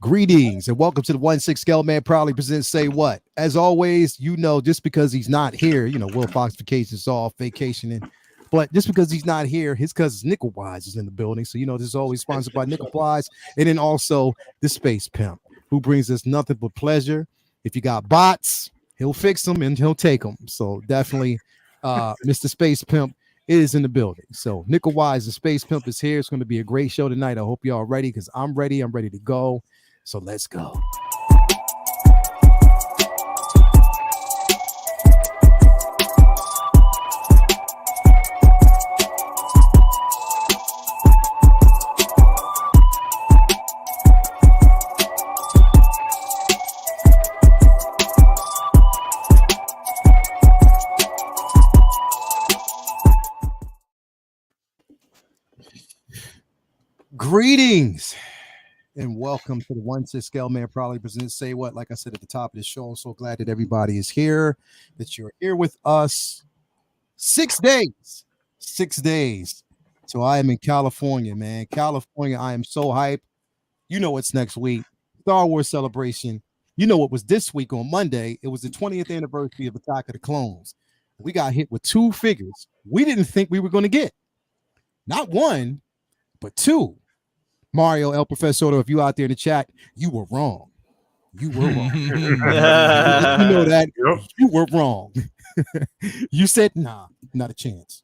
Greetings and welcome to the 1-6 Scale Man proudly presents Say What. As always, just because he's not here, Will Fox vacation's off, vacationing. But just because he's not here, his cousin Nickel Wise is in the building. So, this is always sponsored by Nickel Wise. And then also the Space Pimp, who brings us nothing but pleasure. If you got bots, he'll fix them and he'll take them. So definitely Mr. Space Pimp is in the building. So Nickel Wise, the Space Pimp is here. It's going to be a great show tonight. I hope y'all ready because I'm ready. I'm ready to go. So let's go. Greetings. And welcome to the 1-6 Scale Man proudly presents Say What. Like I said at the top of the show, I'm so glad that everybody is here, that you're here with us. 6 days. 6 days. So I am in California, man. California, I am so hyped. You know what's next week. Star Wars celebration. You know what was this week on Monday? It was the 20th anniversary of Attack of the Clones. We got hit with two figures we didn't think we were going to get. Not one, but two. Mario, El Professor, if you out there in the chat, you were wrong. You were wrong. You know that. Yep. You were wrong. You said, nah, not a chance.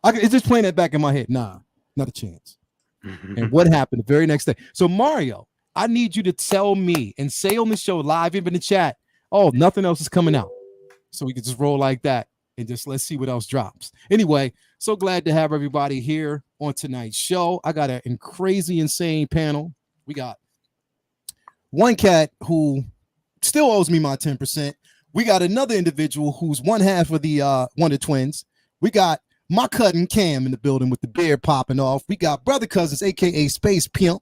It's just playing that back in my head. Nah, not a chance. And what happened the very next day? So, Mario, I need you to tell me and say on the show live, even in the chat, oh, nothing else is coming out. So we can just roll like that and just let's see what else drops. Anyway, so glad to have everybody here on tonight's show. I got a crazy, insane panel. We got one cat who still owes me my 10%. We got another individual who's one half of the Wonder Twins. We got my cousin Cam in the building with the beard popping off. We got brother cousins, aka Space Pimp.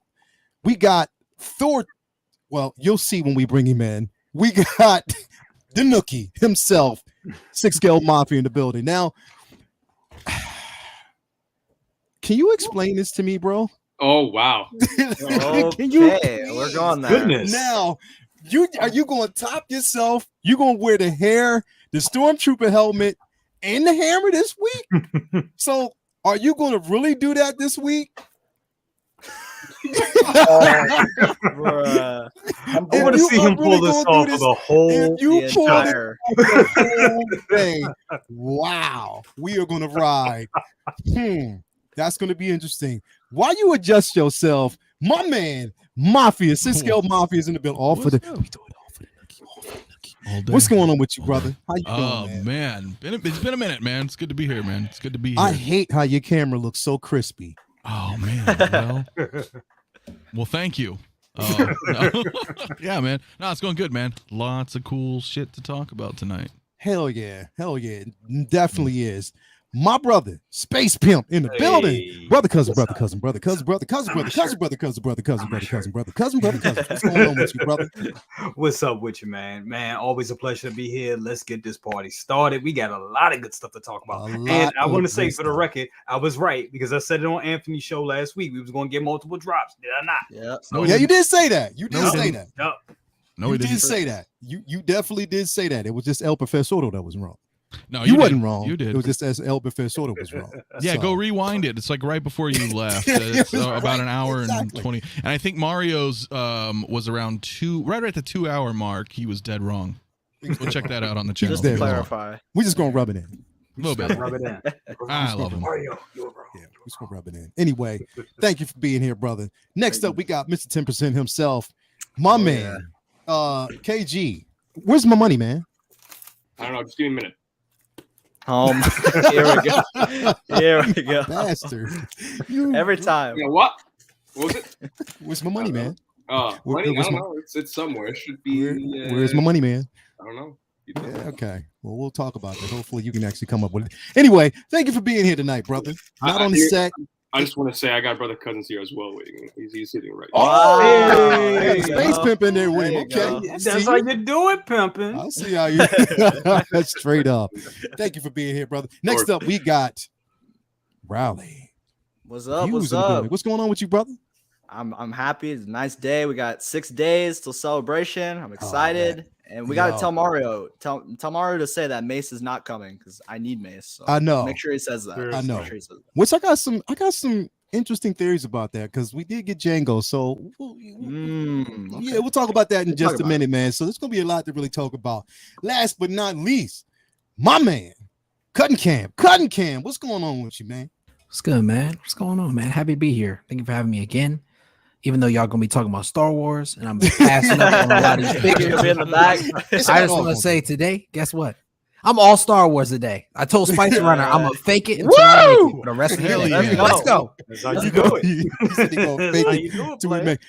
We got Thor. Well, you'll see when we bring him in. We got the Nookie himself, 6 Scale Mafia in the building. Now, can you explain this to me, bro? Oh, wow. Can you? We're going there. Goodness. Now, are you going to top yourself? You going to wear the hair, the Stormtrooper helmet, and the hammer this week? So, are you going to really do that this week? I want to see him pull this off for the whole thing. Wow, we are going to ride. That's going to be interesting. While you adjust yourself, my man, Mafia, 6 Scale Mafia is in the building. All for the Nookie. What's going on with you, brother? How you doing, man? It's been a minute, man. It's good to be here, man. It's good to be here. I hate how your camera looks so crispy. Oh, man. Well, thank you. No. Yeah, man. No, it's going good, man. Lots of cool shit to talk about tonight. Hell yeah. It definitely is. My brother, Space Pimp in the building. Brother, cousin. What's going on with you, brother? What's up with you, man? Man, always a pleasure to be here. Let's get this party started. We got a lot of good stuff to talk about. And I want to say for the record, I was right because I said it on Anthony's show last week. We was going to get multiple drops. Did I not? Yeah, you did say that. You did say that. No, you did say that. You definitely did say that. It was just El Professor that was wrong. No, you wasn't wrong. You did. It was just as El Professor was wrong. Yeah, go rewind it. It's like right before you left. It's about an hour and 20. And I think Mario's was around right at the 2 hour mark. He was dead wrong. We'll check that out on the channel. Just to clarify. We're just going to rub it in. A little bit. Rub it in. I love him. Mario, you were wrong. Yeah, we're just going to rub it in. Anyway, thank you for being here, brother. Next up, we got Mr. 10% himself. My man, KG. Where's my money, man? I don't know. Just give me a minute. Here we go. Bastard. Every time. You know what? What was it? Where's my money, man? Money? I don't know. It's somewhere. It should be. Where's my money, man? I don't know. Yeah, okay. Well, we'll talk about that. Hopefully, you can actually come up with it. Anyway, thank you for being here tonight, brother. Not on the set. I just want to say I got brother cousins here as well waiting. He's sitting right now. Hey, Space Pimp in there with him. Okay. That's how you do it, pimping. I'll see how you that's straight up. Thank you for being here, brother. Next up, we got Rowley. What's up? What's going on with you, brother? I'm happy. It's a nice day. We got 6 days till celebration. I'm excited. And we gotta tell Mario Mario to say that Mace is not coming because I need Mace. So I know. Make sure he says that. I know. Make sure he says that. Which I got some interesting theories about that because we did get Jango. So yeah, we'll talk about that in just a minute, man. So there's gonna be a lot to really talk about. Last but not least, my man, Cutting Cam. What's going on with you, man? What's good, man? What's going on, man? Happy to be here. Thank you for having me again. Even though y'all gonna be talking about Star Wars and I'm passing up on a lot of these figures in the back, I just want to say today, guess what? I'm all Star Wars today. I told Spicy Runner I'm gonna fake it until I make it for the rest of the day. Let's go. That's how you do it.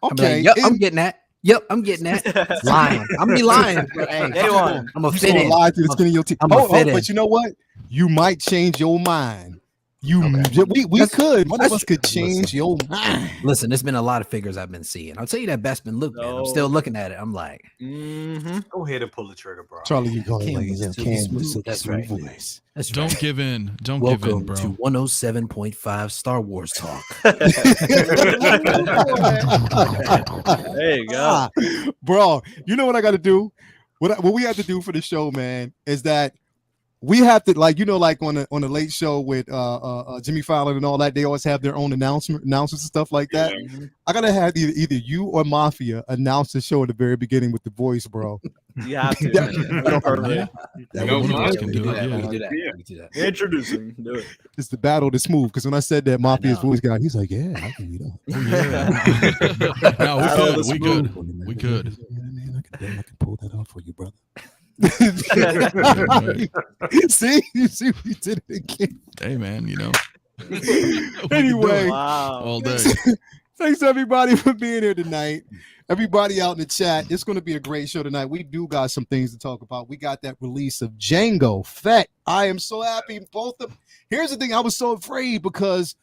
Okay, yep, I'm getting that. Yep, I'm getting that. Lying. I'm gonna be lying. But hey, I'm gonna fit in. Lie through the skin of your teeth. But you know what? You might change your mind. We could. One of us could change your mind. Listen, there's been a lot of figures I've been seeing. I'll tell you that Best been looking. I'm still looking at it. I'm like, go ahead and pull the trigger, bro. Charlie, you going That's right. Voice. That's Don't right. give in. Don't Welcome give in, bro. to 107.5 Star Wars Talk. There you go. Bro, you know what I got to do? What we have to do for the show, man, is that we have to, like on the Late Show with Jimmy Fallon and all that. They always have their own announcers and stuff like that. Yeah. I gotta have either you or Mafia announce the show at the very beginning with the voice, bro. You have to. One of us can do it. We Yeah. can do that. We can do that. Introducing. Do it. It's the battle to smooth. Because when I said that Mafia's voice guy, he's like, yeah, I can do that. No, we could. We could. I can pull that off for you, brother. See, we did it again. Hey, man, Anyway, Wow. all day. Thanks everybody for being here tonight. Everybody out in the chat, it's going to be a great show tonight. We do got some things to talk about. We got that release of Jango, Fett. I am so happy. Both of. Here's the thing. I was so afraid because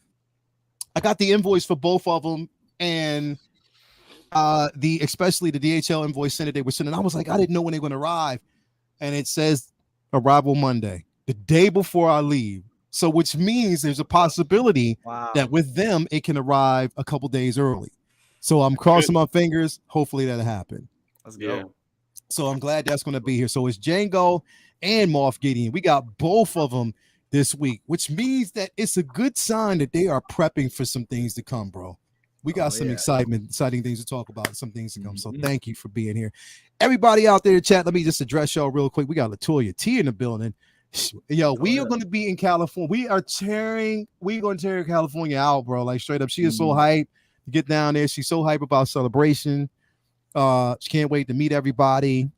I got the invoice for both of them, and especially the DHL invoice center they were sending. I was like, I didn't know when they were going to arrive. And it says arrival Monday, the day before I leave. So which means there's a possibility that with them, it can arrive a couple days early. So I'm crossing my fingers. Hopefully that'll happen. Let's go. Yeah. So I'm glad that's going to be here. So it's Jango and Moff Gideon. We got both of them this week, which means that it's a good sign that they are prepping for some things to come, bro. We got some exciting things to talk about, some things to come. So thank you for being here. Everybody out there in chat, let me just address y'all real quick. We got Latoya T in the building. Yo, we are going to be in California. We're going to tear California out, bro. Like straight up. She is so hyped to get down there. She's so hyped about celebration. She can't wait to meet everybody.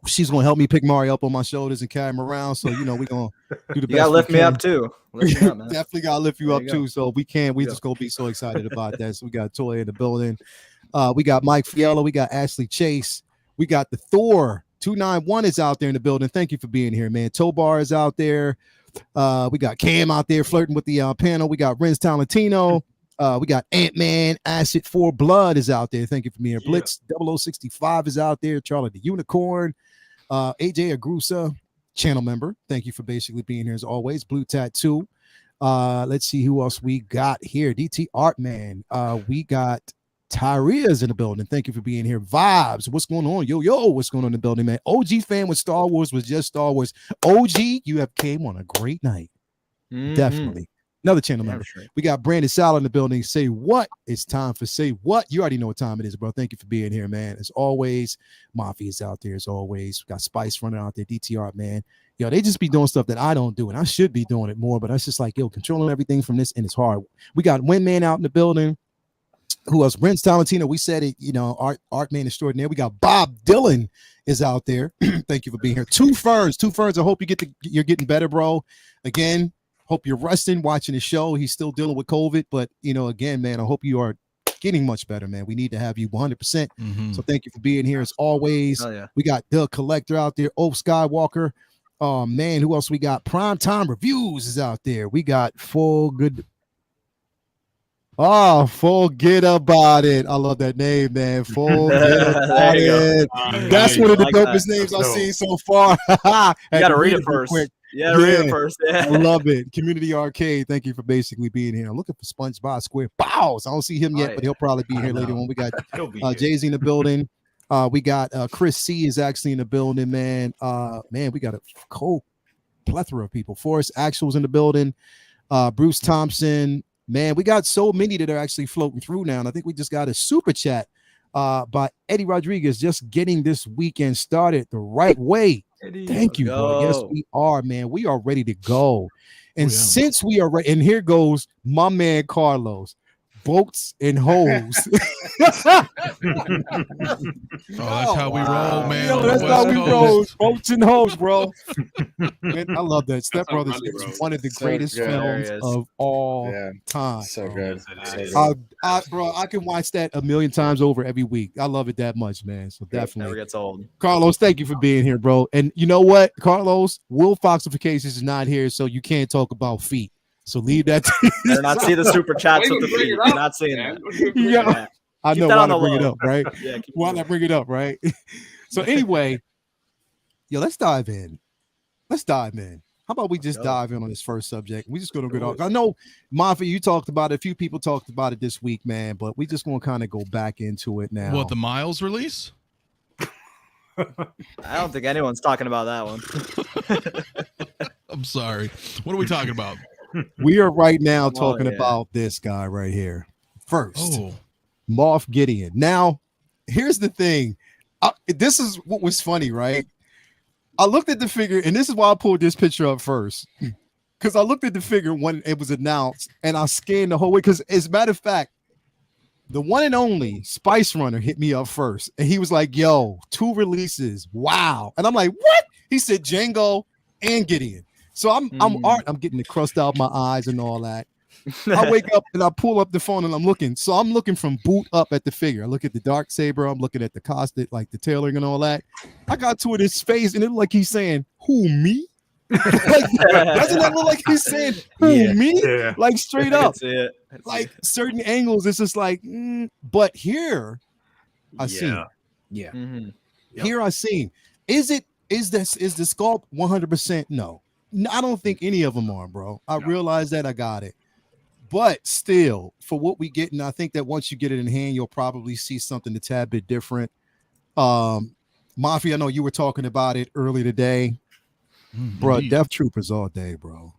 She's going to help me pick Mario up on my shoulders and carry him around. So, we're going to do the best. You gotta lift me up too. Lift me up, man. Definitely got to lift you up too. So we just going to be so excited about that. So we got Toy in the building. We got Mike Fiello. We got Ashley Chase. We got the Thor 291 is out there in the building. Thank you for being here, man. Tobar is out there. We got Cam out there flirting with the panel. We got Renz Talentino. We got Ant-Man. Acid 4 Blood is out there. Thank you for being here. Blitz 0065 is out there. Charlie the Unicorn. AJ Agrusa, channel member. Thank you for basically being here as always. Blue Tattoo. Let's see who else we got here. DT Artman. We got Tyria's in the building. Thank you for being here. Vibes. What's going on? Yo, what's going on in the building, man? OG fan with Star Wars was just Star Wars. OG, you have came on a great night. Definitely. Another channel member. We got Brandon Sal in the building. Say what? It's time for Say What. You already know what time it is, bro. Thank you for being here, man. As always, Mafia's out there as always. We got Spice running out there, DTR, man. Yo, they just be doing stuff that I don't do, and I should be doing it more, but it's just like, yo, controlling everything from this, and it's hard. We got Windman out in the building. Who else? Renz Talentino. We said it, Art Man Extraordinaire. We got Bob Dylan is out there. Thank you for being here. Two Ferns. I hope you're getting better, bro. Again, hope you're resting, watching the show. He's still dealing with COVID, but again, man, I hope you are getting much better, man. We need to have you 100%. So thank you for being here as always. We got the Collector out there. Oh, Skywalker. Oh man, who else we got? Primetime Reviews is out there. We got Forget About It. I love that name, man. Forget About It. That's one of the dopest names I've seen so far. You gotta read it first. Quick. Yeah, read it first. Yeah. I love it. Community Arcade, thank you for basically being here. I'm looking for SpongeBob SquarePants. I don't see him yet, but he'll probably be here later on. We got Jay-Z in the building. We got Chris C is actually in the building, man. Man, we got a cold plethora of people. Forrest Actual's in the building. Bruce Thompson. Man, we got so many that are actually floating through now. And I think we just got a super chat by Eddie Rodriguez, just getting this weekend started the right way. Eddie, thank you, bro. Yes, we are, man. We are ready to go. And since we are ready, and here goes my man Carlos. Boats and hoes. That's how we roll, man. Yo, that's how we roll. Boats and hoes, bro. Man, I love that. Step Brothers is one of the greatest films of all time. So good. Bro, I can watch that a million times over every week. I love it that much, man. So definitely. Never gets old. Carlos, thank you for being here, bro. And you know what, Carlos? Will Foxifications is not here, so you can't talk about feet. So leave that. Better not see the super chats with the feet. You're not seeing that. Yeah, I know why to bring it up, right? Yeah, why not bring it up, right? So anyway, let's dive in. How about we just dive in on this first subject? We just gonna get off. I know, Moff, you talked about it. A few people talked about it this week, man. But we just gonna kind of go back into it now. What, the Miles release? I don't think anyone's talking about that one. I'm sorry. What are we talking about? We are right now talking about this guy right here. First, Moff Gideon. Now, here's the thing. This is what was funny, right? I looked at the figure, and this is why I pulled this picture up first. Because I looked at the figure when it was announced, and I scanned the whole way. Because as a matter of fact, the one and only Spice Runner hit me up first. And he was like, yo, 2 releases. Wow. And I'm like, what? He said Jango and Gideon. So I'm getting the crust out of my eyes and all that. I wake up and I pull up the phone and I'm looking. So I'm looking from boot up at the figure. I look at the dark saber. I'm looking at the costume, like the tailoring and all that. I got to it his face and it looked like he's saying, "Who, me?" Doesn't that look like he's saying, "Who, me?" Yeah. Like straight up. Like certain angles, it's just like, but here I see. Yeah. Mm-hmm. Here I see. Is the sculpt 100%? No. I don't think any of them are, bro. I realize that. I got it. But still, for what we get, and I think that once you get it in hand, you'll probably see something a tad bit different. Mafia, I know you were talking about it early today. Bro, Death Troopers all day, bro.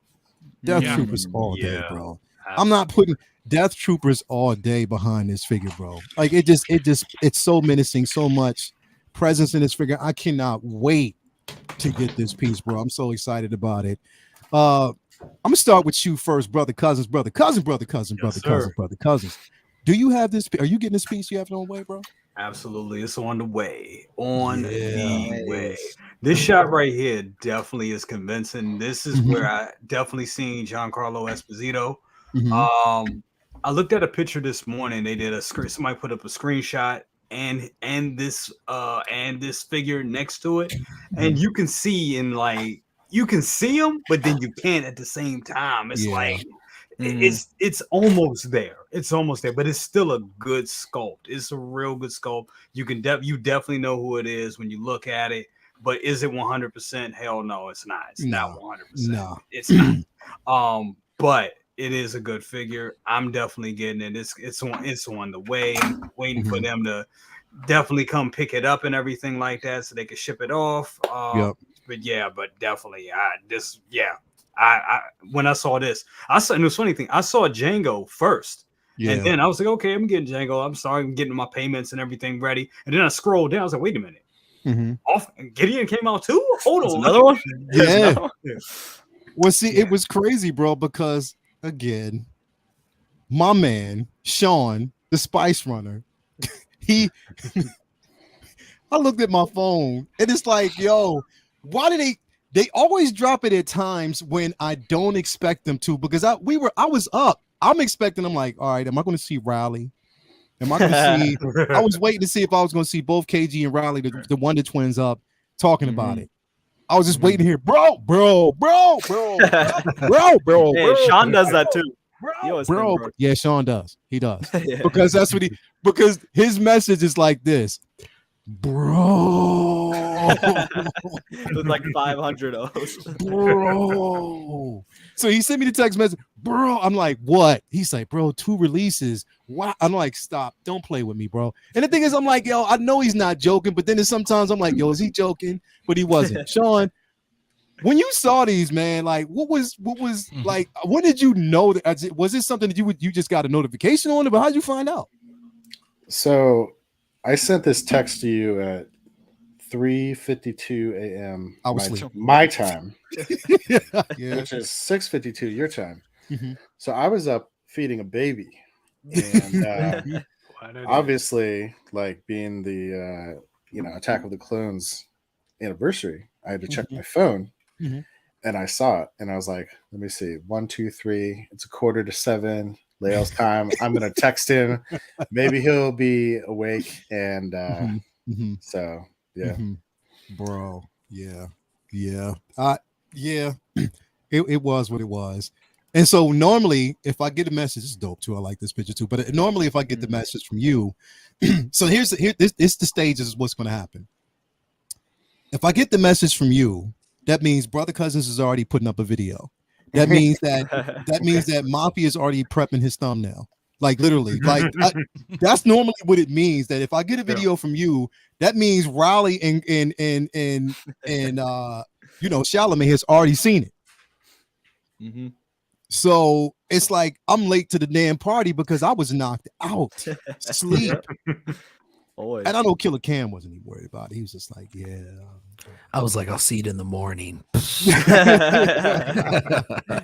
Death Troopers all day, bro. I'm not putting Death Troopers all day behind this figure, bro. Like it's so menacing, so much presence in this figure. I cannot wait to get this piece, bro. I'm so excited about it. I'm gonna start with you first, brother cousins. Do you have this? Are you getting this piece? You have it on the way, bro? Absolutely, it's on the way. The way. This shot right here definitely is convincing. This is where I definitely seen Giancarlo Esposito. I looked at a picture this morning. They did somebody put up a screenshot and this figure next to it, and you can see you can see them, but then you can't at the same time. It's like it's almost there. It's almost there, but it's still a good sculpt. It's a real good sculpt. You can you definitely know who it is when you look at it. But is it 100%? Hell no, it's not. It's not 100%. No, it's not. But it is a good figure. I'm definitely getting it. It's on the way. I'm waiting for them to definitely come pick it up and everything like that, so they can ship it off. But definitely, when I saw this, and it was funny thing. I saw Jango first, and then I was like, okay, I'm getting Jango. I'm sorry, I'm getting my payments and everything ready. And then I scrolled down. I was like, wait a minute. Gideon came out too. Hold on, another one. Yeah. Well, see, it was crazy, bro, because again, my man Sean, the Spice Runner, I looked at my phone and it's like, yo, why do they always drop it at times when I don't expect them to? Because I was up. I'm expecting. I'm like, all right, am I going to see Riley? Am I going to see? I was waiting to see if I was going to see both KG and Riley, the Wonder Twins, up talking about it. I was just waiting to hear, bro. Hey, Sean does that too. Bro. Yeah, Sean does. He does. Because that's what because his message is like this, bro. With like 500 O's. Bro. So he sent me the text message, bro. I'm like, what? He's like, bro, 2 releases. Wow. I'm like, stop. Don't play with me, bro. And the thing is, I'm like, yo, I know he's not joking, but then sometimes I'm like, yo, is he joking? But he wasn't. Sean, when you saw these, man, like what was like, when did you know that? Was this something that you just got a notification on it? But how'd you find out? So I sent this text to you at 3:52 a.m. I was my time, yeah. which is 6:52 your time. Mm-hmm. So I was up feeding a baby, and obviously, like being the Attack of the Clones anniversary, I had to check my phone, and I saw it, and I was like, let me see, 1, 2, 3. It's 6:45. Leo's time. I'm gonna text him. Maybe he'll be awake, and so yeah, bro, yeah. It was what it was. And so normally, if I get a message, this is dope too. I like this picture too. But normally, if I get the message from you, so this the stage is what's going to happen. If I get the message from you, that means Brother Cousins is already putting up a video. That means that Mafia is already prepping his thumbnail. Like literally, like that's normally what it means. That if I get a video from you, that means Riley and Chalamet has already seen it. Mm-hmm. So it's like I'm late to the damn party because I was knocked out, sleep. Always. And I know Killer Cam wasn't even worried about it. He was just like, yeah. I was like, I'll see it in the morning.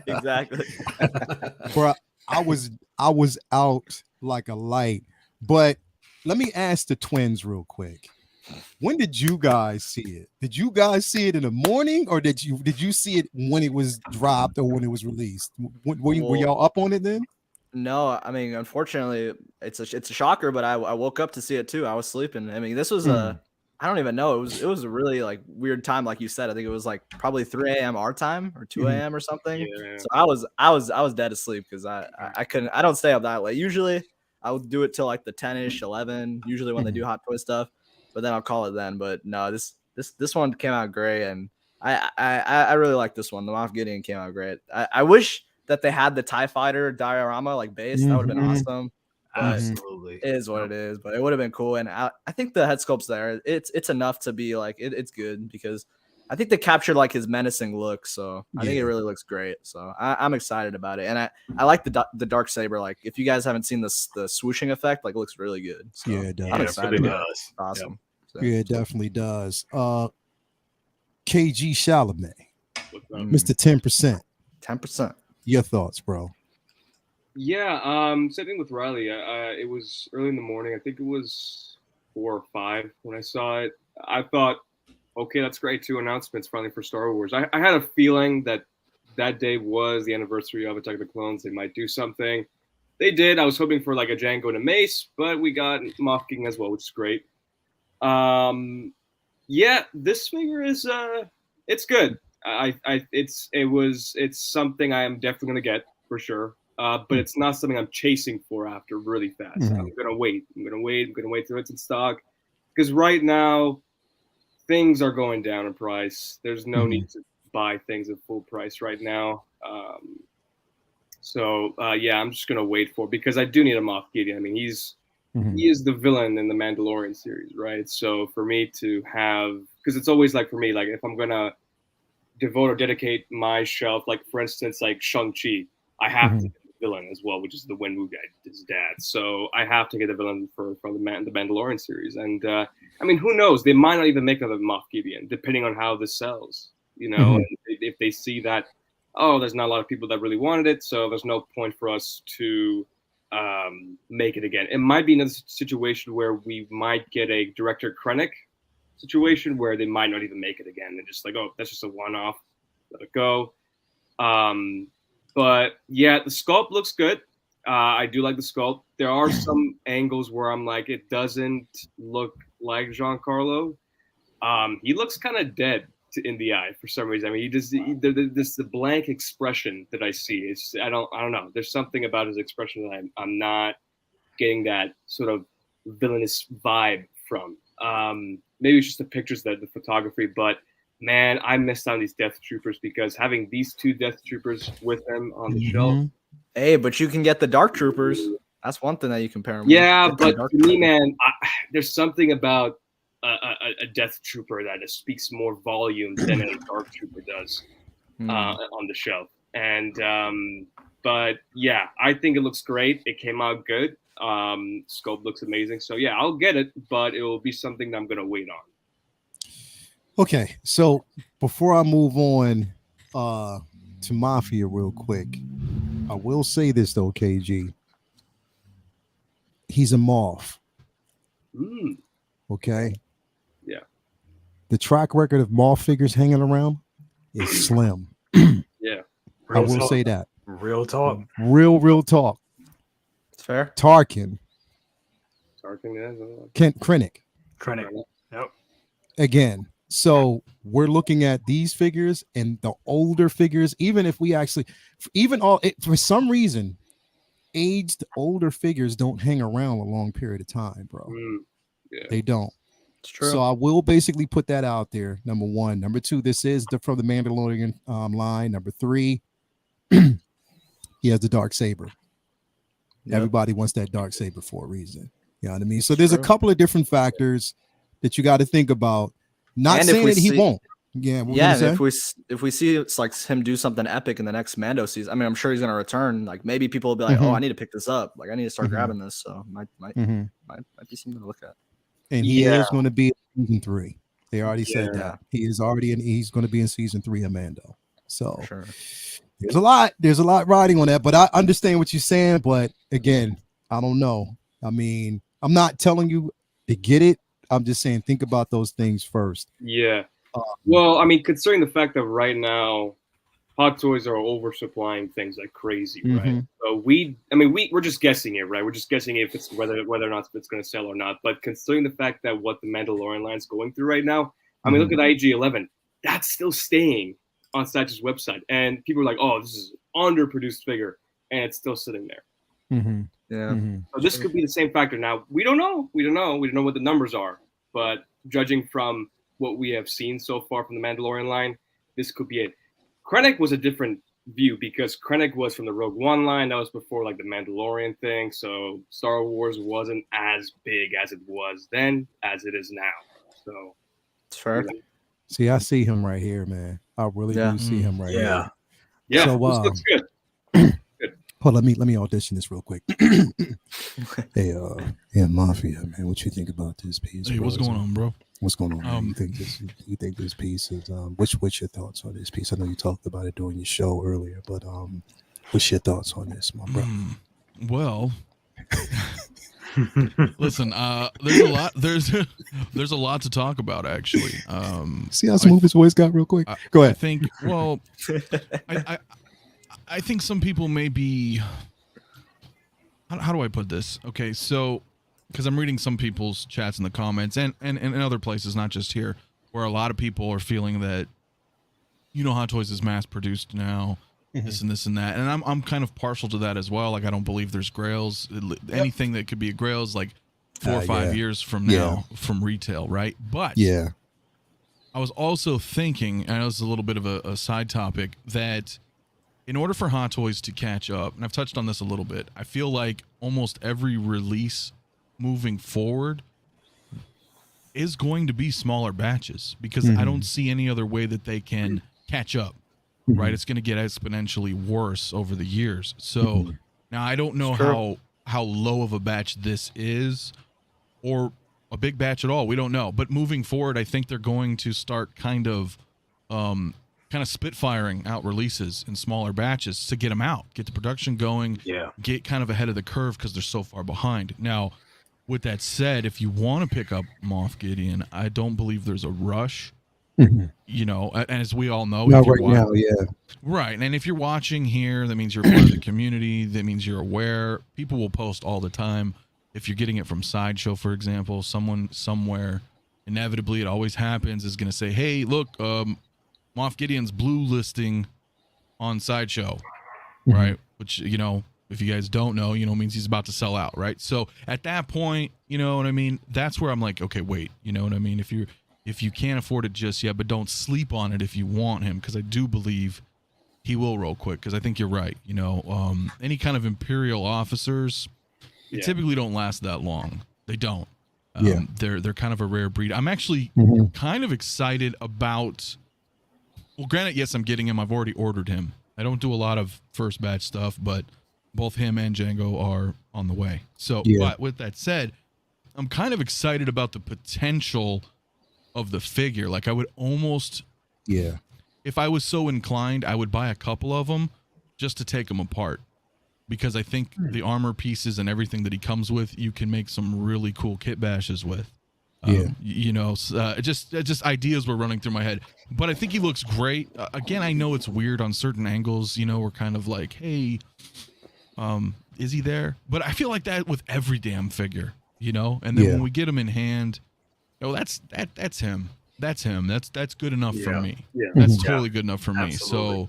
Exactly. Bro, I was out like a light. But let me ask the twins real quick. When did you guys see it? Did you guys see it in the morning, or did you see it when it was dropped or when it was released? Were y'all up on it then? No, I mean, unfortunately, it's a shocker, but I woke up to see it too. I was sleeping. I mean, this was I don't even know. It was a really like weird time, like you said. I think it was like probably 3 a.m. our time or 2 a.m. or something. Yeah. So I was dead asleep because I couldn't. I don't stay up that late. Usually I would do it till like the 10ish, 11. Usually when they do Hot Toy stuff, but then I'll call it then. But no, this one came out great, and I really like this one. The Moff Gideon came out great. I wish that they had the TIE Fighter diorama like base. That would have been awesome. Absolutely. It is what it is, but it would have been cool. And I think the head sculpt's there. It's enough to be like it's good because I think they captured like his menacing look. So I think it really looks great. So I'm excited about it. And I like the dark saber. Like if you guys haven't seen the swooshing effect, like it looks really good. So yeah, it does. I'm excited. It about does. it. Awesome. So, yeah, it definitely does. KG Chalamet, Mr. 10%. 10%. Your thoughts, bro? Yeah, same thing with Riley. It was early in the morning. I think it was 4 or 5 when I saw it. I thought, okay, that's great. 2 announcements finally for Star Wars. I had a feeling that day was the anniversary of Attack of the Clones. They might do something. They did. I was hoping for like a Jango and a Mace, but we got Moff King as well, which is great. Yeah, this figure is it's good. It's something I am definitely gonna get for sure. But it's not something I'm chasing for after really fast. I'm gonna wait till it's in stock. Because right now things are going down in price. There's no need to buy things at full price right now. Yeah, I'm just gonna wait for it because I do need a Moff Gideon. I mean, he is the villain in the Mandalorian series, right? So for me to have, because it's always like for me, like if I'm gonna devote or dedicate my shelf, like for instance, like Shang-Chi, I have to get the villain as well, which is the Wenwu guy, his dad. So I have to get the villain from the Mandalorian series. And I mean, who knows? They might not even make another Moff Gideon, depending on how this sells. You know, if they see that, oh, there's not a lot of people that really wanted it, so there's no point for us to make it again. It might be another situation where we might get a Director Krennic situation where they might not even make it again. They're just like, oh, that's just a one-off, let it go. But yeah, the sculpt looks good. I do like the sculpt. There are some angles where I'm like, it doesn't look like Giancarlo. He looks kind of dead in the eye for some reason. I mean, the blank expression that I see. It's I don't know. There's something about his expression that I'm not getting that sort of villainous vibe from. maybe it's just the pictures, that the photography, but man, I missed out on these Death Troopers because having these 2 Death Troopers with them on the shelf. Hey, but you can get the Dark Troopers. That's one thing that you compare them Yeah, with. but to me, man, there's something about a Death Trooper that speaks more volume than a Dark Trooper does on the shelf. And but yeah, I think it looks great. It came out good. Sculpt looks amazing. So yeah, I'll get it, but it will be something that I'm gonna wait on. Okay, so before I move on to Mafia real quick, I will say this though, KG. He's a Moff. Okay. Yeah. The track record of Moff figures hanging around is slim. Yeah. I will say that. Real talk. Real talk. It's fair. Tarkin. Krennic. Yep. Again. So we're looking at these figures and the older figures, even if we actually, for some reason, aged older figures don't hang around a long period of time, bro. Yeah. They don't. It's true. So I will basically put that out there. Number 1. Number 2, this is from the Mandalorian line. Number 3, he has the dark saber. Yep. Everybody wants that dark saber for a reason. You know what I mean? So there's a couple of different factors that you got to think about. Not and saying that he won't. Yeah. Yeah. And if we see it's like him do something epic in the next Mando season, I mean, I'm sure he's gonna return. Like maybe people will be like, "Oh, I need to pick this up. Like I need to start grabbing this." So might be something to look at. And he is going to be in season 3. They already said that he is already in. He's going to be in season 3 of Mando. So there's a lot riding on that. But I understand what you're saying. But again, I don't know. I mean, I'm not telling you to get it. I'm just saying, think about those things first. Yeah. Well, I mean, considering the fact that right now, Hot Toys are oversupplying things like crazy, right? So we're just guessing it, right? We're just guessing if it's whether or not it's going to sell or not. But considering the fact that what the Mandalorian line's going through right now, I mean, look at IG-11. That's still staying on Satch's website, and people are like, "Oh, this is underproduced figure," and it's still sitting there. So this could be the same factor. Now we don't know. We don't know what the numbers are, but judging from what we have seen so far from the Mandalorian line, this could be it. Krennic was a different view because Krennic was from the Rogue One line. That was before like the Mandalorian thing. So Star Wars wasn't as big as it was then as it is now. So it's fair. See, I see him right here, man. I really do see him right here. Yeah. So, this looks good. Hold on, let me audition this real quick. Hey, Mafia, man, what you think about this piece? Hey, what's going on, bro? What's going on? Man? You think this piece is what's your thoughts on this piece? I know you talked about it during your show earlier, but what's your thoughts on this, my brother? Well, listen, there's a lot to talk about actually. See how smooth his voice got real quick? Go ahead. I think I think some people may be, how do I put this? Okay, so because I'm reading some people's chats in the comments and in other places, not just here, where a lot of people are feeling that, Hot Toys is mass produced now, this and this and that, and I'm kind of partial to that as well. Like I don't believe there's grails. Anything that could be a grail is like 4 or 5 years from now from retail, right? But I was also thinking, and it was a little bit of a side topic, that in order for Hot Toys to catch up, and I've touched on this a little bit, I feel like almost every release moving forward is going to be smaller batches because I don't see any other way that they can catch up, right? It's going to get exponentially worse over the years. So now I don't know how low of a batch this is or a big batch at all. We don't know. But moving forward, I think they're going to start kind of spitfiring out releases in smaller batches to get them out, get the production going, get kind of ahead of the curve because they're so far behind. Now, with that said, if you want to pick up Moff Gideon, I don't believe there's a rush. And as we all know, now, right. And if you're watching here, that means you're part of the community. That means you're aware. People will post all the time. If you're getting it from Sideshow, for example, someone somewhere, inevitably, it always happens, is going to say, "Hey, look, Moff Gideon's blue listing on Sideshow," right? Which, If you guys don't know, it means he's about to sell out, right? So at that point, you know what I mean? That's where I'm like, okay, wait, you know what I mean? If you can't afford it just yet, but don't sleep on it if you want him, because I do believe he will roll quick, because I think you're right. Any kind of Imperial officers, they typically don't last that long. They don't. They're kind of a rare breed. I'm actually kind of excited about, well, granted, yes, I'm getting him. I've already ordered him. I don't do a lot of first batch stuff, but both him and Jango are on the way. So, but with that said, I'm kind of excited about the potential of the figure. Like, I would almost, if I was so inclined, I would buy a couple of them just to take them apart, because I think the armor pieces and everything that he comes with, you can make some really cool kit bashes with. Just ideas were running through my head, but I think he looks great. Again, I know it's weird on certain angles. We're kind of like, hey, is he there? But I feel like that with every damn figure, and then when we get him in hand, that's him. That's him. That's good enough for me. Yeah. That's totally good enough for me. So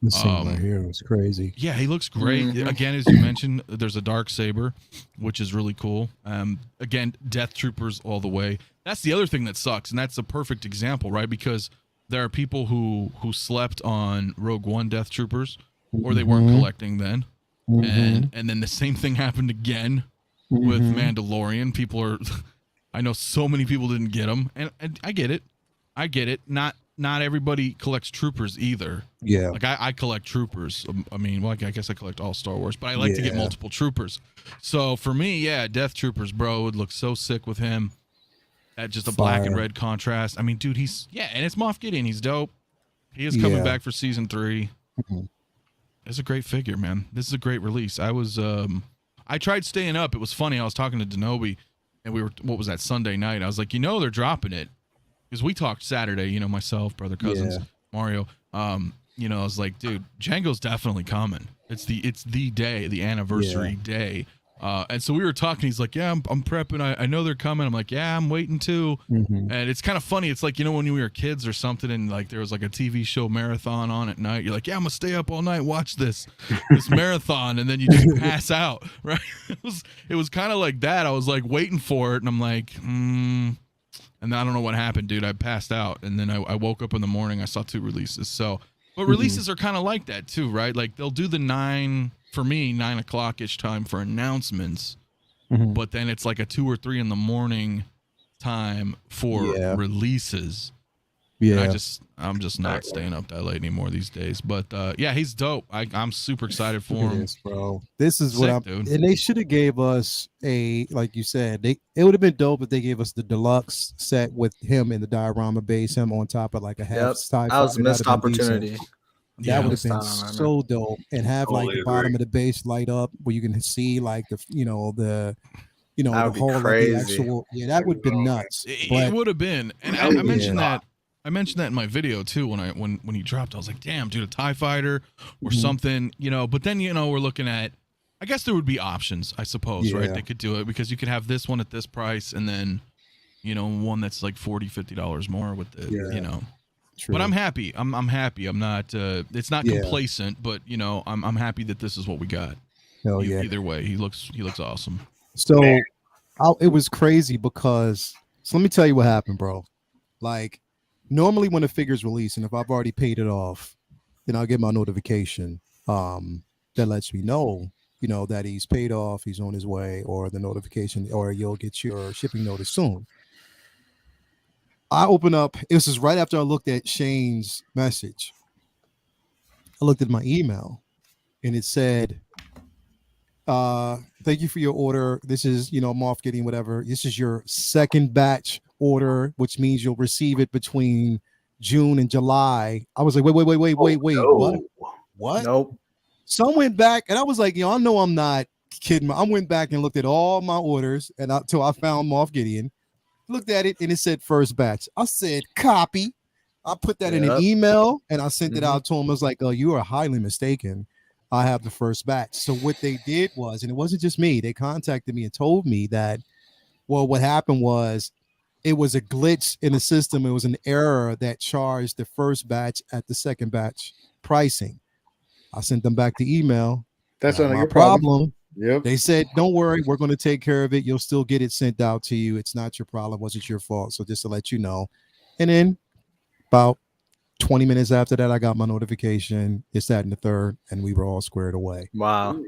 this scene right here was crazy. Yeah, he looks great. Again, as you mentioned, there's a dark saber, which is really cool. Again, Death Troopers all the way. That's the other thing that sucks, and that's a perfect example, right? Because there are people who slept on Rogue One Death Troopers, or they weren't collecting then, and then the same thing happened again with Mandalorian. People are, I know so many people didn't get them, and I get it. Not everybody collects troopers either. Yeah. Like I collect troopers. I mean, well, I guess I collect all Star Wars, but I like to get multiple troopers. So for me, Death Troopers, bro, would look so sick with him. At just a black and red contrast. I mean, dude, and it's Moff Gideon. He's dope. He is coming back for season 3. It's a great figure, man. This is a great release. I tried staying up. It was funny. I was talking to Denobi, and what was that, Sunday night? I was like, they're dropping it. Because we talked Saturday, myself, brother, cousins, Mario. I was like, dude, Jango's definitely coming. It's the day, the anniversary day. And so we were talking. He's like, yeah, I'm prepping. I know they're coming. I'm like, yeah, I'm waiting too. And it's kind of funny. It's like, when we were kids or something, and like there was like a TV show marathon on at night. You're like, yeah, I'm gonna stay up all night, watch this marathon, and then you just pass out, right? It was kind of like that. I was like waiting for it, and I'm like, and I don't know what happened, dude. I passed out, and then I woke up in the morning. I saw 2 releases. So, but releases are kind of like that too, right? Like they'll do the 9 o'clock-ish time for announcements, but then it's like a 2 or 3 in the morning time for releases. I'm just not staying up that late anymore these days. But he's dope. I'm super excited for him. Yes, bro. This is what dude. And they should have gave us like you said, it would have been dope if they gave us the deluxe set with him in the diorama base, him on top of like a half That was a missed opportunity. That would have been so dope, and have like the bottom of the base light up where you can see like the the whole like the actual that would have been nuts. It would have been, and I mentioned that. I mentioned that in my video too when he dropped. I was like, damn, dude, a TIE fighter or something, But then we're looking at, I guess there would be options, I suppose, right? They could do it because you could have this one at this price, and then one that's like $40-$50 more with the True. But I'm happy. I'm happy. I'm not. It's not complacent, but I'm happy that this is what we got. Hell yeah. Either way, he looks awesome. So, it was crazy because. So let me tell you what happened, bro. Like, normally when a figure's released, and if I've already paid it off, then I'll get my notification that lets me know, that he's paid off, he's on his way, or the notification, or you'll get your shipping notice soon. I open up, this is right after I looked at Shane's message. I looked at my email, and it said, thank you for your order. This is, Moff Gideon, whatever. This is your second batch order, which means you'll receive it between June and July. I was like, wait, no. What? Nope. So I went back, and I was like, I know I'm not kidding. I went back and looked at all my orders, and until I found Moff Gideon. Looked at it, and it said first batch. I said copy. I put that in an email, and I sent it out to him. I was like, oh, you are highly mistaken. I have the first batch. So what they did was, and it wasn't just me, they contacted me and told me that, well, what happened was it was a glitch in the system. It was an error that charged the first batch at the second batch pricing. I sent them back the email. That's not not my your problem. Yep. They said, don't worry, we're going to take care of it. You'll still get it sent out to you. It's not your problem. Wasn't your fault. So just to let you know. And then about 20 minutes after that, I got my notification. It's that and the third, and we were all squared away. Wow.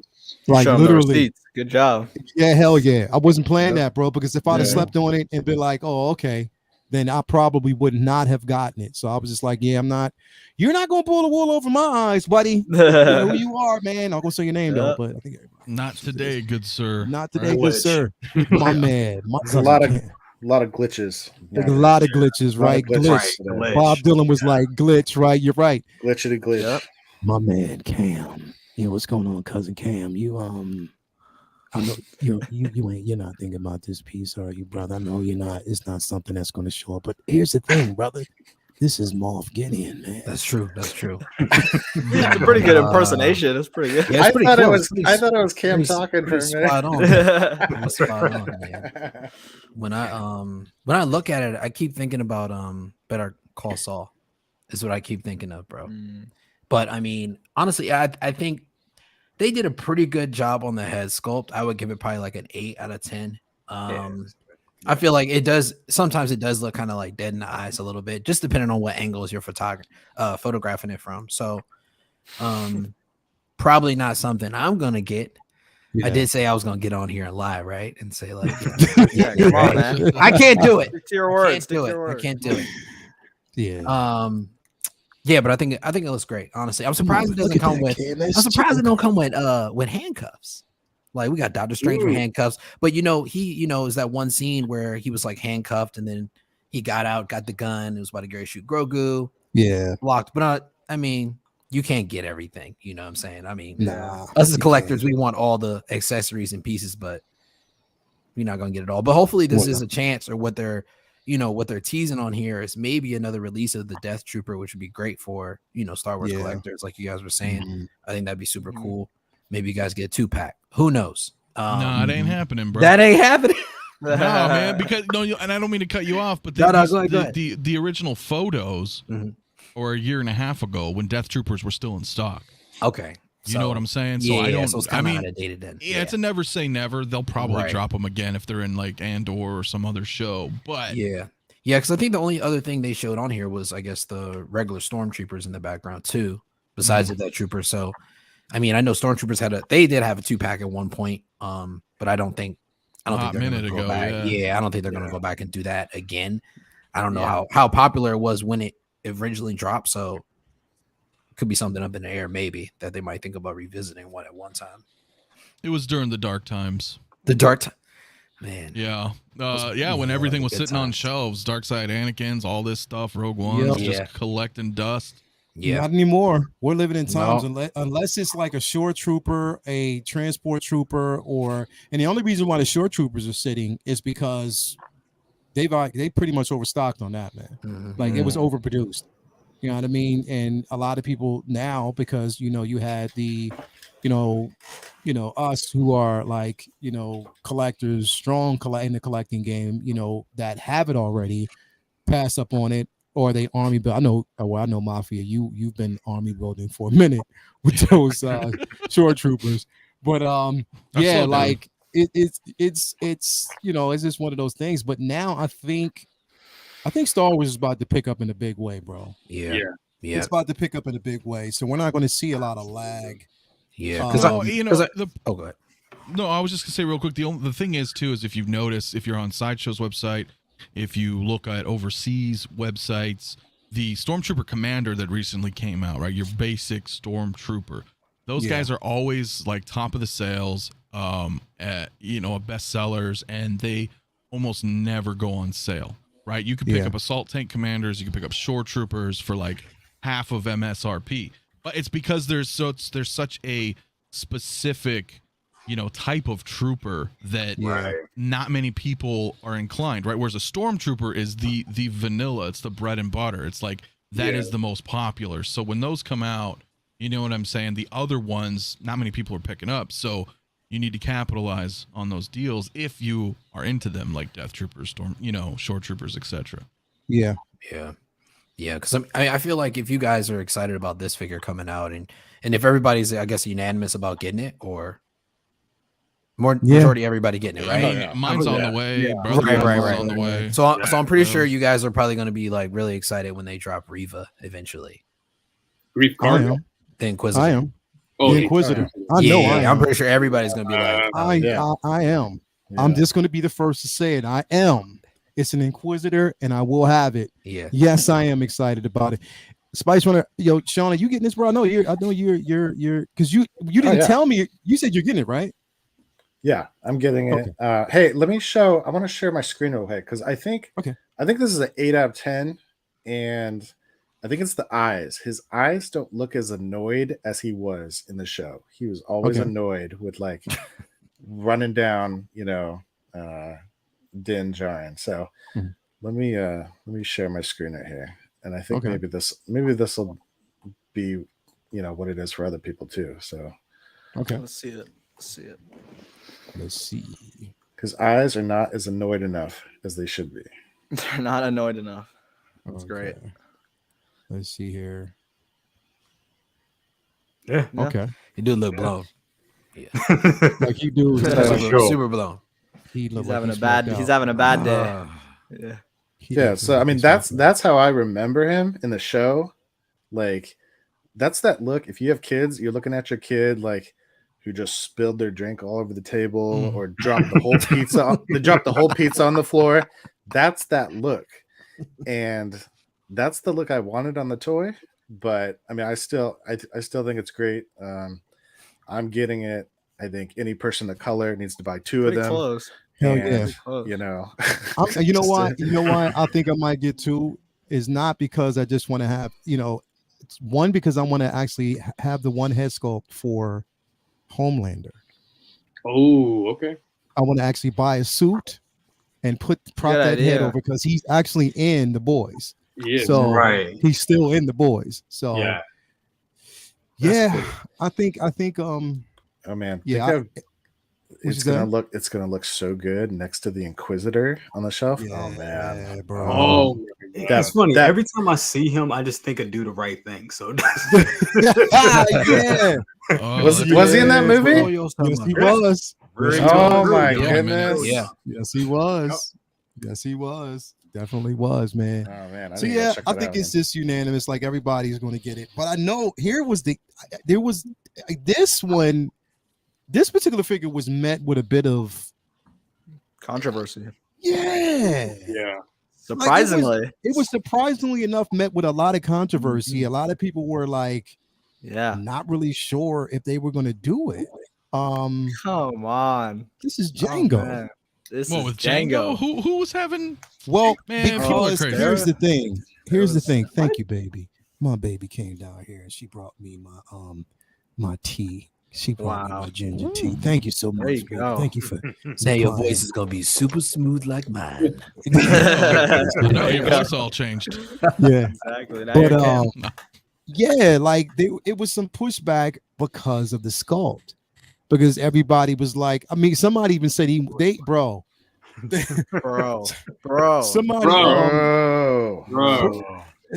Like Show 'em the literally. receipts. Good job. Yeah, hell yeah. I wasn't playing that, bro, because if I'd have Yeah. slept on it and been like, oh, okay, then I probably would not have gotten it. So I was just like, yeah, you're not going to pull the wool over my eyes, buddy. You know who you are, man. I'm going to say your name, though, but I think not today, good sir. Not today, good sir. My man. There's a lot of glitches. There's a lot of glitches, right? Glitch. Bob Dylan was like, glitch, right? You're right. Glitchity glitch. Yep. My man, Cam. Yeah, what's going on, cousin Cam? You I know you're not thinking about this piece, are you, brother? I know you're not. It's not something that's going to show up. But here's the thing, brother. This is Moff Gideon, man. That's true. That's it's a pretty good impersonation. It's pretty good. Yeah, I thought it was Cam talking for a minute. Spot on. Spot on, man. When I look at it, I keep thinking about Better Call Saul. Is what I keep thinking of, bro. But I mean, honestly, I think they did a pretty good job on the head sculpt. I would give it probably like an 8 out of 10. I feel like sometimes it does look kind of like dead in the eyes a little bit, just depending on what angles you're photographing it from. So probably not something I'm gonna get. Yeah. I did say I was gonna get on here and lie, right? And say like, yeah, come on, man. I can't do it. Stick to your words. I can't do it. Yeah. Yeah, but I think it looks great. Honestly, I'm surprised it doesn't come with. I'm surprised it don't come with handcuffs. Like we got Doctor Strange with handcuffs, but he is that one scene where he was like handcuffed and then he got out, got the gun, and was about to go shoot Grogu. Yeah, blocked. But I mean, you can't get everything. You know what I'm saying? I mean, us as collectors, we want all the accessories and pieces, but you're not gonna get it all. But hopefully, this is a chance, or what they're teasing on here is maybe another release of the Death Trooper, which would be great for Star Wars collectors, like you guys were saying. I think that'd be super cool. Maybe you guys get a 2-pack. Who knows? No, it ain't happening, bro. That ain't happening. No, man. Because and I don't mean to cut you off, but the original photos or a year and a half ago when Death Troopers were still in stock. Okay. You know what I'm saying? So I don't. So it's kind of outdated then. Yeah, it's a never say never. They'll probably drop them again if they're in like Andor or some other show. But yeah, because I think the only other thing they showed on here was, I guess, the regular stormtroopers in the background too, besides the Death Trooper. So, I mean, I know stormtroopers they did have a 2-pack at one point, but I don't think they're going to go back. Yeah, I don't think they're going to go back and do that again. I don't know how popular it was when it originally dropped, so. Could be something up in the air, maybe, that they might think about revisiting one at one time. It was during the dark times. The dark time, man. Yeah, when everything was sitting on shelves, Dark Side Anakins, all this stuff, Rogue One's just collecting dust. Yeah, not anymore. We're living in times unless it's like a shore trooper, a transport trooper, and the only reason why the shore troopers are sitting is because they pretty much overstocked on that, man. Like it was overproduced. You know what I mean? And a lot of people now, because you had the, us who are like, collectors, strong in the collecting game, that have it already, pass up on it, or they army build. I know Mafia. You've been army building for a minute with those shore troopers, but like it's just one of those things. But now I think Star Wars is about to pick up in a big way, bro. Yeah. It's about to pick up in a big way. So we're not going to see a lot of lag. Yeah. Go ahead. No, I was just going to say real quick. The thing is, too, is if you've noticed, if you're on Sideshow's website, if you look at overseas websites, the Stormtrooper Commander that recently came out, right? Your basic Stormtrooper. Those guys are always like top of the sales, bestsellers, and they almost never go on sale. Right, you could pick up assault tank commanders, you could pick up shore troopers for like half of MSRP, but it's because there's such a specific, type of trooper that not many people are inclined. Right, whereas a stormtrooper is the vanilla, it's the bread and butter. It's like that is the most popular. So when those come out, you know what I'm saying. The other ones, not many people are picking up. So you need to capitalize on those deals if you are into them, like Death Troopers, shore troopers, etc. Yeah. Yeah, because I feel like if you guys are excited about this figure coming out, and if everybody's, I guess, unanimous about getting it, or majority everybody getting it, right? I mean, mine's on the way. Right. On the way. So I'm pretty sure you guys are probably going to be like really excited when they drop Reva eventually. Grief I Card. am. The Inquisitor. I am. Oh, The Inquisitor. I Yeah, know. I am. I'm pretty sure everybody's going to be like, I am. Yeah. I'm just going to be the first to say it. I am. It's an Inquisitor, and I will have it. yeah. Yes, I am excited about it. Spice Runner, yo, Sean, are you getting this, bro? I know you're because you didn't tell me. You said you're getting it, right? Yeah, I'm getting it. Hey, let me show. I want to share my screen real quick because I think this is an 8 out of 10, and I think it's the eyes. His eyes don't look as annoyed as he was in the show. He was always annoyed with like running down, Din Djarin. So let me share my screen right here, and I think maybe this will be what it is for other people too. So Let's see it. Let's see. Because eyes are not as annoyed enough as they should be. They're not annoyed enough. That's great. Let's see here. Yeah. Okay. You do look blown. Yeah. Like you do. Super blown. He's having a bad day. Yeah. Yeah. So I mean, that's how I remember him in the show. Like, that's that look. If you have kids, you're looking at your kid like who just spilled their drink all over the table or dropped the whole pizza. They dropped the whole pizza on the floor. That's that look, and that's the look I wanted on the toy. But I mean, I still think it's great. I'm getting it. I think any person of color needs to buy two of them. Close. Hell yeah. You know. You know why? You know why I think I might get two is not because I just want to have, it's one because I want to actually have the one head sculpt for Homelander. Oh, okay. I want to actually buy a suit and prop that head over because he's actually in the boys. Yeah. So he's still in the boys. So yeah, I think oh man, yeah. It's gonna look so good next to the Inquisitor on the shelf. Yeah, oh man, bro. Oh, that's funny. Every time I see him, I just think I do the right thing. So yeah. Was he in that movie? Yes, he was. Oh my goodness. Yeah. Yes, he was. Yes, he was. Definitely was, man. Oh man. So yeah, I think it's just unanimous. Like everybody's going to get it. But I know this particular figure was met with a bit of controversy. Yeah. Surprisingly, like it was surprisingly enough met with a lot of controversy. A lot of people were like, not really sure if they were going to do it. Come on, this is Jango. This is with Jango. Who was having? Well, man, people are crazy. Here's the thing. Thank you, baby. My baby came down here and she brought me my tea. She brought me my ginger tea. Thank you so much. There you go. Thank you for saying your voice is gonna be super smooth like mine. I know your voice all changed. Yeah, exactly. But yeah, like it was some pushback because of the sculpt. Because everybody was like, I mean, somebody even said bro.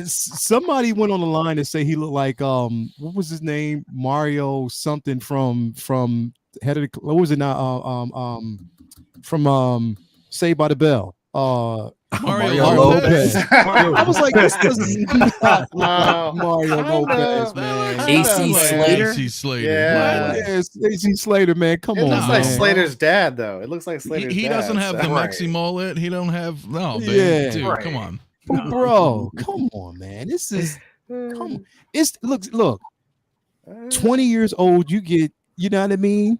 Somebody went on the line to say he looked like what was his name? Mario something from Head of the what was it now? From Saved by the Bell. Mario Lopez. I was like, this doesn't Mario Lopez, man. AC Slater. AC Slater. Yeah. AC Slater, man. Come on. It looks like man. Slater's dad, though. It looks like Slater's dad. He doesn't have the Mexi mullet. He don't have dude. Come on. Bro, come on, man. This is it's look 20 years old. You get, you know what I mean?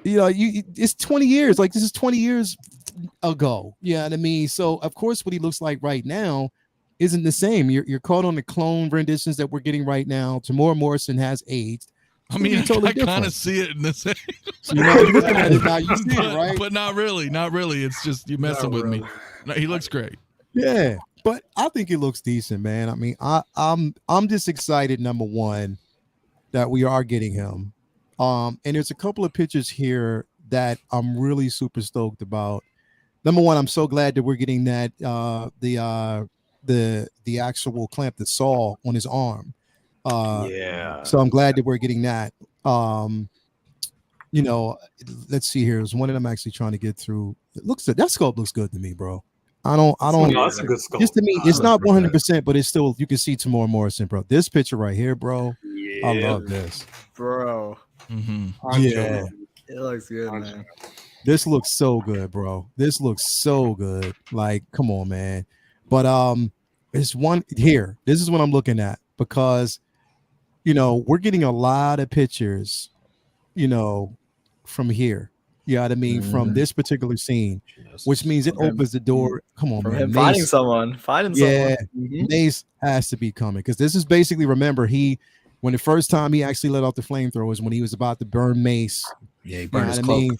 It's 20 years. Like this is 20 years ago. You know what I mean? So of course what he looks like right now isn't the same. You're caught on the clone renditions that we're getting right now. Tamora Morrison has aged. I mean, I kind of see it in the same. So, you're looking at it now. You see it, right? But not really. Not really. It's just you messing with me. No, he looks great. Yeah. But I think it looks decent, man. I mean, I'm just excited, number one, that we are getting him. And there's a couple of pictures here that I'm really super stoked about. Number one, I'm so glad that we're getting that the the actual clamp, the saw on his arm. Yeah. So I'm glad that we're getting that. You know, let's see here. There's one that I'm actually trying to get through. It looks good. That sculpt looks good to me, bro. I don't. No, that's a good sculpt. Just to me, it's not 100%, but it's still, you can see Tamora Morrison, bro. This picture right here, bro. Yeah. I love this, bro. Yeah, It looks good, man. this looks so good, bro. This looks so good. Like, come on, man. But there's one here. This is what I'm looking at, because you know we're getting a lot of pictures, you know, from here. You know what I mean? From this particular scene, which means it opens the door. Come on, From man. him finding someone. Yeah, Mace has to be coming, because this is basically, remember, when the first time he actually let off the flamethrowers, when he was about to burn Mace. Yeah, he burned his cloak.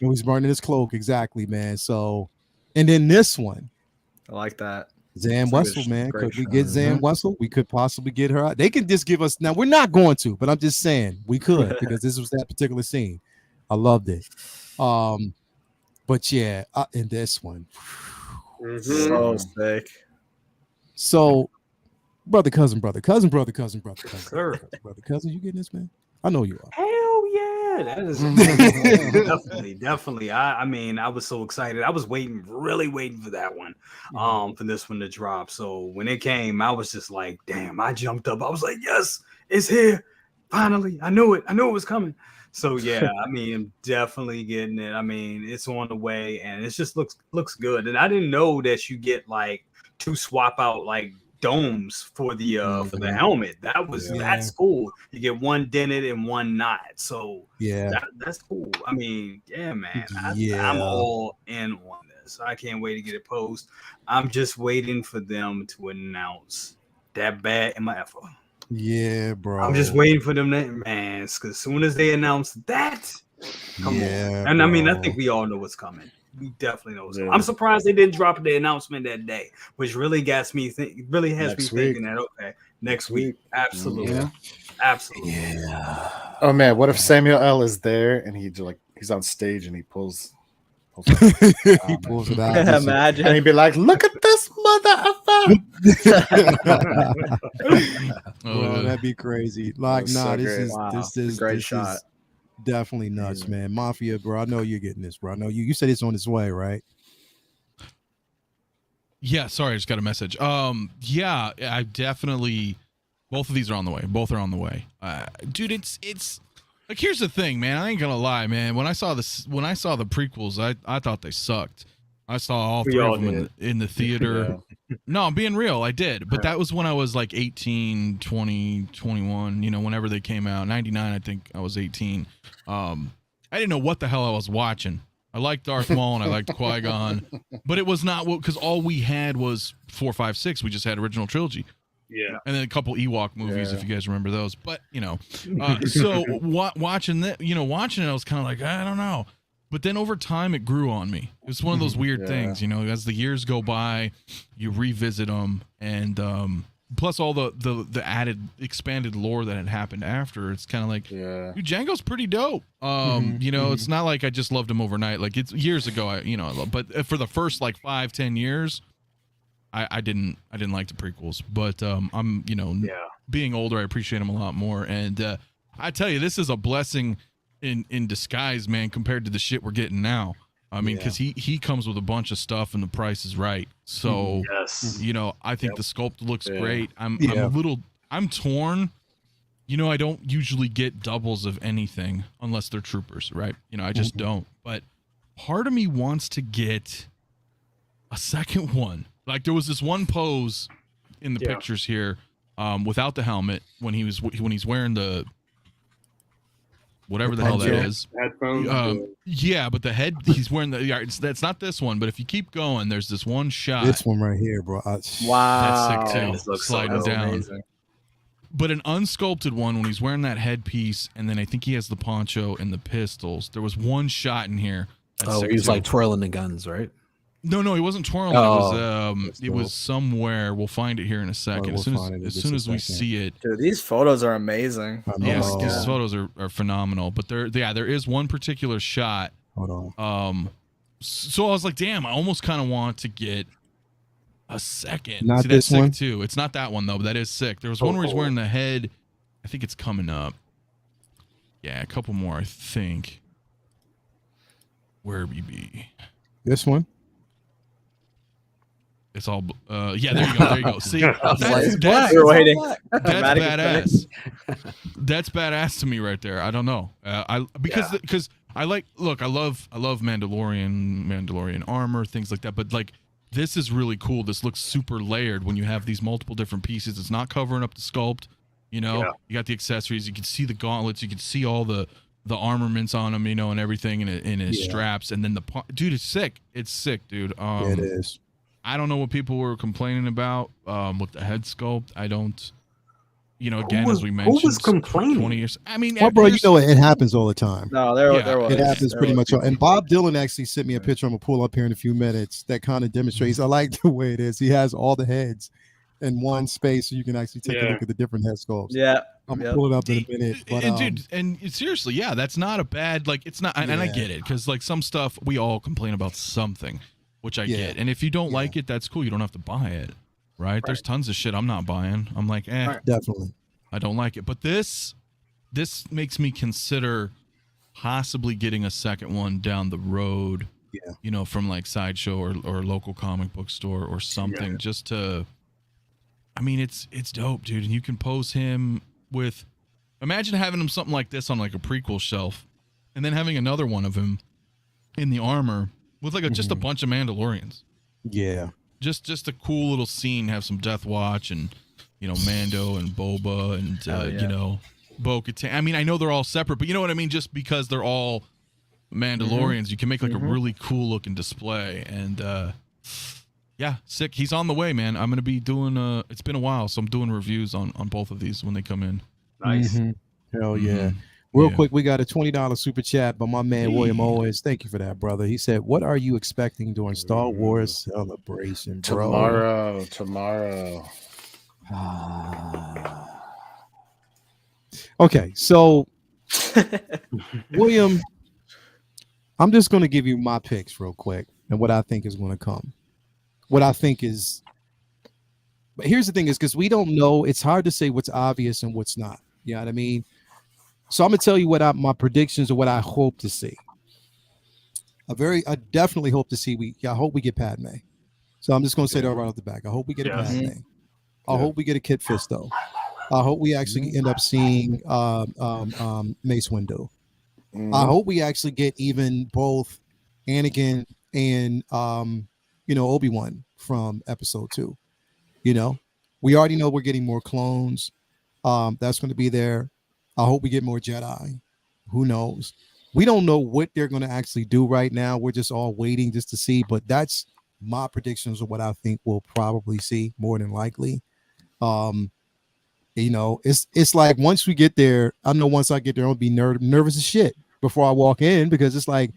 He was burning his cloak, exactly, man. So, and then this one, I like that. Zan Wessel, man. Could we get Zan Wessel? We could possibly get her out. They can just give us, now we're not going to, but I'm just saying we could, because this was that particular scene. I loved it. But yeah, in this one, So sick. so brother, cousin, you getting this, man? I know you are. Hell yeah, that is definitely. I mean, I was so excited. I was really waiting for that one, for this one to drop. So when it came, I was just like, damn, I jumped up. I was like, yes, it's here. Finally, I knew it was coming. So yeah, I mean, definitely getting it. I mean, it's on the way, and it just looks good. And I didn't know that you get like 2 swap out like domes for the helmet. That's cool. You get one dented and one not. So yeah, that's cool. I mean, yeah, man. I'm all in on this. I can't wait to get it posted. I'm just waiting for them to announce that bad MFO. Yeah, bro. I'm just waiting for them to, man, because as soon as they announce that, come on. And I mean, I think we all know what's coming. We definitely know what's coming. I'm surprised they didn't drop the announcement that day, which really has me thinking that, okay, next week. Absolutely. Absolutely. Yeah. Oh man, what if Samuel L is there and he's on stage and he pulls he pulls it out. Imagine. And he'd be like, look at this motherfucker. Well, that'd be crazy. Like, nah, this is great this shot. is definitely nuts, man. Mafia, bro. I know you're getting this, bro. I know you said it's on its way, right? Yeah, sorry, I just got a message. Yeah, I definitely, both of these are on the way. Both are on the way. Dude, it's like, here's the thing, man. I ain't gonna lie, man. When I saw the prequels, I thought they sucked. I saw all three of them in the theater. Yeah. No, I'm being real. I did. But that was when I was like 18, 20, 21, you know, whenever they came out. 99, I think I was 18. I didn't know what the hell I was watching. I liked Darth Maul and I liked Qui-Gon. But it was not, because all we had was 4, 5, 6. We just had original trilogy. Yeah. And then a couple Ewok movies, if you guys remember those. But, you know, so watching that, watching it, I was kind of like, I don't know. But then over time, it grew on me. It's one of those weird things, you know, as the years go by, you revisit them. And plus all the added expanded lore that had happened after. It's kind of like, dude, Jango's pretty dope. You know, it's not like I just loved him overnight. Like, it's years ago, I love, but for the first like 5-10 years, I didn't like the prequels, but I'm, being older, I appreciate them a lot more. And I tell you, this is a blessing in disguise, man, compared to the shit we're getting now. I mean, because he comes with a bunch of stuff and the price is right. So, I think the sculpt looks great. I'm torn. You know, I don't usually get doubles of anything unless they're troopers, right? You know, I just don't. But part of me wants to get a second one. Like, there was this one pose in the pictures here, without the helmet, when he's wearing the whatever the hell that is. Headphones. Yeah, but the head he's wearing that's not this one. But if you keep going, there's this one shot. This one right here, bro. Wow, that's sick too. Sliding down. Amazing. But an unsculpted one when he's wearing that headpiece, and then I think he has the poncho and the pistols. There was one shot in here. He was like twirling the guns, right? No, he wasn't twirling. It was somewhere. We'll find it here in a second. As soon as we see it. Dude, these photos are amazing. Yes, these photos are phenomenal. But there is one particular shot. Hold on. So I was like, damn, I almost kind of want to get A second. Not See, this that's sick one? too. It's not that one though, but that is sick. There was one where he's wearing the head. I think it's coming up. Yeah, a couple more, I think. Where we be? This one? It's all yeah, there you go. There you go. See, That's waiting. That's Dramatic badass. That's badass to me right there. I don't know. Because I like I love Mandalorian armor, things like that, but like this is really cool. This looks super layered when you have these multiple different pieces. It's not covering up the sculpt, you know. Yeah. You got the accessories, you can see the gauntlets, you can see all the armaments on him, you know, and everything in his straps, and then dude, it's sick. It's sick, dude. It is. I don't know what people were complaining about with the head sculpt. I don't, you know, again, as we mentioned, who was complaining? 20 years. I mean, well, bro, you know it happens all the time. No, there was. It happens pretty much all. And Bob Dylan actually sent me a picture I'm gonna pull up here in a few minutes that kind of demonstrates. I like the way it is. He has all the heads in one space, so you can actually take a look at the different head sculpts. Yeah. I'm gonna pull it up in a minute. But, and dude, and seriously, yeah, that's not a bad, like, it's not, and I get it, because like some stuff we all complain about something, which I get, and if you don't like it, that's cool. You don't have to buy it, right? There's tons of shit I'm not buying. I'm like, definitely, I don't like it. But this makes me consider possibly getting a second one down the road. Yeah, you know, from like Sideshow or local comic book store or something, just to. I mean, it's dope, dude, and you can pose him with. Imagine having him something like this on like a prequel shelf, and then having another one of him in the armor with like just a bunch of Mandalorians. Yeah, just a cool little scene. Have some Death Watch and, you know, Mando and Boba and you know, Bo-Katan. I mean, I know they're all separate, but you know what I mean. Just because they're all Mandalorians, you can make like a really cool looking display. And yeah, sick. He's on the way, man. I'm gonna be doing. It's been a while, so I'm doing reviews on both of these when they come in. Nice. Hell yeah. Real quick, we got a $20 super chat by my man William Owens. Thank you for that, brother. He said, "What are you expecting during Star Wars Celebration, bro?" Tomorrow. Okay, so William, I'm just going to give you my picks real quick and what I think is going to come. What I think is, but here's the thing is because we don't know, it's hard to say what's obvious and what's not. You know what I mean? So I'm gonna tell you what my predictions or what I hope to see. I definitely hope to see. I hope we get Padme. So I'm just gonna say that right off the back. I hope we get a Padme. I hope we get a Kit Fisto. I hope we actually end up seeing Mace Windu. I hope we actually get even both Anakin and you know, Obi-Wan from Episode 2. You know, we already know we're getting more clones. That's going to be there. I hope we get more Jedi. Who knows? We don't know what they're going to actually do right now. We're just all waiting just to see. But that's my predictions of what I think we'll probably see more than likely. You know, it's like once we get there, I know once I get there, I'll be nervous as shit before I walk in because it's like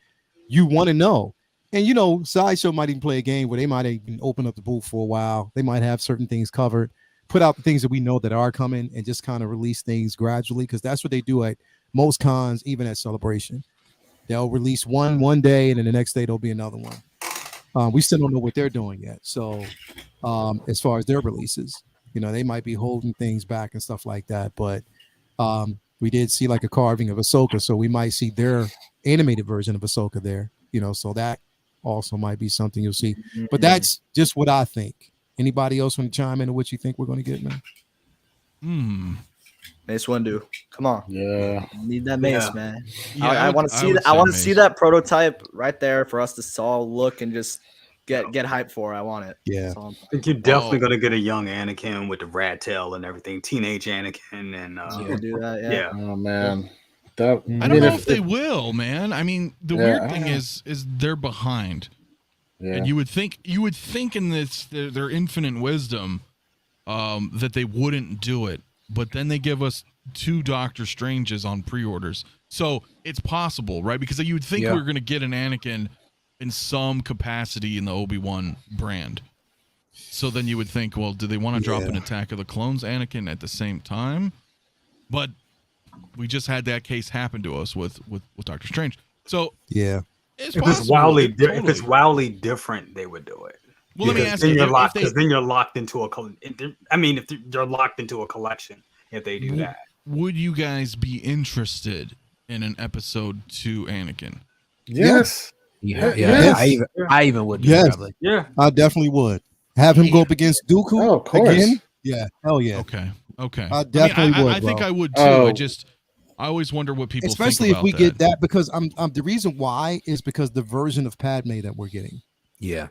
you want to know. And, you know, Sideshow might even play a game where they might even open up the booth for a while. They might have certain things covered, put out the things that we know that are coming and just kind of release things gradually because that's what they do at most cons, even at Celebration. They'll release one day and then the next day there'll be another one. We still don't know what they're doing yet. So as far as their releases, you know, they might be holding things back and stuff like that. But we did see like a carving of Ahsoka. So we might see their animated version of Ahsoka there, you know, so that also might be something you'll see. But that's just what I think. Anybody else want to chime in on what you think we're going to get, man? Mace Windu, come on. Yeah, need that Mace, man. Yeah, I want to see that. I want to see that prototype right there for us to all look and just get hyped for. I want it. Yeah, I think you're definitely gonna get a young Anakin with the rat tail and everything, teenage Anakin, and do that. Yeah. Oh man, I don't know if they will, man. I mean, the weird thing is they're behind. Yeah. And you would think in this their infinite wisdom that they wouldn't do it, but then they give us 2 Doctor Stranges on pre-orders, so it's possible, right? Because you would think we're going to get an Anakin in some capacity in the Obi-Wan brand. So then you would think, well, do they want to drop an Attack of the Clones Anakin at the same time? But we just had that case happen to us with Doctor Strange. So if it's wildly different, they would do it. Well, let me ask then you. you're if locked. they- Because then you're locked into a. I mean, if you're locked into a collection, if they do that, would you guys be interested in an episode 2 Anakin? Yes. Yeah, Yes. I even would. Be, Yes. probably. yeah. I definitely would have him go up against Dooku Oh, of course. again. Yeah, hell yeah. Okay. I definitely would. I think bro. I would too. Oh. I always wonder what people Especially think if we about get that, because I'm the reason why is because the version of Padme that we're getting. Yeah,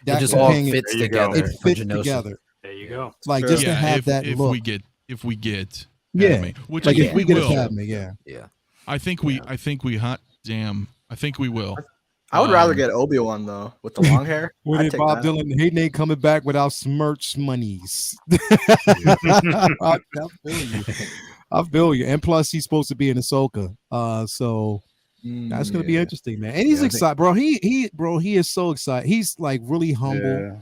That it just all companion- fits There you go. together. It for fits Geonosis. together. There you go. Like True. just to have that if look. we get Yeah. Padme, which Like I think if we we get a will. Padme, yeah. I think we hot damn. I think we will. I would rather get Obi-Wan though with the long hair. What I'd did take Bob that. Dylan? He ain't coming back without smirch monies. I feel you. I feel you. And plus, he's supposed to be in Ahsoka. So that's gonna be interesting, man. And he's excited, bro. He is so excited. He's like really humble, Yeah.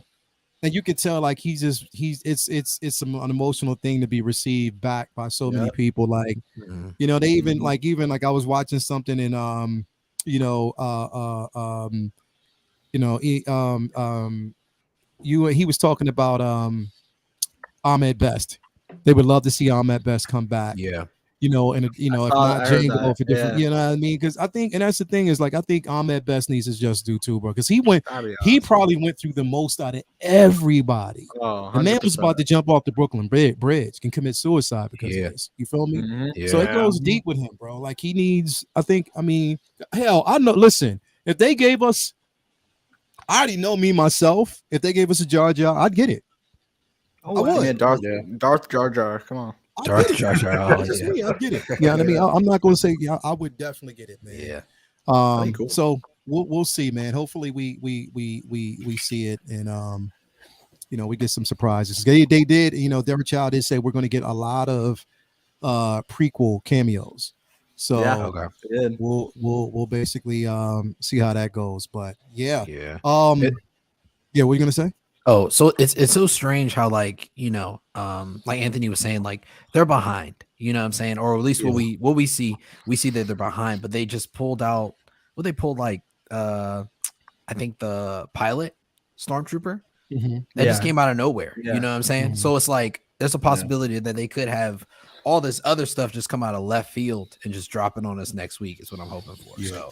and you can tell like it's an emotional thing to be received back by so many people. Like you know, they even like I was watching something in he was talking about Ahmed Best. They would love to see Ahmed Best come back. Yeah. You know, and if not I heard Jango, that. for different, you know what I mean? Because I think, and that's the thing is like I think Ahmed Best needs to just do too, bro. Because he probably went through the most out of everybody. Oh, The man was 100%. about to jump off the Brooklyn Bridge, can commit suicide because of this. You feel me? Mhm. So it goes deep with him, bro. Like he needs, I mean, hell, I know. Listen, if they gave us, I already know me myself. If they gave us a Jar Jar, I'd get it. Oh, I would. man, Darth Yeah. Jar Jar. Come on. Darth Jar Jar. Oh, That's just yeah. me. I get it. Yeah, I mean, I'm not going to say. Yeah, I would definitely get it, man. Yeah. Cool. So we'll see, man. Hopefully we see it, and you know, we get some surprises. They did, you know, Derek Child did say we're going to get a lot of prequel cameos. So Good. we'll basically see how that goes. But yeah, Yeah. what are you gonna say? Oh, so it's so strange how like you know, like Anthony was saying, like they're behind. You know what I'm saying, or at least what we see that they're behind. But they just pulled out. Well, they pulled like I think the pilot Stormtrooper that just came out of nowhere. Yeah. You know what I'm saying? So it's like there's a possibility that they could have all this other stuff just come out of left field and just drop it on us next week. Is what I'm hoping for. So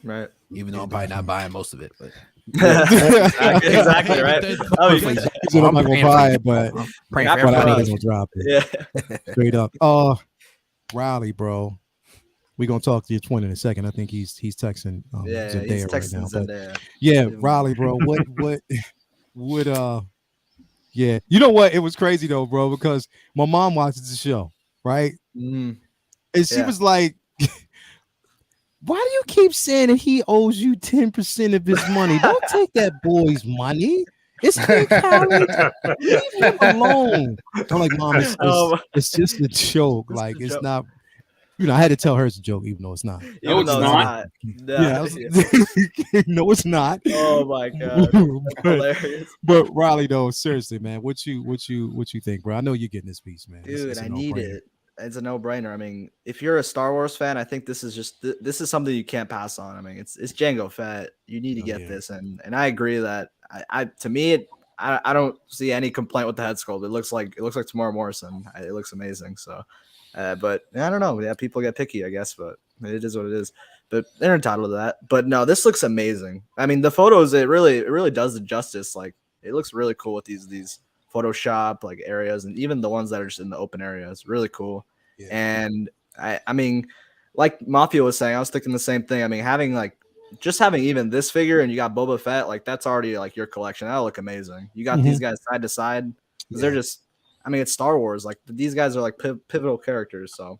Right. even though I'm probably not buying most of it, but exactly right. Oh, you Hopefully- I'm not gonna buy it, but I'm praying I'm for I know everybody. they're gonna drop it. Yeah. Straight up. Riley, bro. We're gonna talk to your twin in a second. I think he's texting Yeah, Zendaya he's right texting now. But Zendaya. yeah, Riley, bro. What yeah. You know what? It was crazy though, bro, because my mom watches the show, right? Mm. And she Yeah. was like, why do you keep saying that he owes you 10% of his money? Don't take that boy's money. It's Nick Howard. Leave him alone. I'm like, Mom, it's just a joke. Like, a it's joke. not, you know, I had to tell her it's a joke, even though it's not. No, Even it's though not. Yeah, I was- no, it's not. Oh my god. That's but, hilarious. but Riley, though, seriously, man, what you think, bro? I know you're getting this piece, man. Dude, It's a I need no-brainer. it. It's a no-brainer. I mean, if you're a Star Wars fan, I think this is just this is something you can't pass on. I mean, it's Jango Fett. You need to get yeah. this, and I agree that I to me I don't see any complaint with the head sculpt. It looks like Tamora Morrison. It looks amazing. So, but I don't know. Yeah, people get picky, I guess, but it is what it is. But they're entitled to that. But no, this looks amazing. I mean, the photos it really does the justice. Like it looks really cool with these Photoshop like areas, and even the ones that are just in the open area. It's really cool. Yeah. And I mean, like Mafia was saying, I was thinking the same thing. I mean, having even this figure and you got Boba Fett, like that's already like your collection. That'll look amazing. You got these guys side to side. They're just, I mean, it's Star Wars. Like these guys are like pivotal characters. So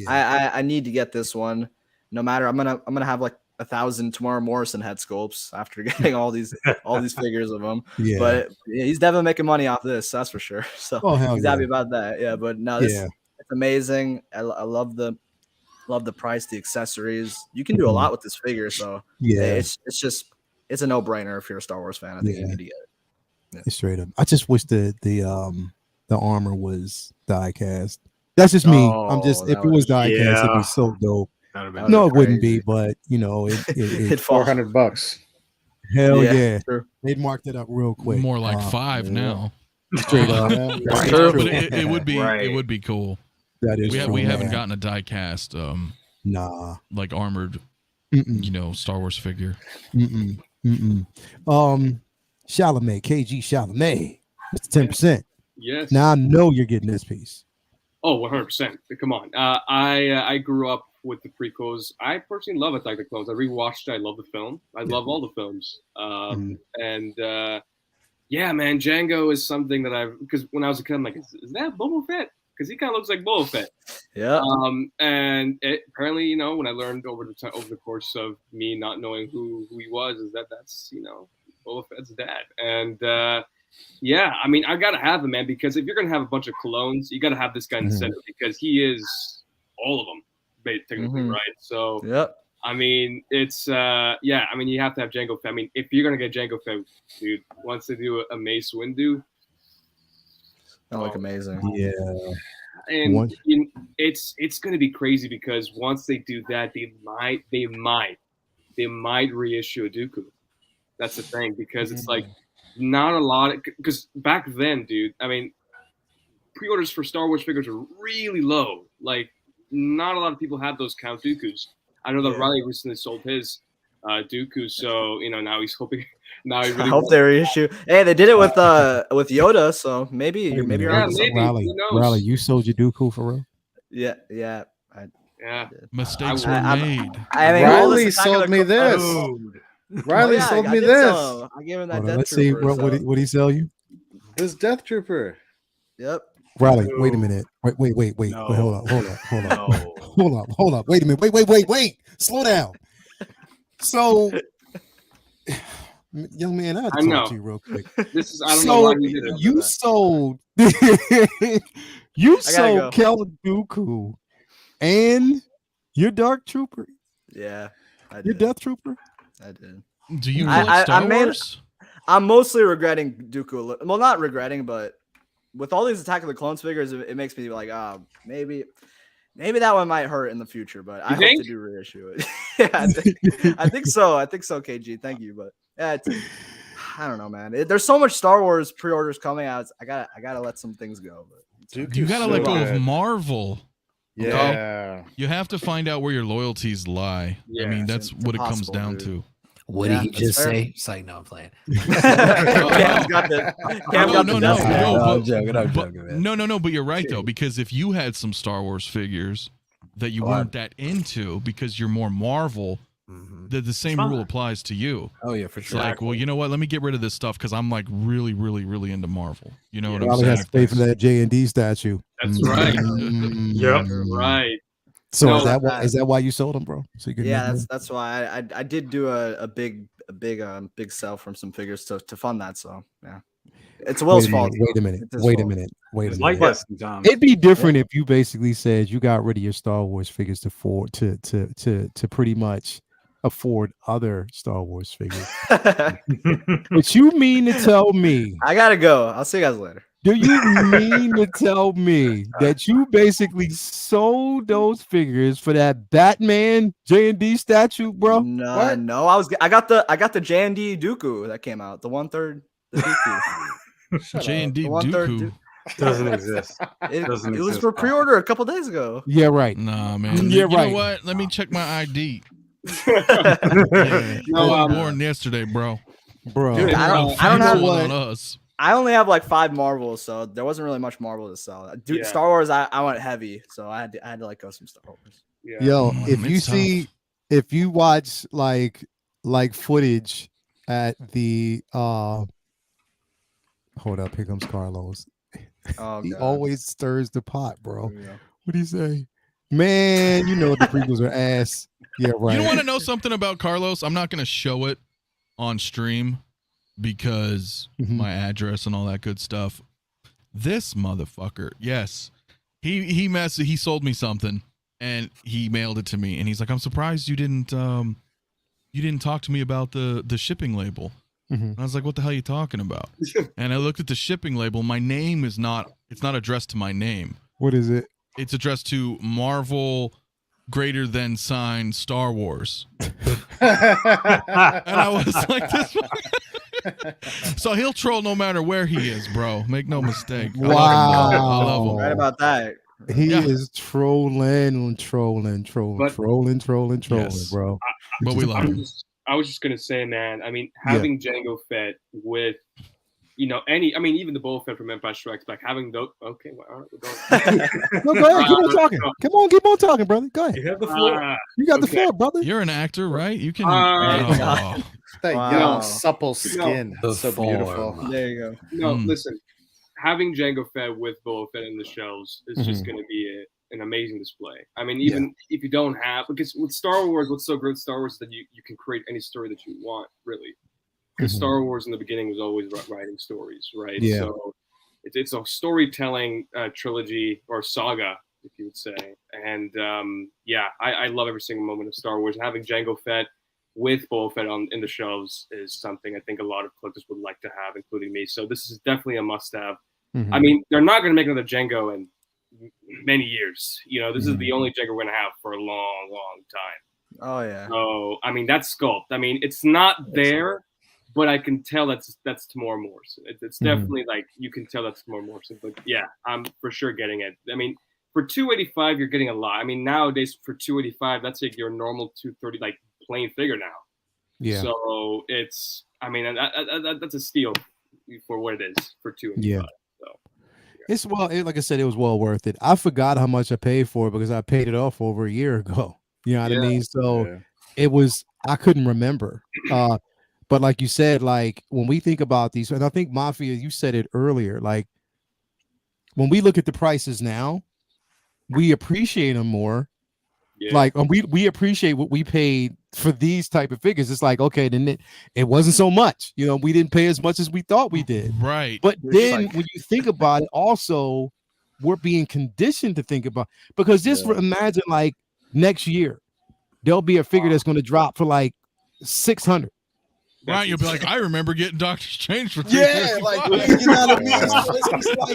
I need to get this one. No matter, I'm gonna have like 1,000 Tamora Morrison head sculpts after getting all these figures of them. Yeah. But he's definitely making money off this, that's for sure. So hell he's happy about that. Yeah, but no, this it's amazing. I love the price, the accessories. You can do a lot with this figure, so it's a no-brainer if you're a Star Wars fan. I think you need to get it. It's straight up. I just wish the armor was die cast. That's just me. I'm just if it was die cast, it'd be so dope. No, it wouldn't be, but you know, it $400. Hell yeah. True. They'd marked it up real quick. More like 5 now. Straight up. Right. No, True. but it would be Right. it would be cool. That is true. We haven't man. gotten a die cast Nah. like armored Star Wars figure. Chalamet, KG Chalamet. It's 10%. Yes. Now I know you're getting this piece. Oh, 100%. Come on. I grew up with the prequels. I personally love Attack of the Clones. I rewatched it. I love the film. I love all the films. Yeah, man, Jango is something that because when I was a kid, I'm like, is that Boba Fett? Because he kind of looks like Boba Fett. Yeah. And apparently, when I learned over the course of me not knowing who he was, is that's Boba Fett's dad. And yeah, I mean, I gotta have him, man, because if you're gonna have a bunch of clones, you gotta have this guy in the center because he is all of them, technically, right? So, yep. I mean, it's yeah. I mean, you have to have Jango Fett. I mean, if you're gonna get Jango Fett, dude, once they do a Mace Windu, that look amazing. Yeah, and it's gonna be crazy because once they do that, they might reissue a Dooku. That's the thing because it's like not a lot because back then, dude. I mean, pre-orders for Star Wars figures were really low. Like, not a lot of people had those Count Dookus. I know that Riley recently sold his Dooku, so now he's hoping. Now he really I hope they reissue. Hey, they did it with Yoda, so maybe you're on maybe. Riley, you sold your Dooku for real? Yeah. Yeah. Mistakes were made. I mean, Riley sold me this. Riley sold me this. I gave him that. Let's see what he sell you. This Death Trooper. Yep. Riley, wait a minute. Wait. No. Wait, hold up. Wait a minute. Wait. Slow down. So, young man, I have to talk to you real quick. I don't know why you did it. You sold Kel Dooku and your Dark Trooper. Yeah. I did. Your Death Trooper. I did. Do you collect Star Wars? I'm mostly regretting Dooku. Well, not regretting, but with all these Attack of the Clones figures, it makes me like, maybe that one might hurt in the future. But I hope to do reissue it. Yeah, I think so. KG, thank you. But yeah, I don't know, man. There's so much Star Wars pre-orders coming out. I gotta let some things go. But you gotta let go of Marvel. Yeah. You have to find out where your loyalties lie. Yeah, I mean, that's what it comes down to. What did he just say? It's like, no, I'm playing. Cam's got the No, but you're right though, because if you had some Star Wars figures that you weren't that into because you're more Marvel, the same rule applies to you. Oh yeah, for sure. It's like, well, you know what? Let me get rid of this stuff because I'm like really, really, really into Marvel. You know what I'm Probably saying? has to pay for that J&D statue. That's right. Yep. Right. So is that why you sold them, bro? So you that's why I did do a big sell from some figures to fund that. So yeah, it's Will's fault. Wait a minute. Like that sometimes. It'd be different if you basically said you got rid of your Star Wars figures to pretty much afford other Star Wars figures. But you mean to tell me? I gotta go. I'll see you guys later. Do you mean to tell me that you basically sold those figures for that Batman J&D statue, bro? No. I got the J&D Dooku that came out, the 1/3 the Dooku. J&D Dooku doesn't exist. It was for pre-order a couple days ago. Yeah, right. Nah, man. Yeah, you right. know what? Let me check my ID. I was born yesterday, bro. Dude, I don't have one on us. I only have like 5 Marvels, so there wasn't really much Marvel to sell. Star Wars, I went heavy, so I had to let go some Star Wars. Yeah. Yo, if you watch like footage at the hold up, here comes Carlos. Oh, he God. always stirs the pot, bro. What do you say? Man, you know the prequels are ass. Yeah, right. You want to know something about Carlos? I'm not going to show it on stream because my address and all that good stuff. This motherfucker, yes, he sold me something and he mailed it to me, and he's like, I'm surprised you didn't talk to me about the shipping label. And I was like, what the hell are you talking about? And I looked at the shipping label. My name it's not addressed to my name. What is it? It's addressed to Marvel greater than sign Star Wars. And I was like, this. So he'll troll no matter where he is, bro. Make no mistake. I love him. Right about that. He is trolling, Yes. bro. But we love him. I was just gonna say, man. I mean, having Jango Fett with, even the Boba Fett from Empire Strikes Back, having those. Okay, well, all right, we're going. No, go ahead, keep on talking. Come on, keep on talking, brother. Go ahead. You have the floor. You got the floor, brother. You're an actor, right? You can. That young, supple skin. The So form. beautiful. There you go. No, listen. Having Jango Fett with Boba Fett in the shelves is just going to be an amazing display. I mean, even if you don't have, because with Star Wars, what's so great with Star Wars is that you can create any story that you want, really. Because Star Wars in the beginning was always writing stories, right? Yeah. So it's a storytelling trilogy or saga, if you would say. And I love every single moment of Star Wars. Having Jango Fett with Boba Fett in the shelves is something I think a lot of collectors would like to have, including me. So this is definitely a must-have. I mean, they're not going to make another Jango in many years. This is the only Jango we're going to have for a long, long time. Oh yeah. So I mean, that's sculpt. I mean, it's not there, but I can tell that's Tamora Morrison. It's definitely like you can tell that's Tamora Morrison. But yeah, I'm for sure getting it. I mean, for $285, you're getting a lot. I mean, nowadays for $285, that's like your normal $230 like plain figure now. Yeah. So it's, I mean, that's a steal for what it is for $285. Yeah. So It's like I said, it was well worth it. I forgot how much I paid for it because I paid it off over a year ago. You know what I mean? So it was, I couldn't remember. But like you said, like when we think about these, and I think Mafia, you said it earlier, like when we look at the prices now, we appreciate them more. Yeah. Like we appreciate what we paid for these type of figures. It's like, okay, then it wasn't so much. We didn't pay as much as we thought we did. Right. But then when you think about it, also we're being conditioned to think about, because just imagine like next year there'll be a figure that's going to drop for like 600. Right, you'll be like, I remember getting Doctor Strange for $355. Yeah, like you know what I mean?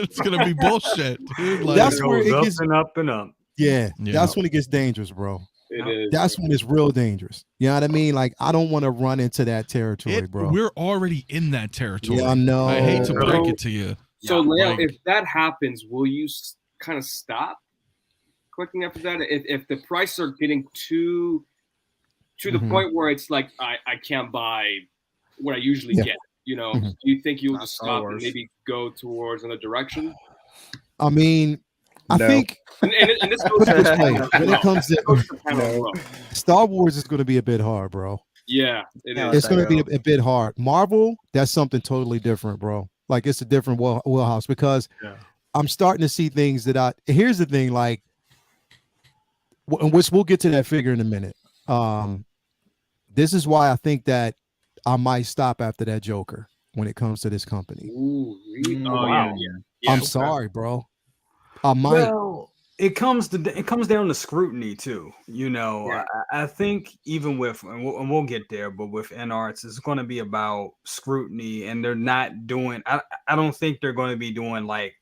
It's gonna be bullshit, dude. Like, that's where it gets up and up and up. Yeah, that's when it gets dangerous, bro. It is. That's when it's real dangerous. You know what I mean? Like, I don't want to run into that territory, bro. We're already in that territory. Yeah, I know. I hate to break it to you. So, Leo, if that happens, will you kind of stop collecting after that? If the prices are getting to the point where it's like I can't buy what I usually get, do you think you'll just stop and maybe go towards another direction? I mean, I think and this goes when it comes to Star Wars, is going to be a bit hard, bro. Yeah, it is. It's going to be a bit hard. Marvel, that's something totally different, bro. Like, it's a different wheelhouse, because I'm starting to see things that here's the thing, like, which we'll get to that figure in a minute. This is why I think that I might stop after that Joker when it comes to this company. Ooh, really? Wow. Yeah. I'm sorry, bro. I might. Well, it comes down to scrutiny too. I think even with, and we'll get there, but with NArts, it's going to be about scrutiny, and they're not doing. I don't think they're going to be doing like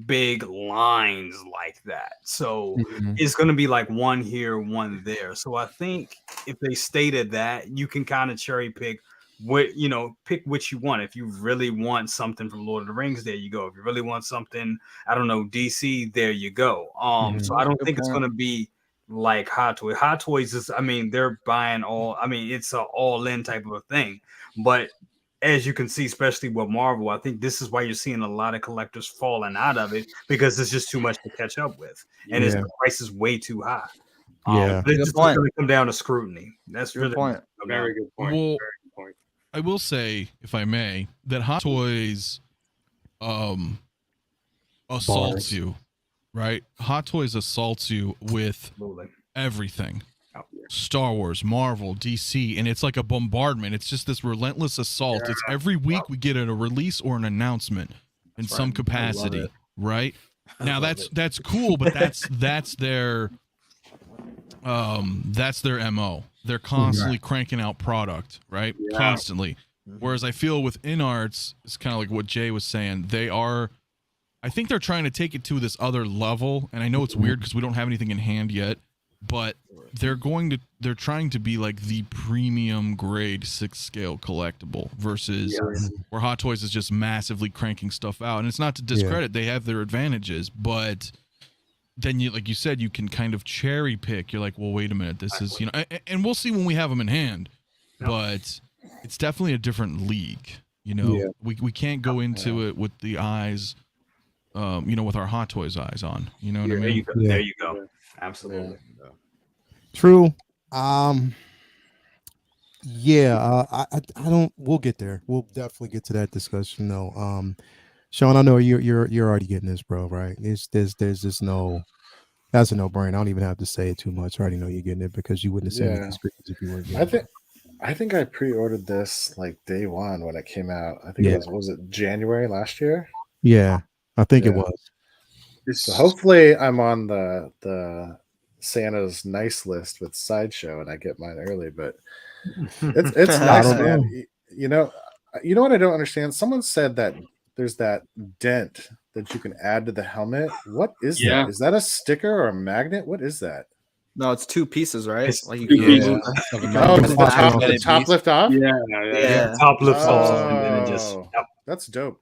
big lines like that. So it's going to be like one here, one there. So I think if they stated that, you can kind of cherry pick pick what you want. If you really want something from Lord of the Rings, there you go. If you really want something, I don't know, DC, there you go. So I don't think it's going to be like Hot Toys. Hot Toys is, I mean, they're buying it's an all-in type of a thing. But as you can see, especially with Marvel, I think this is why you're seeing a lot of collectors falling out of it, because it's just too much to catch up with, and the price is way too high. But it's just going to come down to scrutiny. That's really point. A very good point. Well, very good point. I will say, if I may, that Hot Toys assaults you, right? Hot Toys assaults you with everything. Star Wars, Marvel, DC, and it's like a bombardment. It's just this relentless assault. It's every week we get a release or an announcement in some capacity, right? Now that's cool, but that's their MO. They're constantly cranking out product, right? Yeah. Constantly. Whereas I feel with NArts, it's kind of like what Jay was saying. I think they're trying to take it to this other level, and I know it's weird because we don't have anything in hand yet. but they're trying to be like the premium grade 6-scale collectible versus where Hot Toys is just massively cranking stuff out. And it's not to discredit, they have their advantages, but then you, like you said, you can kind of cherry pick. You're like, well, wait a minute, this is, and we'll see when we have them in hand, but it's definitely a different league. We can't go into it with the eyes, with our Hot Toys eyes on. You know what I mean? There you go. Absolutely. True. I don't. We'll get there. We'll definitely get to that discussion though. Sean, I know you're already getting this, bro. Right? There's just no. That's a no-brainer. I don't even have to say it too much. I already know you're getting it because you wouldn't have sent me these pictures if you weren't getting it. I think I pre-ordered this like day one when it came out. I think it was it January last year? Yeah, I think it was. So hopefully I'm on the Santa's nice list with Sideshow and I get mine early, but it's nice, man. You know what I don't understand? Someone said that there's that dent that you can add to the helmet. What is that? Is that a sticker or a magnet? What is that? No, it's 2 pieces, right? It's like you 2 can pieces. The top lift off? Yeah. Top lifts off. And then it just, That's dope.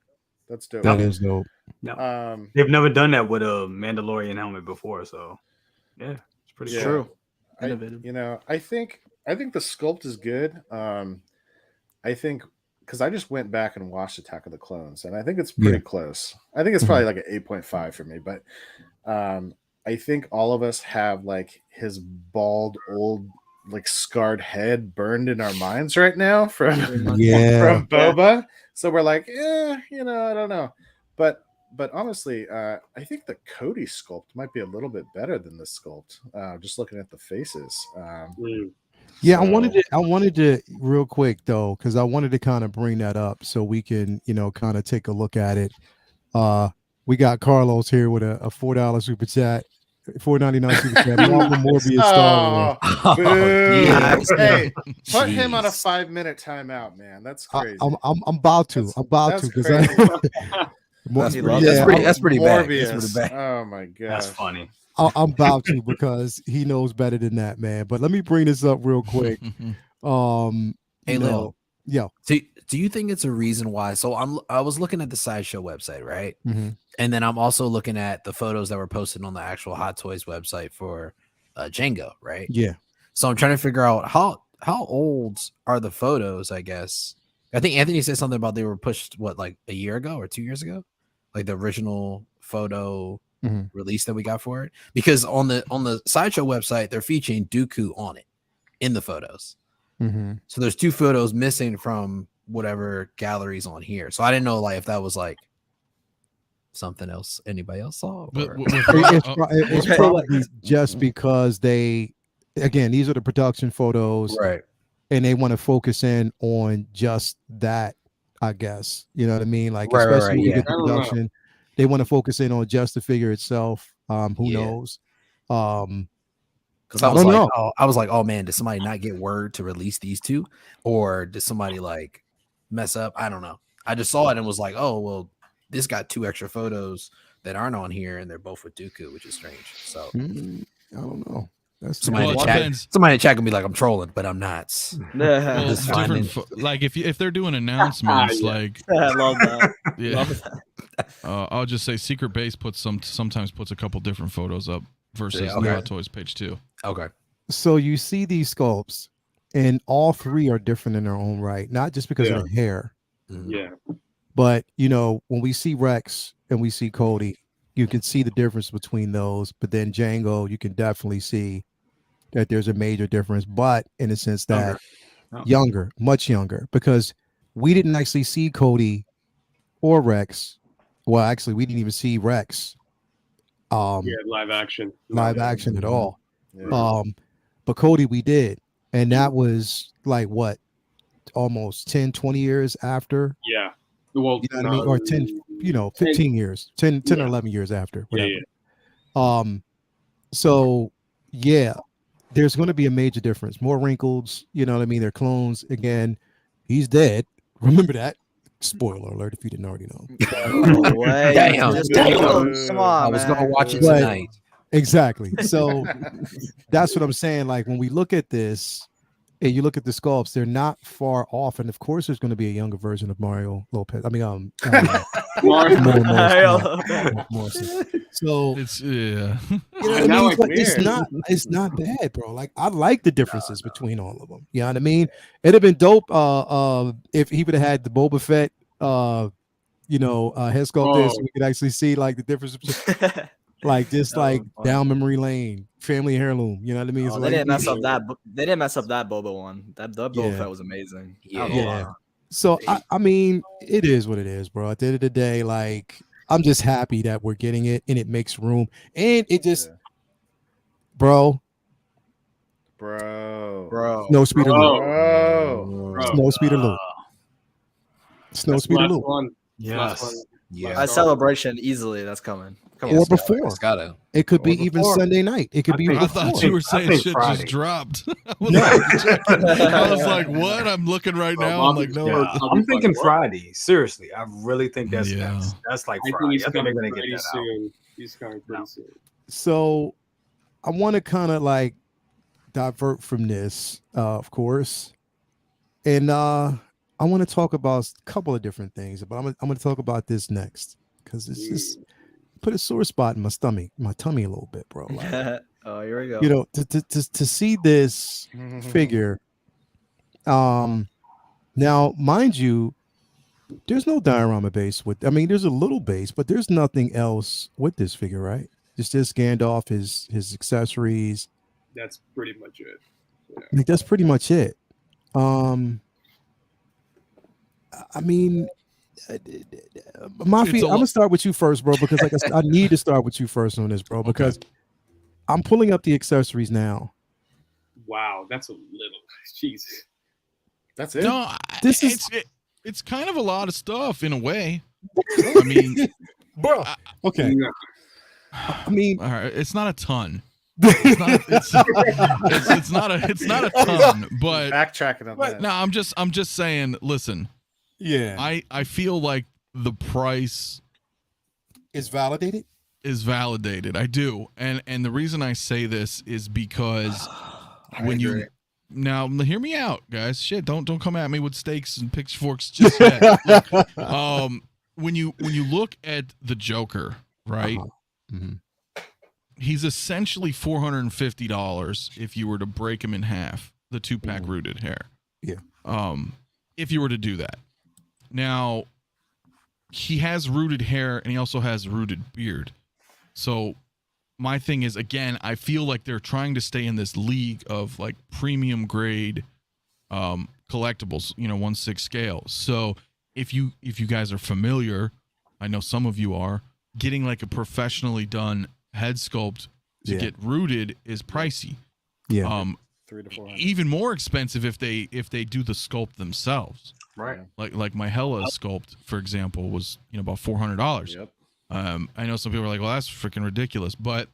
That is dope. They've never done that with a Mandalorian helmet before, so yeah, it's pretty true. Innovative. I think the sculpt is good. I think because I just went back and watched Attack of the Clones, and I think it's pretty close. I think it's probably like an 8.5 for me, but I think all of us have like his bald, old, like scarred head burned in our minds right now from Boba. So we're like, I don't know. But honestly, I think the Cody sculpt might be a little bit better than the sculpt. Just looking at the faces. Yeah, I wanted to real quick though, because I wanted to kind of bring that up so we can, kind of take a look at it. We got Carlos here with a $4 super chat, $4.99 super chat. Marvel Morbius Star Wars. Hey, put him on a 5-minute timeout, man. That's crazy. I'm about to. Because that's pretty bad. Oh my god, that's funny. I'm about to because he knows better than that, man. But let me bring this up real quick. Hey, Lil. Yeah. Do you think it's a reason why? So I was looking at the Sideshow website, right? Mm-hmm. And then I'm also looking at the photos that were posted on the actual Hot Toys website for Jango, right? Yeah. So I'm trying to figure out how old are the photos, I guess. I think Anthony said something about they were pushed, like a year ago or 2 years ago? Like the original photo release that we got for it? Because on the Sideshow website, they're featuring Dooku on it in the photos. Mm-hmm. So there's 2 photos missing from whatever galleries on here. So I didn't know like if that was like something else anybody else saw. It's probably just because these are the production photos, right? And they want to focus in on just that, I guess. You know what I mean? Like, especially when you get the production, they want to focus in on just the figure itself. Who knows? Because I was like, oh man, did somebody not get word to release these 2, or did somebody like mess up? I don't know. I just saw it and was like, oh well, this got 2 extra photos that aren't on here, and they're both with Dooku, which is strange. So I don't know. That's somebody in the chat can be like, I'm trolling, but I'm not. Well, it's different. Like if they're doing announcements, like I love that. Yeah. Love that. I'll just say Secret Base sometimes puts a couple different photos up versus the Hot Toys page 2. Okay. So you see these sculpts, and all 3 are different in their own right, not just because of their hair. Yeah. But when we see Rex and we see Cody, you can see the difference between those. But then Jango, you can definitely see that there's a major difference, but in the sense that younger, much younger, because we didn't actually see Cody or Rex. Well, actually, we didn't even see Rex. Live action at all. Yeah. But Cody we did, and that was like what, almost 10-20 years after. Yeah. Well, you know what I mean? Or 10, 15 years, 10 or 11 years after. Whatever. Yeah. So yeah, there's going to be a major difference. More wrinkles, you know what I mean? They're clones. Again, he's dead. Remember that. Spoiler alert if you didn't already know. Damn. Come on, I was going to watch it tonight. Exactly. So that's what I'm saying. Like when we look at this and you look at the sculpts, they're not far off. And of course, there's going to be a younger version of Mario Lopez. I mean, Morrison. So it's yeah. You know what I mean? It's not bad, bro. Like I like the differences between all of them. You know what I mean? It'd have been dope if he would have had the Boba Fett head sculpt this, so we could actually see like the difference between like just like down memory lane, family heirloom. You know what I mean? Oh, they didn't mess up that. They didn't mess up that Boba one. That Boba Fett was amazing. Yeah. So I mean, it is what it is, bro. At the end of the day, like I'm just happy that we're getting it and it makes room. And it just bro. Snow Speeder Luke. Snow Speeder Luke. Snow Speeder Luke. Yes. A celebration easily that's coming. Or before. It could be even Sunday night. It could be before. I thought you were saying shit Friday. Just dropped. I was like, what? I'm looking right now. I'm like, no. I'm thinking Friday. Seriously. I really think that's like Friday. I think they're going to get that soon. Out. He's coming pretty soon. So I want to kind of like divert from this, of course. And I want to talk about a couple of different things, but I'm going to talk about this next because it's just put a sore spot in my tummy a little bit, bro. Like, oh, here we go. You know, to see this figure. Now, mind you, there's no diorama base with. I mean, there's a little base, but there's nothing else with this figure, right? Just Gandalf, his accessories. That's pretty much it. Yeah. Like, that's pretty much it. I mean. Moffy, I'm gonna start with you first, bro, because like I need to start with you first on this, bro, because I'm pulling up the accessories now. Wow, that's a little. Jeez, that's it. No, it's kind of a lot of stuff in a way. I mean, bro. Okay. I mean, all right, it's not a ton. It's not a ton, but backtracking on that. No, I'm just saying. Listen. Yeah, I feel like the price is validated. I do, and the reason I say this is because when you now hear me out, guys. Shit, don't come at me with stakes and pitchforks just yet. When you look at the Joker, right? He's essentially $450 if you were to break him in half, the 2-pack rooted hair. Yeah. If you were to do that. Now, he has rooted hair and he also has rooted beard. So my thing is, again, I feel like they're trying to stay in this league of like premium grade collectibles, 1/6 scale. So if you guys are familiar, I know some of you are, getting like a professionally done head sculpt to get rooted is pricey. Yeah. $300 to $400. Even more expensive if they do the sculpt themselves. Right. Like my Hela sculpt, for example, was about $400. Yep. I know some people are like, well, that's freaking ridiculous, but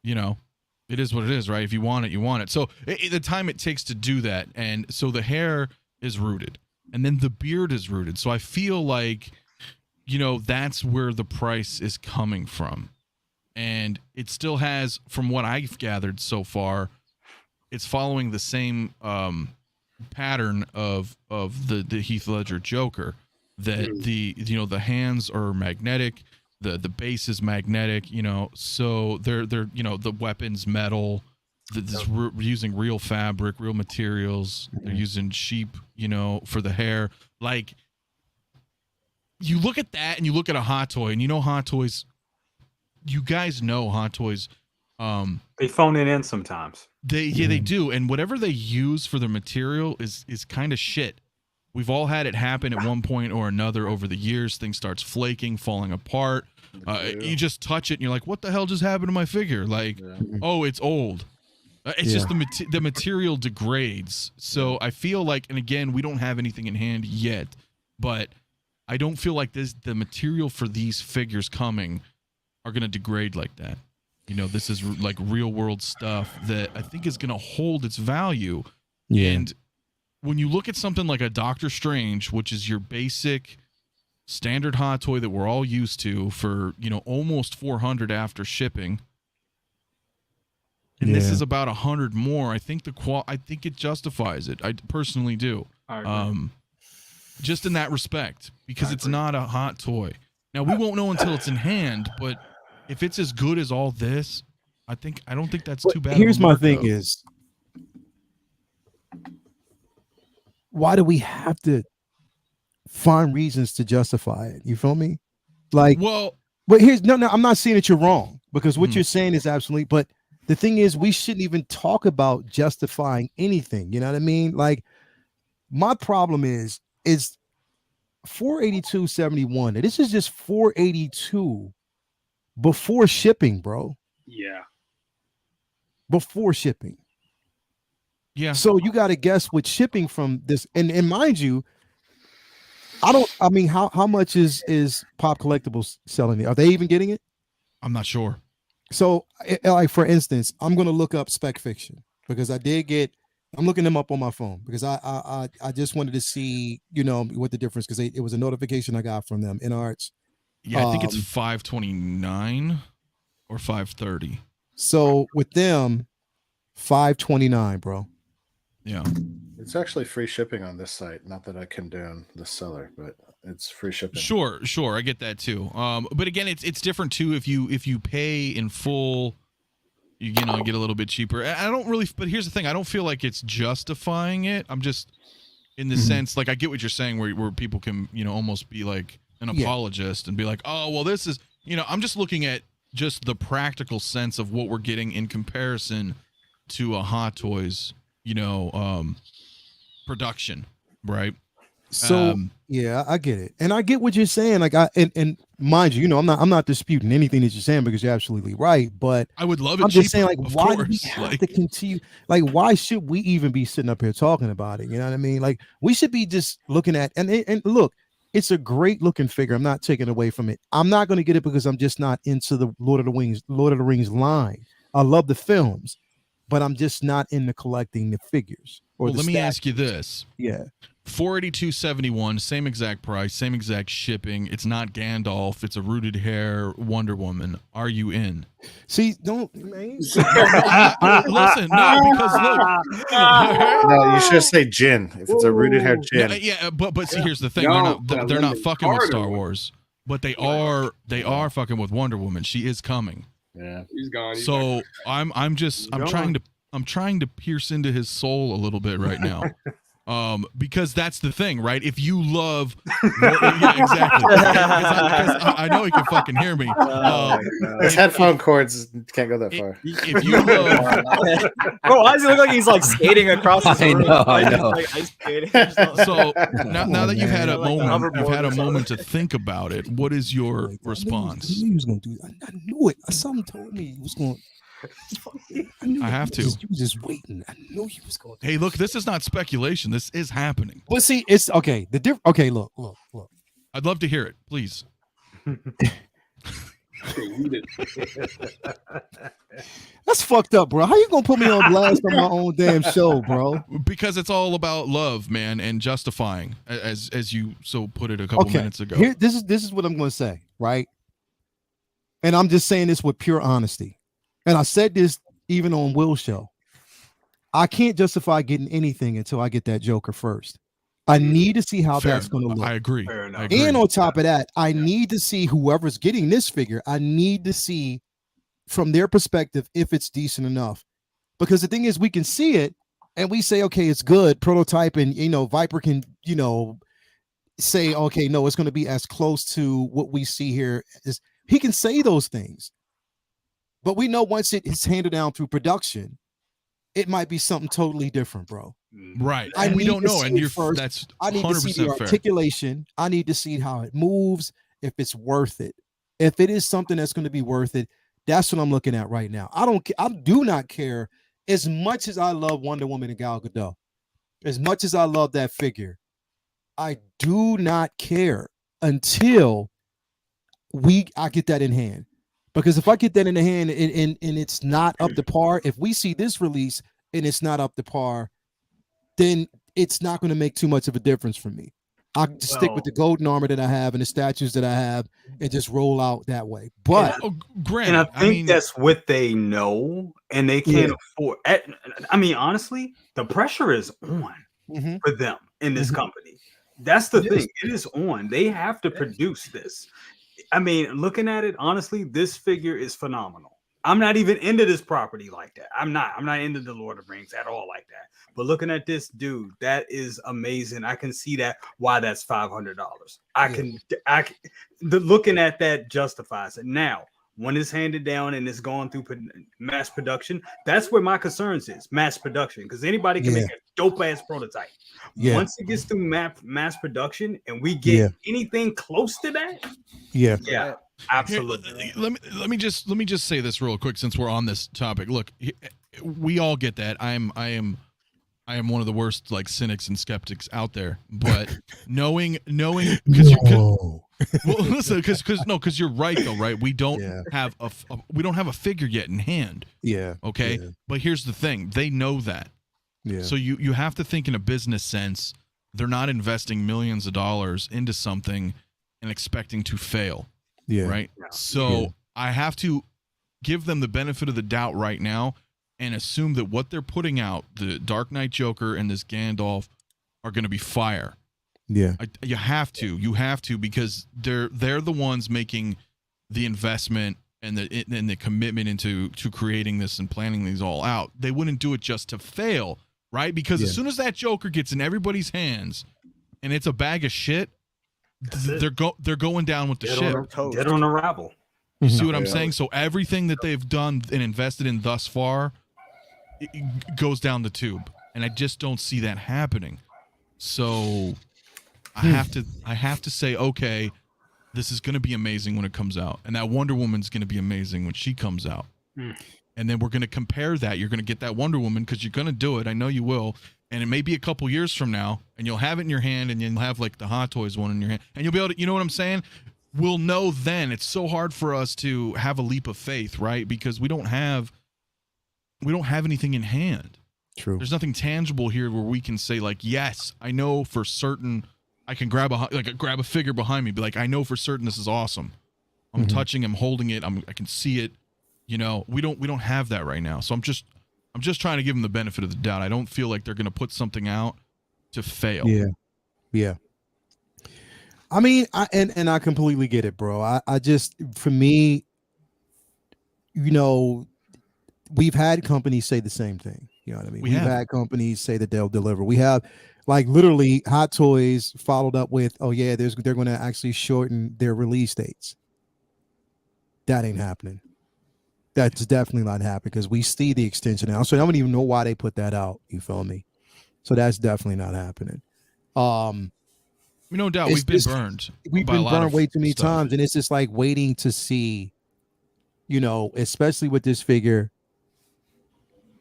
it is what it is, right? If you want it, you want it. So the time it takes to do that, and so the hair is rooted, and then the beard is rooted. So I feel like, that's where the price is coming from, and it still has, from what I've gathered so far, it's following the same pattern of the Heath Ledger Joker, that the hands are magnetic, the base is magnetic, so they're the weapons metal, using real fabric, real materials. They're using sheep, for the hair. Like, you look at that and you look at a Hot Toy, and Hot Toys, you guys know Hot Toys, they phone it in sometimes. They do, and whatever they use for their material is kind of shit. We've all had it happen at one point or another over the years. Things starts flaking, falling apart. You just touch it, and you're like, "What the hell just happened to my figure?" Like, oh, it's old. It's just the material degrades. So I feel like, and again, we don't have anything in hand yet, but I don't feel like the material for these figures coming are going to degrade like that. This is like real world stuff that I think is going to hold its value. Yeah. And when you look at something like a Doctor Strange, which is your basic standard Hot Toy that we're all used to for, almost $400 after shipping, and this is about 100 more. I think I think it justifies it. I personally do. Just in that respect, because it's not a hot toy. Now we won't know until it's in hand, but if it's as good as all this, I don't think that's too bad. Here's my thing is, why do we have to find reasons to justify it? You feel me? Like, but here's no, I'm not saying that you're wrong, because what you're saying is absolutely, but the thing is, we shouldn't even talk about justifying anything. You know what I mean? Like, my problem is 482.71. This is just 482 before shipping, bro. Yeah. Before shipping. Yeah. So you got to guess with shipping from this, and mind you, I mean, how much is Pop Collectibles selling it? Are they even getting it? I'm not sure. So, like, for instance, I'm going to look up Spec Fiction, because I'm looking them up on my phone, because I just wanted to see, you know, what the difference, because it was a notification I got from them in Arts. Yeah, I think it's 529 or 530. So with them, 529, bro. Yeah. It's actually free shipping on this site. Not that I condone the seller, but it's free shipping. Sure, I get that too. But again, it's different too. If you pay in full, you know, get a little bit cheaper. I don't really, but here's the thing: I don't feel like it's justifying it. I'm just in the sense, like, I get what you're saying, where people can, you know, almost be like an apologist and be like, oh, well, this is, you know, I'm just looking at just the practical sense of what we're getting in comparison to a Hot Toys, you know, production, right? So yeah, I get it, and I get what you're saying. Like, and mind you, you know, I'm not disputing anything that you're saying, because you're absolutely right. But I would love it. I'm just saying, like, of why course. do we have to continue? Like, why should we even be sitting up here talking about it? You know what I mean? Like, we should be just looking at and look. It's a great looking figure. I'm not taking away from it. I'm not going to get it because I'm just not into the Lord of the Rings line. I love the films, but I'm just not into collecting the figures. Well, let me ask you this. Yeah. 482.71, same exact price, same exact shipping. It's not Gandalf. It's a rooted hair Wonder Woman. Are you in? See, don't, man. Listen, no, because look. No, you should say Jin. If it's a rooted hair Jin. Yeah, but see, here's the thing: No, they're not fucking with Star Carter. Wars, but they are fucking with Wonder Woman. She is coming. Yeah, He's gone. So I'm trying to pierce into his soul a little bit right now. Because that's the thing, right? If you love, yeah, exactly. Because I know he can fucking hear me. his headphone cords can't go that far. If you love, Bro, why does it look like he's like skating across the room? I know. Like ice skating. so now that you've had a Like moment, to think about it, what is your response? I knew he was going to do that. I knew it. Something told me he was going to. I have to. You was just waiting. I knew he was going to. Hey, look, this is not speculation. This is happening. Well, see, it's okay. Okay, look. I'd love to hear it, please. That's fucked up, bro. How you gonna put me on blast on my own damn show, bro? Because it's all about love, man, and justifying, as you so put it a couple minutes ago. Here, this is what I'm gonna say, right? And I'm just saying this with pure honesty. And I said this even on Will's show. I can't justify getting anything until I get that Joker first. I need to see how that's going to look. I agree. And on top of that, I need to see whoever's getting this figure. I need to see from their perspective if it's decent enough. Because the thing is, we can see it and we say, okay, it's good. Prototype, and Viper can, say, okay, no, it's going to be as close to what we see here. He can say those things. But we know once it is handed down through production, it might be something totally different, bro. Right. And we don't know. And that's 100% I need to see the articulation. I need to see how it moves, if it's worth it. If it is something that's going to be worth it, that's what I'm looking at right now. I do not care. As much as I love Wonder Woman and Gal Gadot, as much as I love that figure, I do not care until I get that in hand. Because if I get that in the hand and it's not up to par, if we see this release and it's not up to par, then it's not going to make too much of a difference for me. I just stick with the golden armor that I have and the statues that I have and just roll out that way. But and I think that's what they know, and they can't afford. I mean, honestly, the pressure is on for them in this company. That's the thing. It is on. They have to produce this. I mean, looking at it, honestly, this figure is phenomenal. I'm not even into this property like that. I'm not into the Lord of the Rings at all like that. But looking at this dude, that is amazing. I can see that why that's $500. Looking at that justifies it. Now, when it's handed down and it's going through mass production, that's where my concerns is, mass production, because anybody can make a dope ass prototype. Once it gets through mass production and we get anything close to that, absolutely. Here, let me just say this real quick since we're on this topic. Look, we all get that. I am one of the worst like cynics and skeptics out there, but knowing because because you're right though, right? We don't have a figure yet in hand. Okay. But here's the thing, they know that. So you have to think in a business sense. They're not investing millions of dollars into something and expecting to fail. Right. So I have to give them the benefit of the doubt right now and assume that what they're putting out, the Dark Knight Joker and this Gandalf, are going to be fire. You have to, because they're the ones making the investment and the commitment into creating this and planning these all out. They wouldn't do it just to fail, right? Because as soon as that Joker gets in everybody's hands and it's a bag of shit, they're going down with the ship. Dead on arrival. You see what I'm saying? So everything that they've done and invested in thus far, it goes down the tube, and I just don't see that happening. So I have to say, okay, this is going to be amazing when it comes out, and that Wonder Woman's going to be amazing when she comes out. And then we're going to compare that. You're going to get that Wonder Woman because you're going to do it. I know you will. And it may be a couple years from now, and you'll have it in your hand, and you'll have like the Hot Toys one in your hand, and you'll be able to, you know what I'm saying? We'll know then. It's so hard for us to have a leap of faith, right? Because we don't have anything in hand. True. There's nothing tangible here where we can say like, yes, I know for certain I can grab a figure behind me, be like, I know for certain this is awesome. I'm touching, I'm holding it, I can see it. You know, we don't have that right now. So I'm just trying to give them the benefit of the doubt. I don't feel like they're going to put something out to fail. Yeah. I mean, I completely get it, bro. I just, for me, you know, we've had companies say the same thing. You know what I mean? We've had companies say that they'll deliver. We have, like, literally Hot Toys followed up with, oh yeah, they're going to actually shorten their release dates. That ain't happening. That's definitely not happening because we see the extension now. So I don't even know why they put that out. You feel me? So that's definitely not happening. No doubt we've been burned. We've been burned way too many times, and it's just like waiting to see, you know, especially with this figure,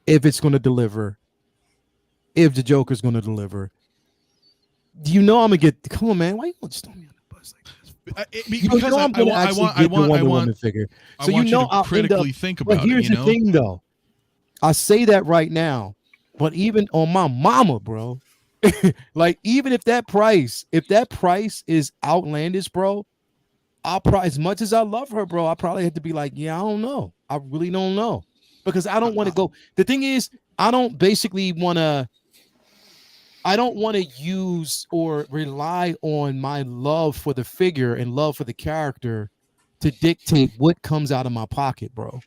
if it's going to deliver, if the Joker's going to deliver. You know, I'm gonna get. Come on, man. Why you want to storm me on the bus like this? Because I want to figure. So you know, I'll critically think about it. But here's the thing, though. I say that right now, but even on my mama, bro. Like, even if that price is outlandish, bro, I'll probably, as much as I love her, bro, I probably have to be like, yeah, I don't know. I really don't know, because I don't want to go. The thing is, I don't want to use or rely on my love for the figure and love for the character to dictate what comes out of my pocket, bro.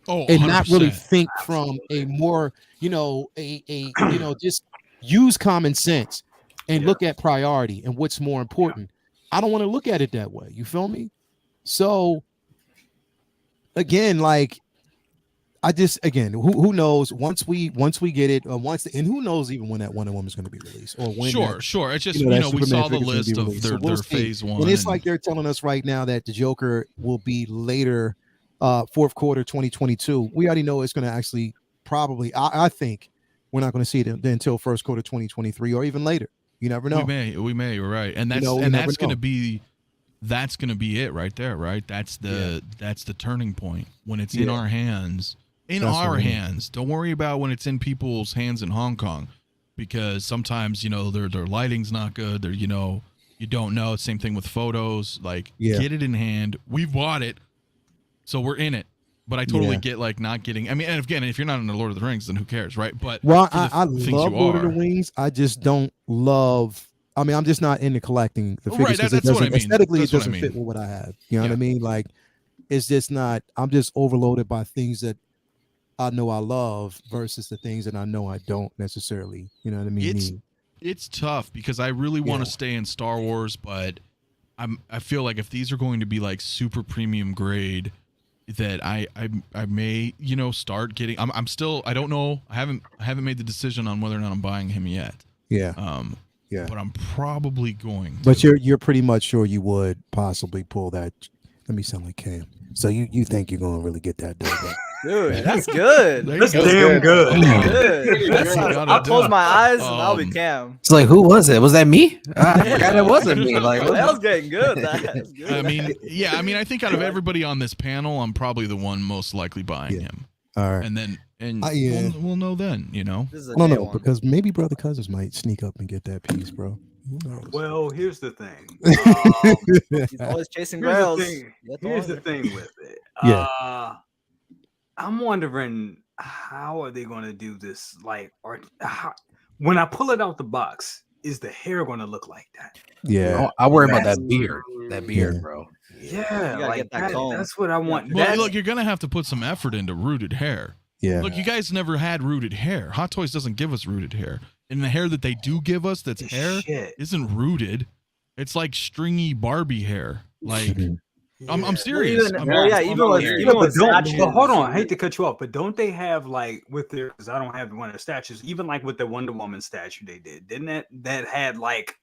Oh, and not really think from a more, just use common sense and look at priority and what's more important. I don't want to look at it that way. You feel me? So again, like, who knows? Once we get it, and who knows even when that Wonder Woman is going to be released, or when? Sure. It's just we saw the list of their phase one, and it's like they're telling us right now that the Joker will be later, fourth quarter 2022. We already know it's going to actually probably. I think we're not going to see it until first quarter 2023 or even later. You never know. We may. You're right, and that's going to be. That's going to be it right there, right? That's the turning point when it's in our hands. Hands. Don't worry about when it's in people's hands in Hong Kong, because sometimes their lighting's not good. They're You don't know. Same thing with photos. Like, get it in hand. We've bought it, so we're in it. But I totally get like not getting. I mean, and again, if you're not in the Lord of the Rings, then who cares, right? But I love Lord of the Rings. I just don't love. I mean, I'm just not into collecting the figures because that's what I mean. Aesthetically, it doesn't fit with what I have. You know what I mean? Like, it's just not. I'm just overloaded by things that I know I love versus the things that I know I don't necessarily. You know what I mean? It's tough because I really want to stay in Star Wars, but I feel like if these are going to be like super premium grade, that I may start getting. I'm still, I don't know. I haven't made the decision on whether or not I'm buying him yet. Yeah. But I'm probably going to. But you're pretty much sure you would possibly pull that. Let me sound like Cam. So you think you're gonna really get that done? Dude, that's good. That's damn good. I'll close my eyes and I'll be Cam. It's like, who was it? Was that me? I forgot it wasn't me. Like, that was getting good. That good. I mean, I think out of everybody on this panel, I'm probably the one most likely buying him. All right, and then we'll know then. I don't know because maybe Brother Cousins might sneak up and get that piece, bro. Well, here's the thing. He's always chasing grails. Here's the thing with it. I'm wondering how are they going to do this? Like, when I pull it out the box, is the hair going to look like that? Yeah, I worry about that beard. That beard, bro. Yeah, like that's what I want. Well, look, you're gonna have to put some effort into rooted hair. Yeah. Look, you guys never had rooted hair. Hot Toys doesn't give us rooted hair. And the hair that they do give us that's hair isn't rooted. It's like stringy Barbie hair. Like, I'm serious. Even with statues. But hold on, I hate to cut you off, but don't they have like with their? Because I don't have one of the statues. Even like with the Wonder Woman statue, they didn't that had like,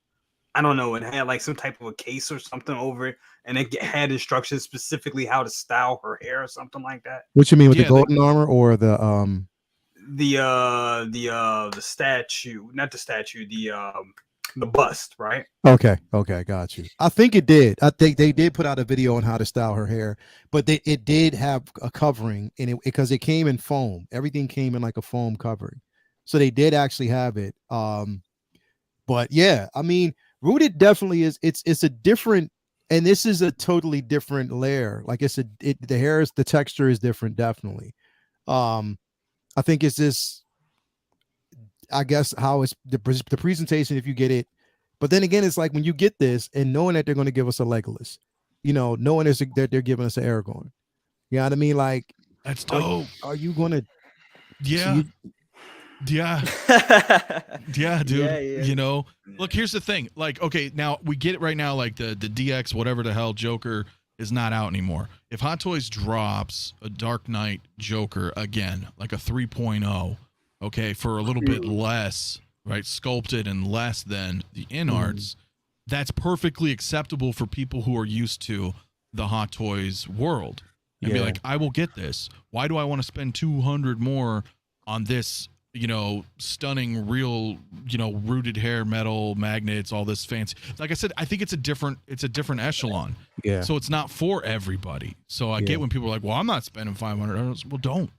I don't know, it had like some type of a case or something over it, and it had instructions specifically how to style her hair or something like that. What you mean with the golden armor or the statue, not the statue, the bust, right? Okay, got you. I think it did. I think they did put out a video on how to style her hair, but it did have a covering in it because it came in foam. Everything came in like a foam covering, so they did actually have it. But yeah, I mean, rooted definitely is. It's a different, and this is a totally different layer. Like the hair is, the texture is different, definitely. I think it's this. I guess how it's the presentation if you get it, but then again, it's like when you get this and knowing that they're going to give us a Legolas, knowing that they're giving us an Aragorn. You know what I mean? Like, that's dope. Are you going to? Yeah. Yeah, dude. Yeah. Look, here's the thing. Like, okay, now we get it right now. Like the DX, whatever the hell, Joker is not out anymore. If Hot Toys drops a Dark Knight Joker again, like a 3.0, okay, for a little bit less, right, sculpted and less than the in-arts, that's perfectly acceptable for people who are used to the Hot Toys world. And be like, I will get this. Why do I want to spend $200 more on this, stunning, real, rooted hair, metal, magnets, all this fancy. Like I said, I think it's a different echelon. Yeah. So it's not for everybody. So I get when people are like, well, I'm not spending $500. Well, don't.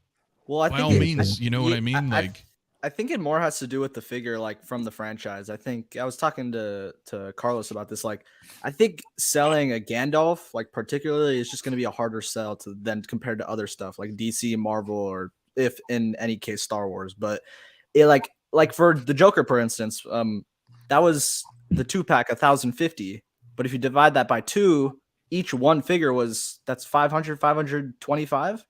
Well, I by think all means, you know what I mean? I think it more has to do with the figure, like from the franchise. I think I was talking to Carlos about this. Like, I think selling a Gandalf, like particularly, is just going to be a harder sell than compared to other stuff like DC, Marvel, or if in any case Star Wars. But it like for the Joker, for instance, that was the 2-pack, 1,050. But if you divide that by 2, each one figure that's 500, 525.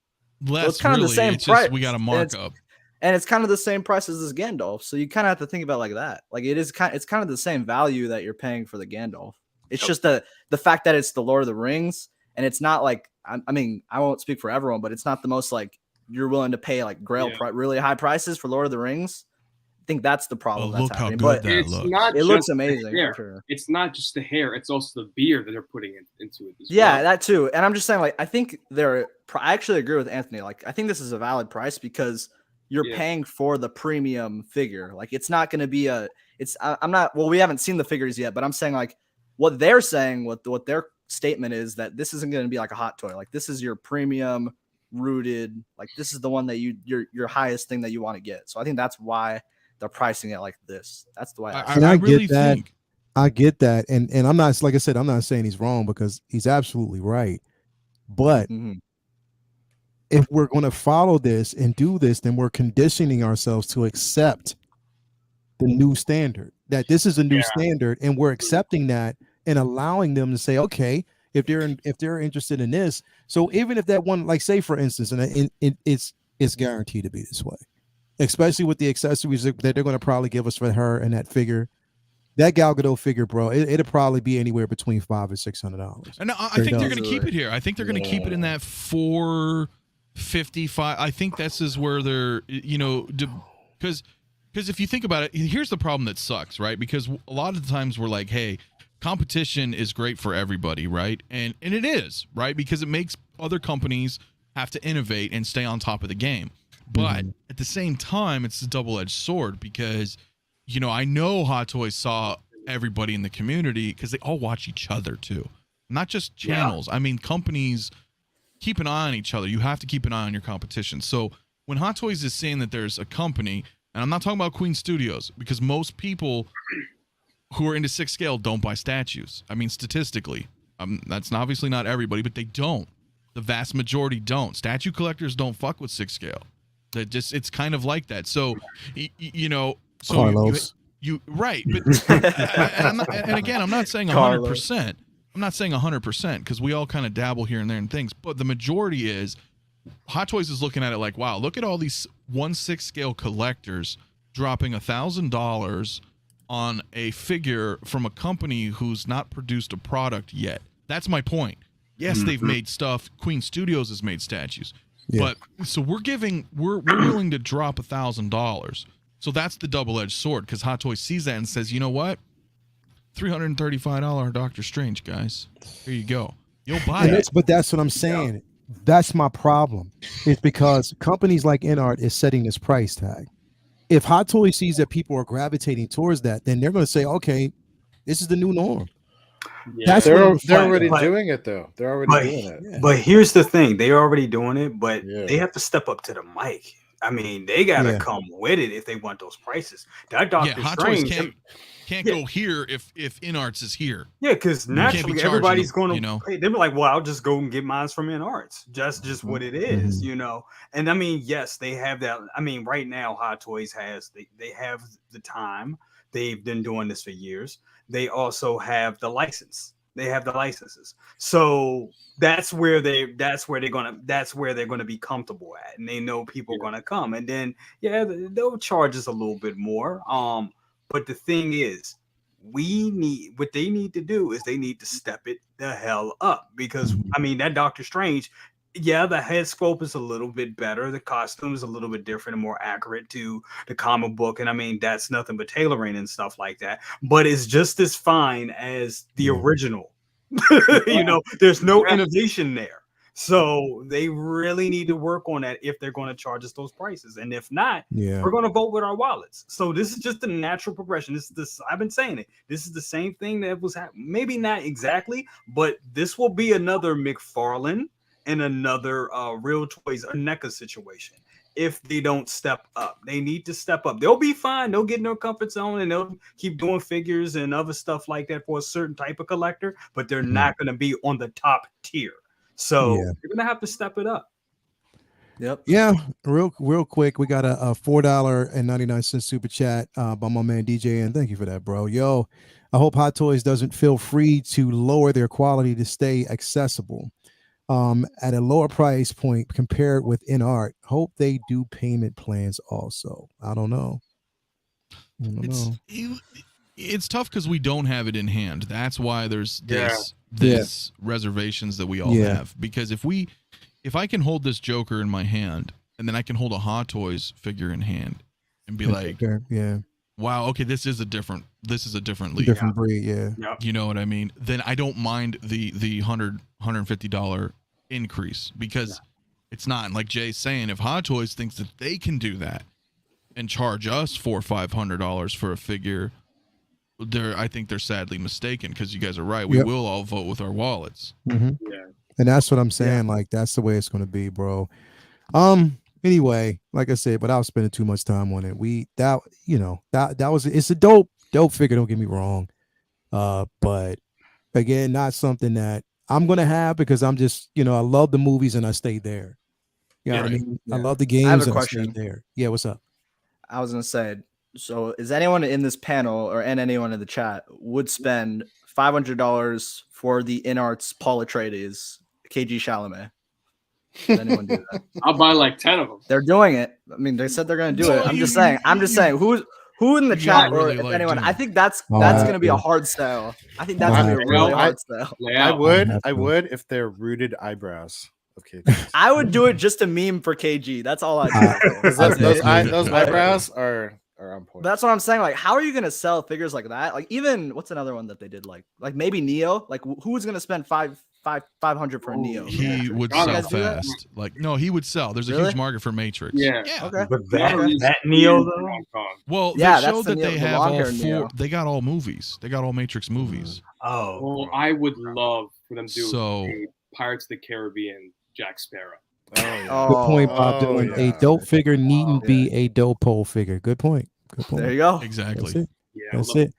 Less, so it's kind of the same it's price. Just, we got a markup, and it's kind of the same price as this Gandalf. So you kind of have to think about it like that. Like it's kind of the same value that you're paying for the Gandalf. It's just the fact that it's the Lord of the Rings, and it's not like I mean I won't speak for everyone, but it's not the most like you're willing to pay like Grail really high prices for Lord of the Rings. I think that's the problem. Look that's how happening. good But that looks. It looks amazing. For sure. It's not just the hair; it's also the beard that they're putting into it. Yeah, that too. And I'm just saying, like, I think I actually agree with Anthony. Like, I think this is a valid price because you're paying for the premium figure. Like, it's not going to be I'm not. Well, we haven't seen the figures yet, but I'm saying like what they're saying, what their statement is that this isn't going to be like a hot toy. Like, this is your premium rooted. Like, this is the one that your highest thing that you want to get. So I think that's why they're pricing it like this. That's the way I really think. I get that, and I'm not, like I said, I'm not saying he's wrong because he's absolutely right. But if we're going to follow this and do this, then we're conditioning ourselves to accept the new standard. That this is a new standard, and we're accepting that and allowing them to say, okay, if they're interested in this. So even if that one, like say for instance, and it's guaranteed to be this way, especially with the accessories that they're going to probably give us for her and that figure. That Gal Gadot figure, bro, it'll probably be anywhere between $500 and $600. And I think they're going to keep it here. I think they're going to keep it in that 455. I think this is where they're, because if you think about it, here's the problem that sucks, right? Because a lot of the times we're like, hey, competition is great for everybody, right? And it is, right? Because it makes other companies have to innovate and stay on top of the game. But at the same time, it's a double-edged sword because I know Hot Toys saw everybody in the community because they all watch each other too, not just channels. I mean, companies keep an eye on each other. You have to keep an eye on your competition. So when Hot Toys is saying that there's a company, and I'm not talking about Queen Studios, because most people who are into 6 scale don't buy statues. I mean, statistically, that's obviously not everybody, but they don't. The vast majority don't. Statue collectors don't fuck with 6 scale. It's kind of like that. So, So Carlos. you right, but and again, I'm not saying 100%. I'm not saying 100% because we all kind of dabble here and there in things, but the majority is Hot Toys is looking at it like, wow, look at all these 1/6 scale collectors dropping $1,000 on a figure from a company who's not produced a product yet. That's my point. Yes, they've made stuff. Queen Studios has made statues, but so we're willing to drop $1,000. So that's the double-edged sword because Hot Toys sees that and says, you know what? $335 Doctor Strange, guys. Here you go. You'll buy it. But that's what I'm saying. Yeah. That's my problem. It's because companies like InArt is setting this price tag. If Hot Toys sees that people are gravitating towards that, then they're going to say, okay, this is the new norm. Yeah. They're already doing it, though. They're already doing it. Yeah. But here's the thing. They're already doing it, but they have to step up to the mic. I mean, they gotta come with it if they want those prices. That Doctor Strange can't go here if InArts is here. Yeah, because naturally everybody's going to pay. They'll be like, "Well, I'll just go and get mine from InArts." That's just what it is, And I mean, yes, they have that. I mean, right now, Hot Toys has they have the time. They've been doing this for years. They also have the license. They have the licenses, so that's where they're gonna be comfortable at, and they know people are gonna come, and then they'll charge us a little bit more. But the thing is, what they need to do is they need to step it the hell up because I mean that Doctor Strange, the head sculpt is a little bit better, the costume is a little bit different and more accurate to the comic book, and I mean that's nothing but tailoring and stuff like that, but it's just as fine as the original. There's no innovation there, so they really need to work on that if they're going to charge us those prices, and if not, we're going to vote with our wallets. So this is just the natural progression. I've been saying it, this is the same thing that was happening, maybe not exactly, but this will be another McFarlane and another Real Toys or NECA situation. If they don't step up, they need to step up. They'll be fine. They'll get in their comfort zone and they'll keep doing figures and other stuff like that for a certain type of collector, but they're not going to be on the top tier. So you're going to have to step it up. Yep. Yeah. Real quick. We got a $4.99 super chat by my man DJ. And thank you for that, bro. Yo, I hope Hot Toys doesn't feel free to lower their quality to stay accessible. At a lower price point compared with InArt. Hope they do payment plans also. I don't know. It's tough because we don't have it in hand. That's why there's this reservations that we all have. Because if I can hold this Joker in my hand and then I can hold a Hot Toys figure in hand and be like, wow, okay, this is a different league. Different breed, You know what I mean? Then I don't mind the $150 increase because it's not like Jay's saying. If Hot Toys thinks that they can do that and charge us $400 or $500 for a figure, I think they're sadly mistaken because you guys are right. We will all vote with our wallets. And that's what I'm saying. Like that's the way it's going to be, bro. Anyway, like I said, but I was spending too much time on it. It's a dope figure. Don't get me wrong. But again, not something that I'm gonna have because I'm just, I love the movies and I stayed there. You know what I mean? I love the games. I have a and question. I stayed there. Yeah, what's up? I was gonna say, so is anyone in this panel or anyone in the chat would spend $500 for the InArts Paul Atreides KG Chalamet? Does anyone do that? I'll buy like 10 of them. They're doing it. I mean, they said they're gonna do it. I'm just saying. Who in the chat or really if like anyone? Dune. I think that's gonna be a hard sell. I think that's gonna be a really hard sell. I would if they're rooted eyebrows. Okay. I would do it just to meme for KG. That's all I do. those eyebrows are on point. That's what I'm saying. Like, how are you gonna sell figures like that? Like, even what's another one that they did? Like maybe Neo. Like, who's gonna spend 500 for a Neo? He would sell fast. Like, no, he would sell. There's a huge market for Matrix. Yeah. Okay. But that Neo though. Well, yeah, they showed that they have all four. Neo. They got all movies. They got all Matrix movies. Oh. Well, I would love for them to do a Pirates of the Caribbean Jack Sparrow. Good point, Bob Dylan. A dope figure needn't be a dope pole figure. Good point. Good point. There you go. Exactly. That's it. That's it.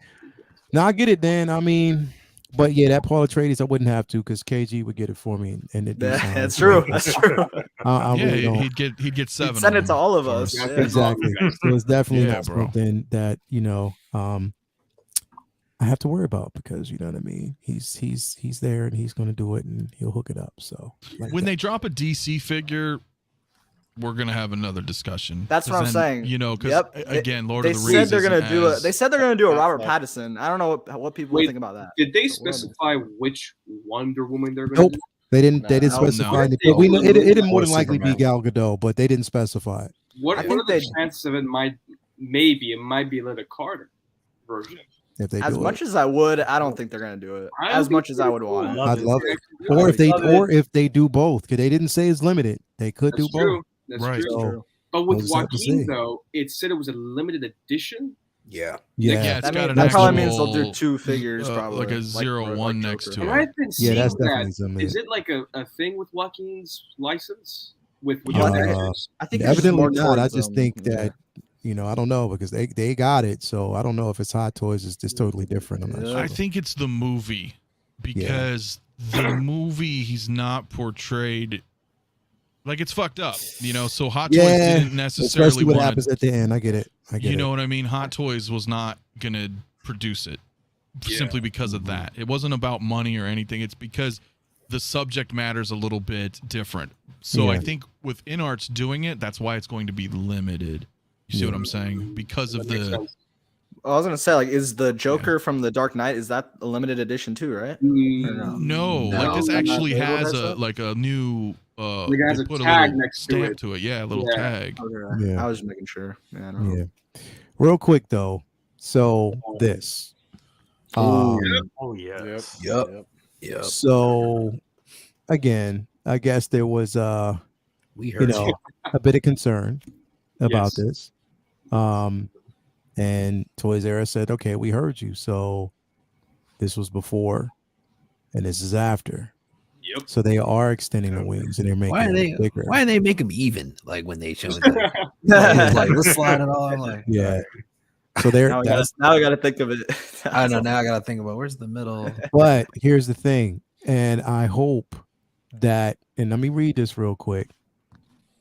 Now I get it, Dan. I mean, but yeah, that Paul Atreides I wouldn't have to because KG would get it for me, and that's true. That's true. He'd get 7. He'd send it to all of us. Exactly. So it's definitely not something that I have to worry about because you know what I mean. He's there and he's going to do it and he'll hook it up. So when they drop a DC figure, we're gonna have another discussion. That's what I'm saying. You know, because again, Lord of the Rings. They said they're gonna do it. They said they're gonna do a Robert Pattinson. I don't know what people think about that. Did they specify which Wonder Woman they're gonna do? They didn't specify. But we know it more than likely be Gal Gadot, but they didn't specify it. What are the chances of it might be Linda Carter version? If they as much as I would, I don't think they're gonna do it. As much as I would want it. I'd love it. Or if they do both, because they didn't say it's limited. They could do both. That's true. But with Joaquin, though, it said it was a limited edition. Yeah. It's got that probably means they'll do 2 figures, probably like a 0-1 next to it. I've been seeing that's definitely that. Is it like a thing with Joaquin's license? With I think evidently not. I just think that I don't know because they got it. So I don't know if it's Hot Toys. It's just totally different. I'm not sure. I think it's the movie because the movie he's not portrayed. Like it's fucked up, so Hot Toys didn't necessarily especially what happens at the end. I get it. You know what I mean? Hot Toys was not gonna produce it simply because of that. It wasn't about money or anything. It's because the subject matter's a little bit different. So I think with InArts doing it, that's why it's going to be limited. You see what I'm saying? Because of the. I was gonna say, like, is the Joker from the Dark Knight? Is that a limited edition too? Right? No, like this actually has a new. It has a tag next to it. Yeah, a little tag. Okay. I was just making sure. I don't know. Real quick though, so this. Yep. So again, I guess there was we heard a bit of concern about this. And Toys R Us said, okay, we heard you. So this was before and this is after. Yep. So they are extending the wings and they're making it bigger. Why do they make them even? Like when they show it, like let's slide it all. Like So they're now I gotta think of it. I know. Now I gotta think about where's the middle. But here's the thing, and I hope that, and let me read this real quick.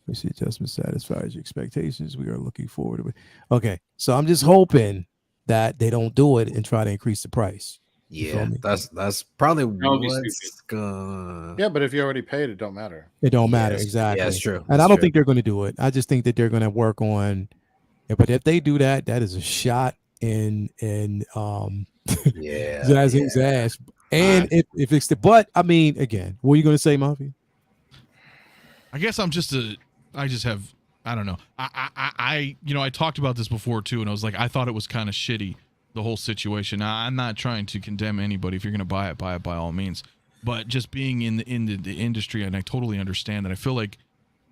We see adjustment satisfies your expectations. We are looking forward to it. Okay, so I'm just hoping that they don't do it and try to increase the price. Yeah, that's probably what's gonna. Yeah, but if you already paid, it don't matter. It don't matter exactly. Yeah, that's true. And I don't think they're going to do it. I just think that they're going to work on. But if they do that, that is a shot in Zazzing's ass. And if it's but I mean, again, what are you going to say, Mafia? I guess I don't know. I talked about this before too, and I was like, I thought it was kind of shitty, the whole situation. I'm not trying to condemn anybody. If you're going to buy it by all means. But just being in the industry, and I totally understand that. I feel like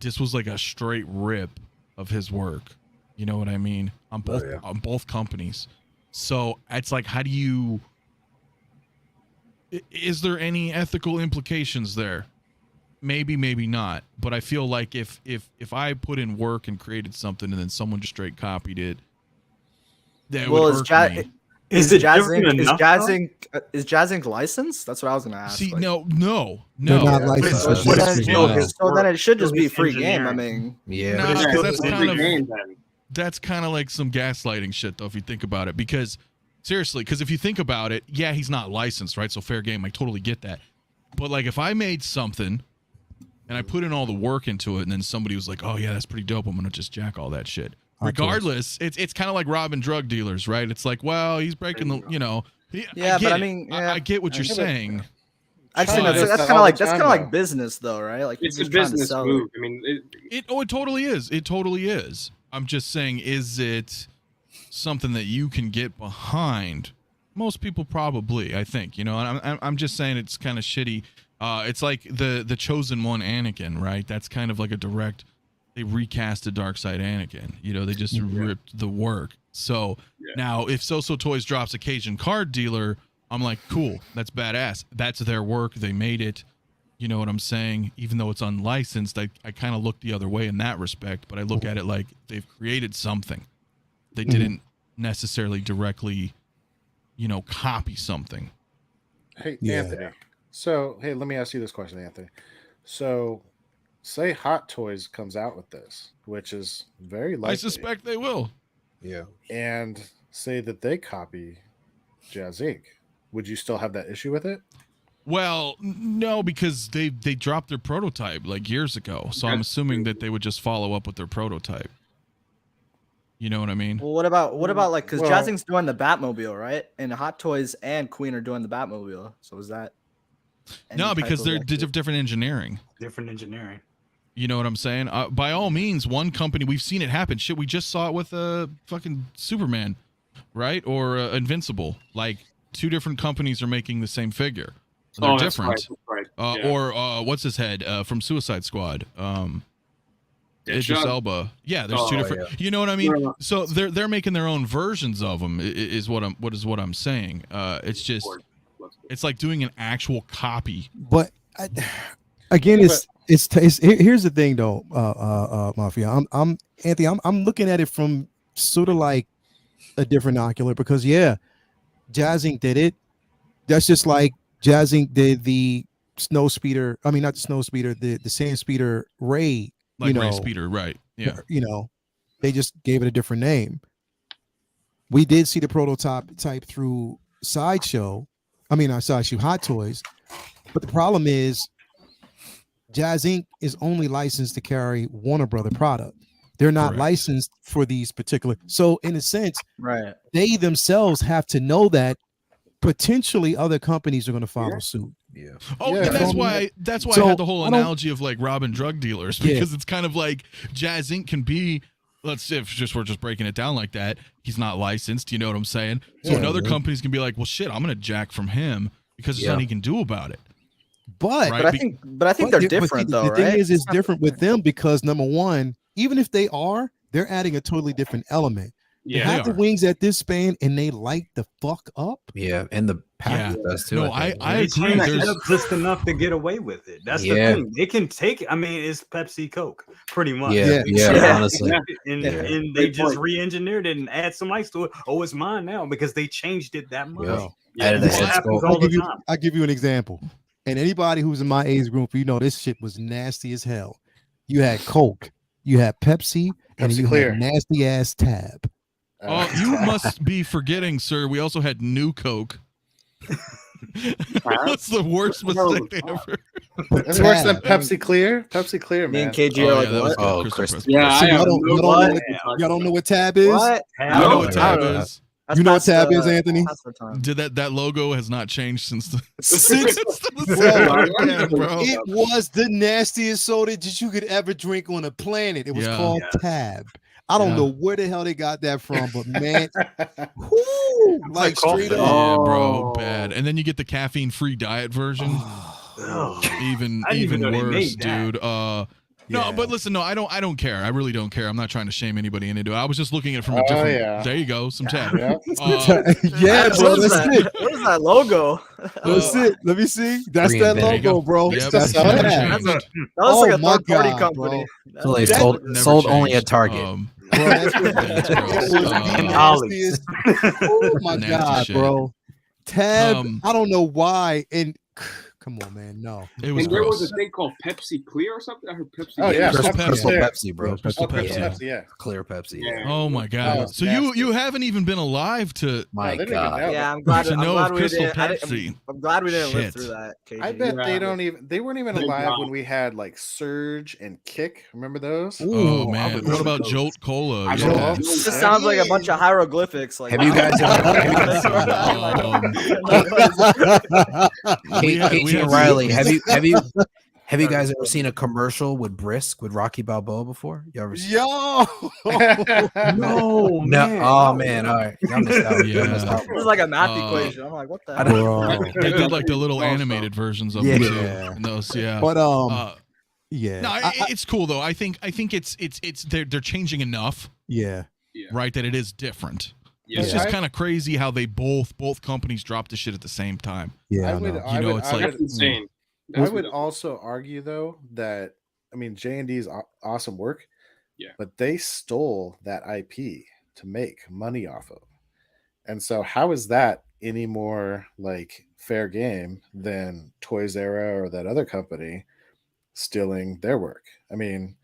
this was like a straight rip of his work. You know what I mean? On both companies. So it's like, how do you? Is there any ethical implications there? Maybe, maybe not. But I feel like if I put in work and created something and then someone just straight copied it, that would hurt me. Is Jazz Ink licensed? That's what I was gonna ask. See, like, no. They're not licensed. So then it should just be free game. I mean, No, that's kind of like some gaslighting shit, though, if you think about it. Because seriously, because if you think about it, yeah, he's not licensed, right? So fair game. I totally get that. But like, if I made something and I put in all the work into it, and then somebody was like, "Oh yeah, that's pretty dope. I'm gonna just jack all that shit." Regardless, it's kind of like robbing drug dealers, right? It's like, well, he's breaking the, you know. Yeah, but I mean, I get what you're saying. Actually, that's kind of like business, though, right? Like it's a business move. I mean, it totally is. It totally is. I'm just saying, is it something that you can get behind? Most people probably, I think, you know. And I'm just saying it's kind of shitty. It's like the Chosen One Anakin, right? That's kind of like a direct. They recast a dark side Anakin. You know, they just ripped the work. So now if So Toys drops a Cajun card dealer, I'm like, cool, that's badass. That's their work. They made it. You know what I'm saying? Even though it's unlicensed, I kind of look the other way in that respect, but I look at it like they've created something. They didn't necessarily directly, you know, copy something. Hey, Anthony. So, hey, let me ask you this question, Anthony. So, say Hot Toys comes out with this, which is very likely. I suspect they will. Yeah. And say that they copy Jazz Inc. Would you still have that issue with it? Well, no, because they dropped their prototype like years ago. So I'm assuming that they would just follow up with their prototype. You know what I mean? Well, what about like, because Jazz Inc's doing the Batmobile, right? And Hot Toys and Queen are doing the Batmobile. So is that? No, because they're different engineering. Different engineering. You know what I'm saying? By all means, one company, we've seen it happen. Shit, we just saw it with fucking Superman, right? Or Invincible. Like, two different companies are making the same figure. They're different. That's right. Or what's his head from Suicide Squad? Idris Elba. Yeah, there's two different. Yeah. You know what I mean? So they're making their own versions of them. Is what I'm saying. It's just, it's like doing an actual copy. But again, it's here's the thing though, Mafia. I'm Anthony. I'm looking at it from sort of like a different ocular because Jazz Inc. did it. That's just like Jazz Inc. did the snow speeder. I mean, not the snow speeder. The sand speeder Ray. Like Ray Speeder, right? Yeah. You know, they just gave it a different name. We did see the prototype through Sideshow. I mean, Sideshow Hot Toys. But the problem is, Jazz Inc. is only licensed to carry Warner Brother product. They're not licensed for these particular. So in a sense, they themselves have to know that potentially other companies are going to follow suit. Yeah. Oh, and that's why I had the whole analogy of like robbing drug dealers, because it's kind of like Jazz Inc. can be, let's say if we're just breaking it down like that, he's not licensed, you know what I'm saying? So another companies can be like, well shit, I'm gonna jack from him because there's nothing he can do about it. But I think they're different though, right? The thing is it's different with them because number one, even if they are, they're adding a totally different element. They have the wings at this span and they light the fuck up. Yeah, and the pack does too. No, I agree. There's just enough to get away with it. That's the thing. They can take it. I mean, it's Pepsi Coke, pretty much. Yeah, honestly. And they just re-engineered it and add some ice to it. Oh, it's mine now because they changed it that much. I'll give you an example. And anybody who's in my age group, you know this shit was nasty as hell. You had Coke, you had Pepsi and you had nasty ass Tab. You must be forgetting, sir. We also had New Coke. That's the worst mistake ever. It's worse than Pepsi Clear. Pepsi Clear, man. Me and KG are like, what? Christmas. Yeah, so y'all don't know what Tab is? What? I know what Tab is. You know what Tab is, Anthony? Did that logo has not changed since the bro. It was the nastiest soda that you could ever drink on a planet. It was called Tab. I don't know where the hell they got that from, but man, like straight up, bro, bad. And then you get the caffeine-free diet version. Even worse, dude. No, but listen, no, I don't care. I really don't care. I'm not trying to shame anybody into it. I was just looking at it from a different. There you go, some Tab. Bro, that's it. What is that logo? That's it. Let me see. That's that logo, bro. Yep. That's that was like a third-party company. So they sold only at Target. bro. That's gross. Nastiest. Oh my Nasty god, shit. bro. Tab, I don't know why. And come on, man, no. It was And there gross. was a thing called Pepsi Clear or something. I heard Pepsi. Oh, yeah. Crystal Crystal Pepsi. Pepsi, bro. Crystal Pepsi. Pepsi. Yeah. Clear Pepsi. Yeah. Oh my god! Oh, So nasty. you haven't even been alive to My they didn't even God. know. Yeah, I'm glad. to I'm know glad of we Crystal didn't. Pepsi. I'm glad we didn't live Shit. through that. KG. I bet Yeah. they weren't even Thank alive God. when we had like Surge and Kick. Remember those? Oh Ooh, man, would what love about those. Jolt Cola? I Yeah. know. This sounds like a bunch of hieroglyphics. Like, Have you guys We had- KG we had and some- Riley, have you guys ever seen a commercial with Brisk with Rocky Balboa before? You ever seen? Yo. No, No. Oh man, all right. Y'all missed out. Yeah. Y'all missed out. This is like a math Uh, equation. I'm like, what the I hell? know. Bro. They did like the little animated versions of them too. Yeah. And those, yeah. But Uh, yeah. no, it's cool though. I think it's they're changing enough, Yeah. right? That it is different. Yeah. It's Yeah. just kind of crazy how they both companies dropped the shit at the same time. Yeah. I I would, know. I You know, would, it's I like- That's insane. I would also argue though that I mean J&D's awesome work, Yeah. but they stole that IP to make money off of, and so how is that any more like fair game than Toys Era or that other company stealing their work? I mean,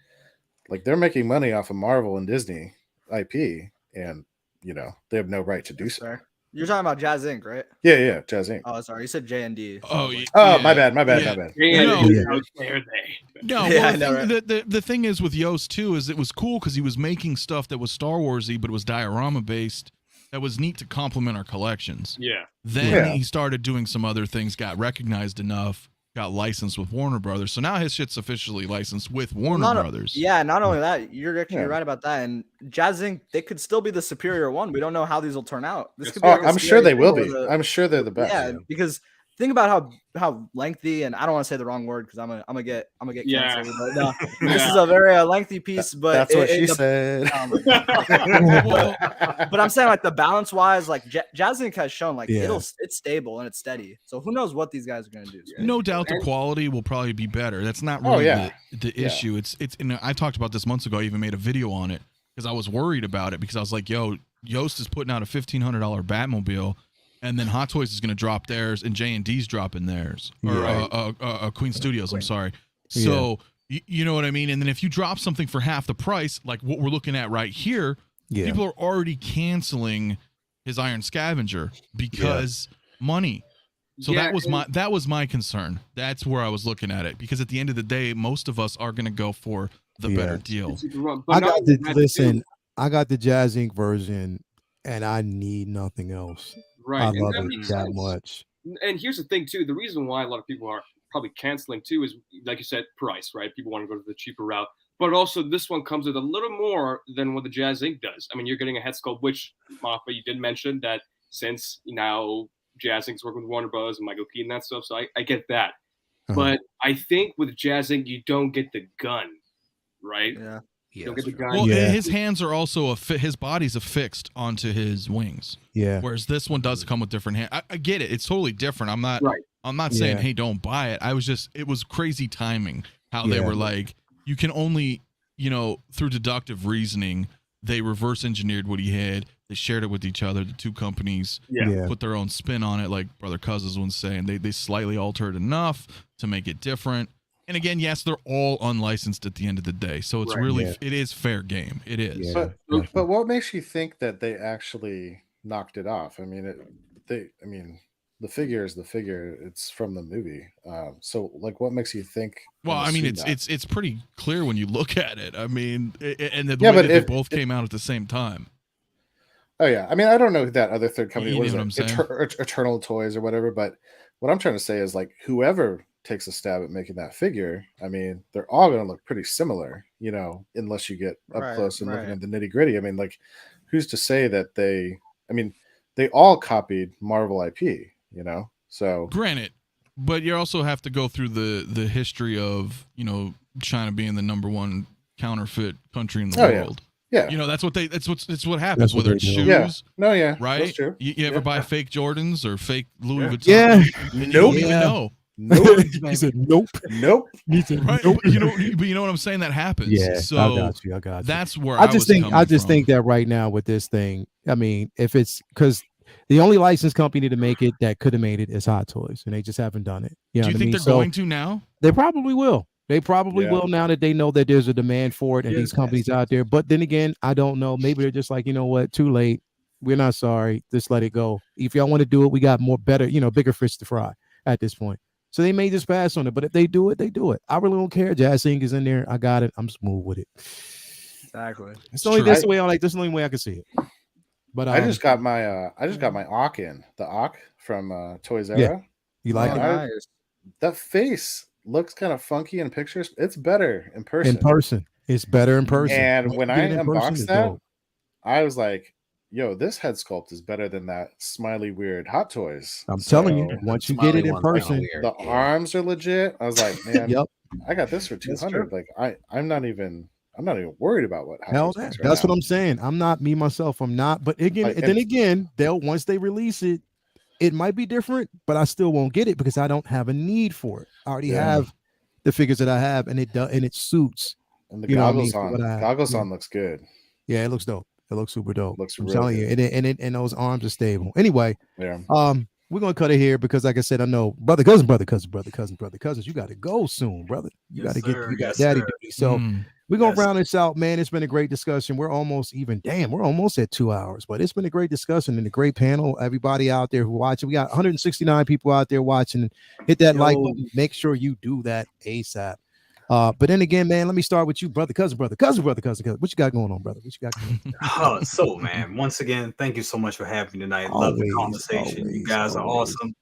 like they're making money off of Marvel and Disney IP, and you know they have no right to do so. Sorry. You're talking about Jazz Inc., right? Yeah, Jazz Inc. Oh, sorry. You said J and D. Oh, Oh, yeah. my bad. Yeah. Yeah. No. How dare they? No, Yeah, I well, know, the thing is with Yost too is it was cool because he was making stuff that was Star Warsy, but it was diorama based. That was neat to complement our collections. Yeah. Then Yeah. he started doing some other things, got recognized enough, got licensed with Warner Brothers. So now his shit's officially licensed with Warner Brothers. Yeah, not only that, you're actually Yeah. right about that. And Jazz Inc., they could still be the superior one. We don't know how these will turn out. This could be Oh, like a I'm sure scary they will thing be. where the- I'm sure they're the best. yeah, because think about how lengthy, and I don't want to say the wrong word because I'm gonna get Yeah. canceled. But no, this Yeah. is a very lengthy piece. But That's what she the- said. Well, but I'm saying like the balance wise, like Jazz Inc. has shown like Yeah. it's stable and it's steady. So who knows what these guys are gonna do? no doubt the And- quality will probably be better. That's not Oh, really yeah. the Yeah. issue. It's and I talked about this months ago. I even made a video on it because I was worried about it because I was like, yo, Yost is putting out a $1,500 Batmobile, and then Hot Toys is going to drop theirs, and J&D's dropping theirs, or Queen Studios. I'm sorry. So you know what I mean. And then if you drop something for half the price, like what we're looking at right here, Yeah. people are already canceling his Iron Scavenger because money. So Yeah, that was my concern. That's where I was looking at it because at the end of the day, most of us are going to go for the better deal. But I not got only the that, listen. too, I got the Jazz Inc. version, and I need nothing else. right? I and love that it makes that sense. much. And here's the thing too: the reason why a lot of people are probably canceling too is, like you said, price. Right? People want to go to the cheaper route, but also this one comes with a little more than what the Jazz Inc. does. I mean, you're getting a head sculpt, which Moff, you did mention that since now Jazz Inc.'s working with Warner Bros. And Michael Keaton and that stuff, so I get that. Uh-huh. But I think with Jazz Inc., you don't get the gun, right? Yeah. You Yeah, don't get the that's true. gun. Well, Yeah. his hands are also his body's affixed onto his wings, Yeah. whereas this one does come with different hands. I get it; it's totally different. I'm not saying Yeah. hey, don't buy it. It was crazy timing how they Yeah. were like, you can only, through deductive reasoning, they reverse engineered what he had. They shared it with each other. The two companies Yeah. put their own spin on it, like Brother Cousins was saying. They slightly altered enough to make it different. And again, yes, they're all unlicensed at the end of the day, so it's Right. really Yeah. it is fair game. It is. Yeah. But what makes you think that they actually knocked it off? I mean, the figure is the figure. It's from the movie. So like, what makes you think? Well, and I mean, assume it's pretty clear when you look at it. I mean, and the Yeah, way but that they if- both came out at the same time. Oh yeah, I mean, I don't know that other third company. You What know is what it? I'm saying? Eternal Toys or whatever. But what I'm trying to say is like, whoever takes a stab at making that figure, I mean, they're all going to look pretty similar, unless you get up Right, close and right. looking at the nitty gritty. I mean, like, who's to say that they? I mean, they all copied Marvel IP, So Granted, but you also have to go through the history of China being the #1 counterfeit country in the Oh, yeah. world. yeah, That's what happens. That's Whether what it's they do. shoes, Yeah. no, yeah, right? that's true. You ever Yeah. buy fake Jordans or fake Louis Yeah. Vuitton? Yeah. And you don't even Yeah. know. Nope. He said nope. Nope. He said, Right. nope. But you know what I'm saying? That happens. Yeah, So I got you. that's where I just think coming from. think that right now with this thing, I mean, if it's because the only licensed company to make it that could have made it is Hot Toys, and they just haven't done it. You know Do you what I think mean? they're So going to now? they probably will. They probably Yeah. will now that they know that there's a demand for it and these companies out there. But then again, I don't know. Maybe they're just like, you know what, too late. We're not sorry. Just let it go. If y'all want to do it, we got more better, bigger fish to fry at this point. So they may just pass on it. But if they do it, they do it. I really don't care. Jazz Inc. is in there. I got it. I'm smooth with it. Exactly. It's only this way. This is the only way I can see it. But I just got my Ock in the Ock from Toys R Us. Yeah. You like it? Nice. That face looks kind of funky in pictures. It's better in person. In person, it's better in person. And when I unboxed that, dope. I was like, "Yo, this head sculpt is better than that smiley weird Hot Toys." I'm telling you, once you get it in person, the arms are legit. I was like, "Man, yep. I got this for $200." Like, I'm not even worried about what. Hell, that's what I'm saying. I'm not me myself. I'm not. But again, Like, then again, once they release it, it might be different, but I still won't get it because I don't have a need for it. I already have the figures that I have, and it suits. And the goggles on looks good. Yeah, it looks dope. It looks super dope. I'm really telling good. you, and those arms are stable. Anyway, Yeah. We're gonna cut it here because, like I said, I know brother, cousins, you got to go soon, brother. You got to get daddy duty. So we're gonna round this out, man. It's been a great discussion. We're almost we're almost at 2 hours, but it's been a great discussion and a great panel. Everybody out there who watching, we got 169 people out there watching. Hit that like button. Make sure you do that ASAP. But then again, man, let me start with you, brother, cousin. What you got going on, brother? What you got going on? So, man, once again, thank you so much for having me tonight. Love the conversation. You guys are awesome.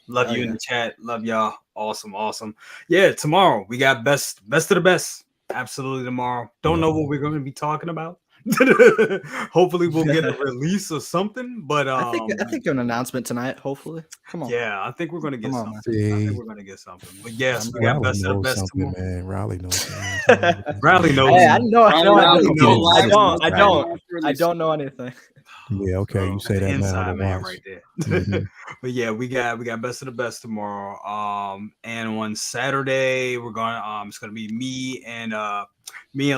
Love you in the chat. Love y'all. Awesome. Yeah, tomorrow we got best of the best. Absolutely tomorrow. Don't know what we're going to be talking about. Hopefully we'll get a release or something, but I think an announcement tonight. Hopefully, come on. Yeah, I think we're gonna get something. I think we're gonna get something. But yes, we got best of the best tomorrow. Man, Riley knows. Riley knows. Hey, I don't know anything. Yeah, okay, you say that inside now. Man right there. But yeah, we got best of the best tomorrow. And on Saturday we're going. It's gonna be me and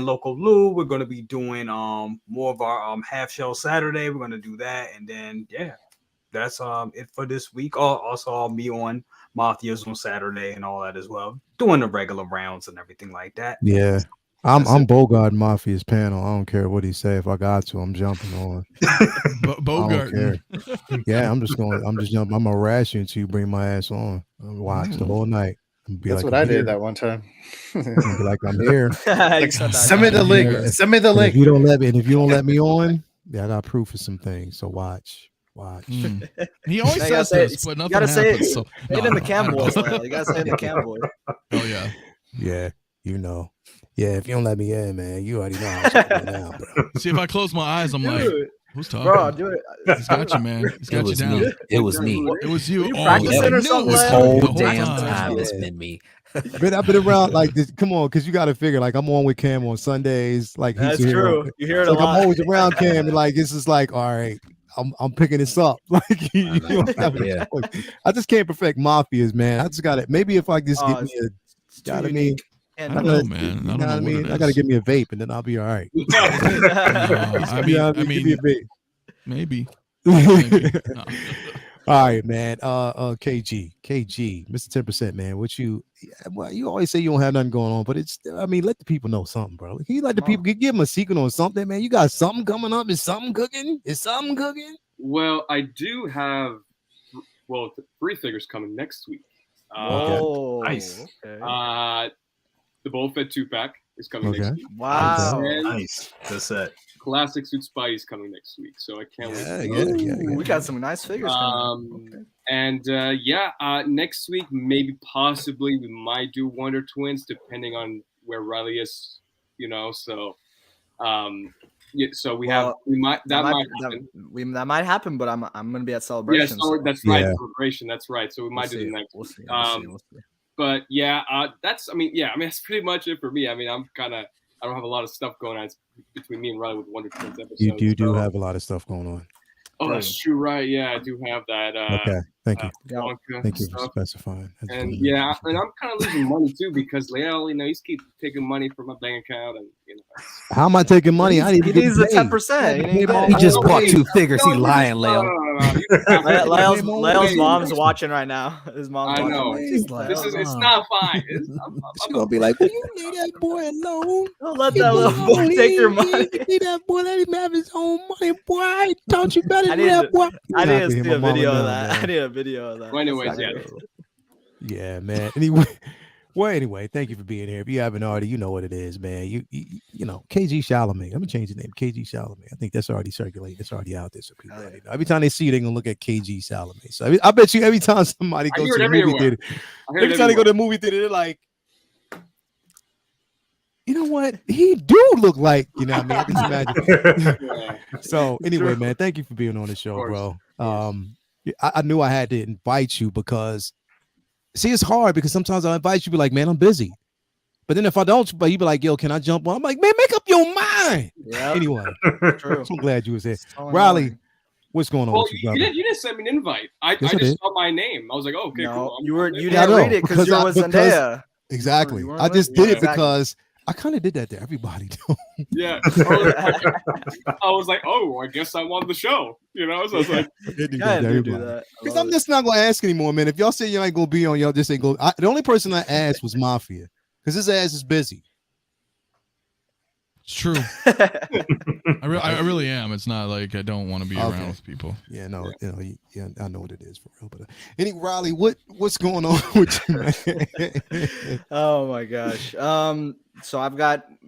Local Lou. We're gonna be doing more of our half shell Saturday. We're gonna do that, and then that's it for this week. Also, I'll be on Mafia's on Saturday and all that as well, doing the regular rounds and everything like that. Yeah. I'm Bogart Mafia's panel. I don't care what he say. If I got to, I'm jumping on. Bogart. Yeah, I'm just jumping. I'm gonna harass you until you bring my ass on. I'll watch the whole night. That's what I did that one time. Be like, I'm here. Send me the link. Send me the link. If you don't let me on, I got proof of some things. So watch. He always says this, but nothing happens. Say it in the cam voice. You gotta say it in the cam voice. Oh yeah. Yeah, Yeah, if you don't let me in, man, you already know how it's going now, bro. See, if I close my eyes, I'm like, who's talking? Bro, do it. He's got you, man. He's got you down. It was me. It was you. This whole damn time it's been me. But I've been around like this. Come on, because you got to figure, like, I'm on with Cam on Sundays. Like, that's true. You hear it a lot. I'm always around Cam, and like, it's just like, all right, I'm picking this up. Like, you don't have a choice. I just can't perfect Mafias, man. I just got it. Maybe if I just get me a, you know what I mean? I don't know, man. I don't know what it is. I gotta give me a vape, and then I'll be all right. I mean, give me a vape. Maybe. No. All right, man. KG, Mr. 10%, man. You always say you don't have nothing going on, but let the people know something, bro. Can you let the people give them a secret on something, man? You got something coming up? Is something cooking? Well, I do have 3 figures coming next week. Oh, nice. Okay. The Boba Fett 2-pack is coming next week. Wow. Nice. That's it. Classic Suit Spidey is coming next week, so I can't wait. Yeah. We got some nice figures coming. And next week, maybe possibly we might do Wonder Twins, depending on where Riley is, So, so that might happen, but I'm gonna be at Celebration. Yeah, that's right. Celebration. That's right. So we might do the next. We'll see. But that's pretty much it for me. I mean, I don't have a lot of stuff going on between me and Riley with Wonder Twins episodes. You do have a lot of stuff going on. Oh, that's true, right? Yeah, I do have that. Okay. Thank you. Wonka Thank you for stuff. specifying. That's And good. yeah, and I'm kind of losing money too because Leal, he's keep taking money from my bank account, and How am I taking money? I need He to get needs the paid. 10%. He just bought 2 figures. He lying, Leo. Leo's mom's watching right now. His mom's I watching. know. He's like, It's not fine. She's gonna be like, "Will you leave that boy alone? Don't let that little boy take your money. Leave that boy. Let him have his own money, boy. I taught you better than that, boy." I need to see a video of that. I need a video of that. Well, anyways, yeah, man. Anyway, thank you for being here. If you haven't already, you know what it is, man. You know, KG Chalamet. I'm gonna change the name, KG Chalamet. I think that's already circulating. It's already out there, so people already know. Every time they see you, they're gonna look at KG Chalamet. So I bet you every time somebody goes to the movie theater, every time they go to the movie theater, they're like, you know what? He do look like, you know what I mean? I can imagine. So anyway, man, thank you for being on the show, bro. I knew I had to invite you because see, it's hard because sometimes I invite you, be like, man, I'm busy. But then if I don't, but you be like, yo, can I jump on? I'm like, man, make up your mind. Yeah. Anyway, I'm so glad you was here. So Riley, what's going on with you, brother? You didn't send me an invite. I just saw my name. I was like, oh, okay, cool. You didn't read it because you're with Zendaya. Exactly. I just did it because I kind of did that to everybody. Yeah. I was like, oh, I guess I'm on the show. So I was like, do that. Because I'm just not going to ask anymore, man. If y'all say you ain't going to be on, y'all just ain't going. The only person I asked was Mafia because his ass is busy. It's true. I really am. It's not like I don't want to be around with people. Yeah, no, I know what it is for real. But anyway, Riley, what's going on with you, man? Oh my gosh. So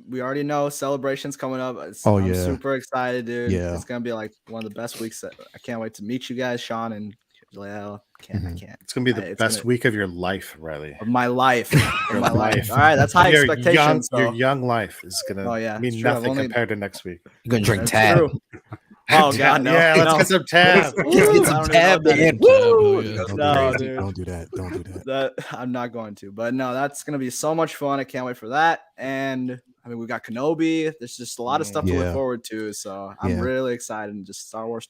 we already know celebrations coming up. I'm super excited, dude. Yeah. It's gonna be like one of the best weeks. I can't wait to meet you guys, Sean and Leo. I can't. It's gonna be the best week of your life, Riley. Of my life. Of my life. All right, that's high expectations. Your young life is gonna mean nothing compared to next week. You're gonna drink tab. Oh God, no! Yeah, let's get some tab. Let's get some tab, man. Woo! No, dude. Don't do that. Don't do that. I'm not going to. But no, that's gonna be so much fun. I can't wait for that. And I mean, we got Kenobi. There's just a lot of stuff to look forward to. So I'm really excited. And just Star Wars.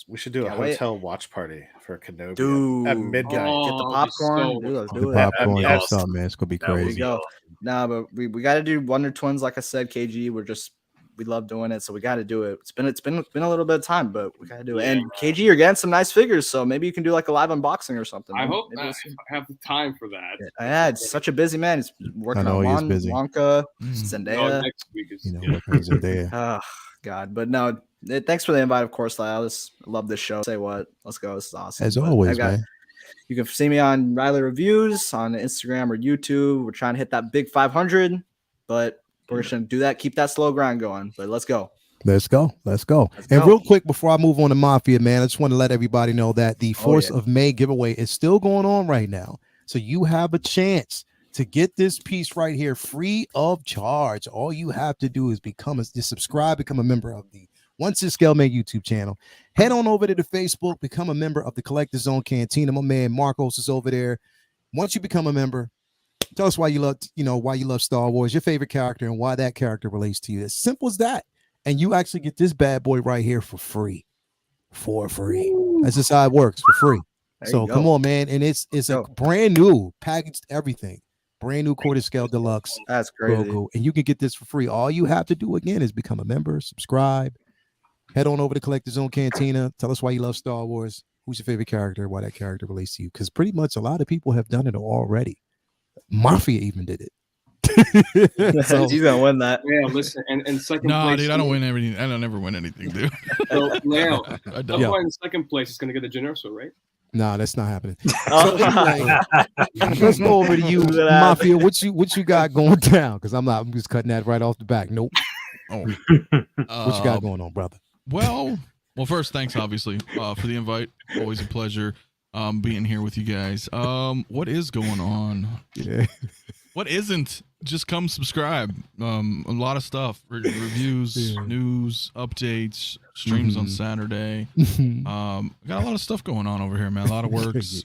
We should do a hotel watch party for Kenobi, dude, at midnight. Get the popcorn. Let's do it. Popcorn, man. It's gonna be crazy. No, but we got to do Wonder Twins. Like I said, KG. We love doing it, so we got to do it. It's been a little bit of time, but we got to do it. And KG, you're getting some nice figures, so maybe you can do like a live unboxing or something. I hope I have the time for that. Yeah, it's such a busy man. He's working on Wonka, Zendaya. Next week is Zendaya. Oh God, but no. Thanks for the invite, of course. I love this show. Say what? Let's go. This is awesome. As always, man. You can see me on Riley Reviews on Instagram or YouTube. We're trying to hit that big 500, but we're just going to do that. Keep that slow grind going, but let's go. Let's go. Real quick, before I move on to Mafia, man, I just want to let everybody know that the Force of May giveaway is still going on right now. So you have a chance to get this piece right here free of charge. All you have to do is subscribe, become a member of the Once in Scale Man YouTube channel. Head on over to the Facebook, become a member of the Collector Zone Cantina. My man Marcos is over there. Once you become a member, tell us why you love Star Wars, your favorite character, and why that character relates to you. As simple as that. And you actually get this bad boy right here for free. That's just how it works, for free. So come on, man. And it's a brand new packaged everything. Brand new quarter scale deluxe. That's crazy. Logo. And you can get this for free. All you have to do again is become a member, subscribe, head on over to Collector Zone Cantina. Tell us why you love Star Wars. Who's your favorite character? Why that character relates to you? Because pretty much a lot of people have done it already. Mafia even did it. So he's gonna win that. Yeah, listen, and second no, place. Dude, I don't win everything. I don't ever win anything, dude. So Leo, in second place is gonna get the Generoso, right? No, that's not happening. So anyway, let's go over to you, Mafia. What you got going down? Because I'm just cutting that right off the back. Nope. What you got going on, brother? Well, first, thanks obviously for the invite. Always a pleasure being here with you guys. What is going on? Yeah. What isn't? Just come subscribe. A lot of stuff, reviews, news, updates, streams on Saturday. Got a lot of stuff going on over here, man. A lot of works.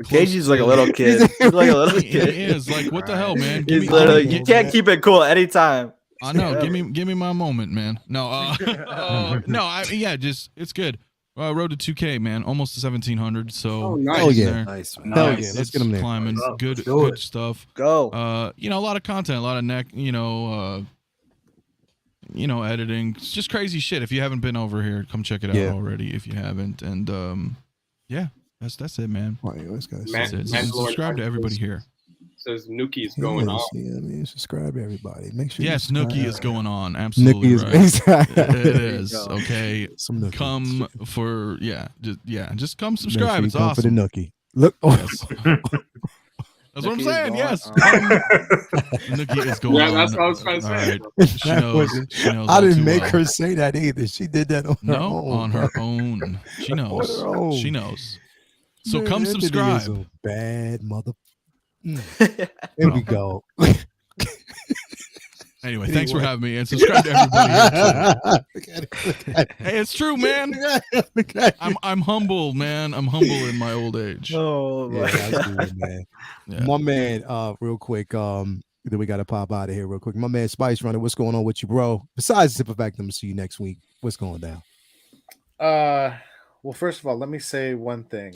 KG's like a little kid. He's like a little kid. He is like, what the hell, man? He's literally, you can't keep it cool anytime. I know. Give me my moment, man. No, it's good. Road to 2K, man, almost to 1700. So nice. Hell yeah. there. Nice. Hell yeah. Let's It's get them there. climbing. Good do it. stuff. Go. A lot of content, a lot of editing. It's just crazy shit. If you haven't been over here, come check it out already. If you haven't, and that's it, man. Oh, yeah, this guy's That's it. Subscribe to everybody here. Says Nuki is going on. Yeah, I mean, subscribe to everybody. Make sure. Yes, Nookie is going on. Absolutely Nookie is right. exactly. It is okay. Some Nookie. Come for just come subscribe. It's come for the awesome. Nookie. Look. Oh. Yes. That's what I'm saying. Yes. Nookie is going Yeah, on. that's what I was trying to say. All right. She knows. She knows I all didn't too make well. her say that either. She did that on her own. On her own. She knows. her own. She knows. So Man, come Anthony is subscribe. a bad mother. Here we go. Anyway, thanks for having me and subscribe to everybody here too. Look at it. Hey, it's true, man. Look at it. I'm humble, man. I'm humble in my old age. Oh, Yeah, that's good, man. Yeah. My man, real quick, then we gotta pop out of here real quick. My man Spice Runner, what's going on with you, bro? Besides the simple fact I'm gonna see you next week, what's going down? Well, first of all, let me say one thing.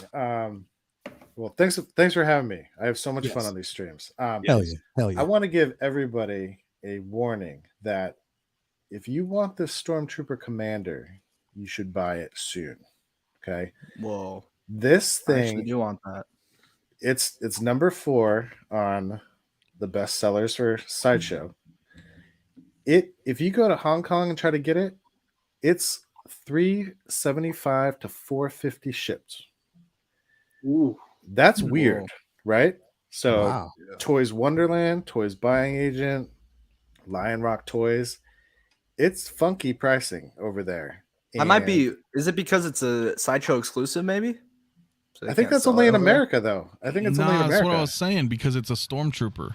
Well, thanks for having me. I have so much fun on these streams. Hell yeah. I want to give everybody a warning that if you want the Stormtrooper Commander, you should buy it soon. Okay. Whoa. This I actually thing, do want that. it's number 4 on the best sellers for Sideshow. If you go to Hong Kong and try to get it, it's $375 to $450 shipped. Ooh. That's weird, right? So Wow. Toys Wonderland, Toys Buying Agent, Lion Rock Toys, it's funky pricing over there. I might And be. Is it because it's a Sideshow exclusive? Maybe. So they I think can't that's sell only it in over there? America, though. I think it's only in That's America. what I was saying because it's a Stormtrooper.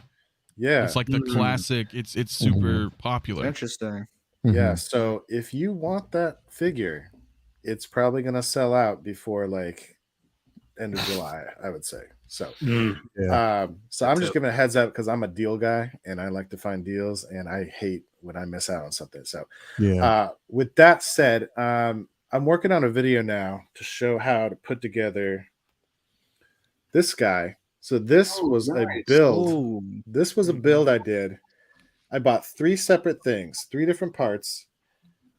Yeah, It's like the classic. It's super popular. Interesting. yeah. So if you want that figure, it's probably gonna sell out before like end of July, I would say. So, so I'm just giving a heads up because I'm a deal guy and I like to find deals, and I hate when I miss out on something. So, with that said, I'm working on a video now to show how to put together this guy. So this was a build. Ooh. This was a build I did. I bought 3 separate things, 3 different parts,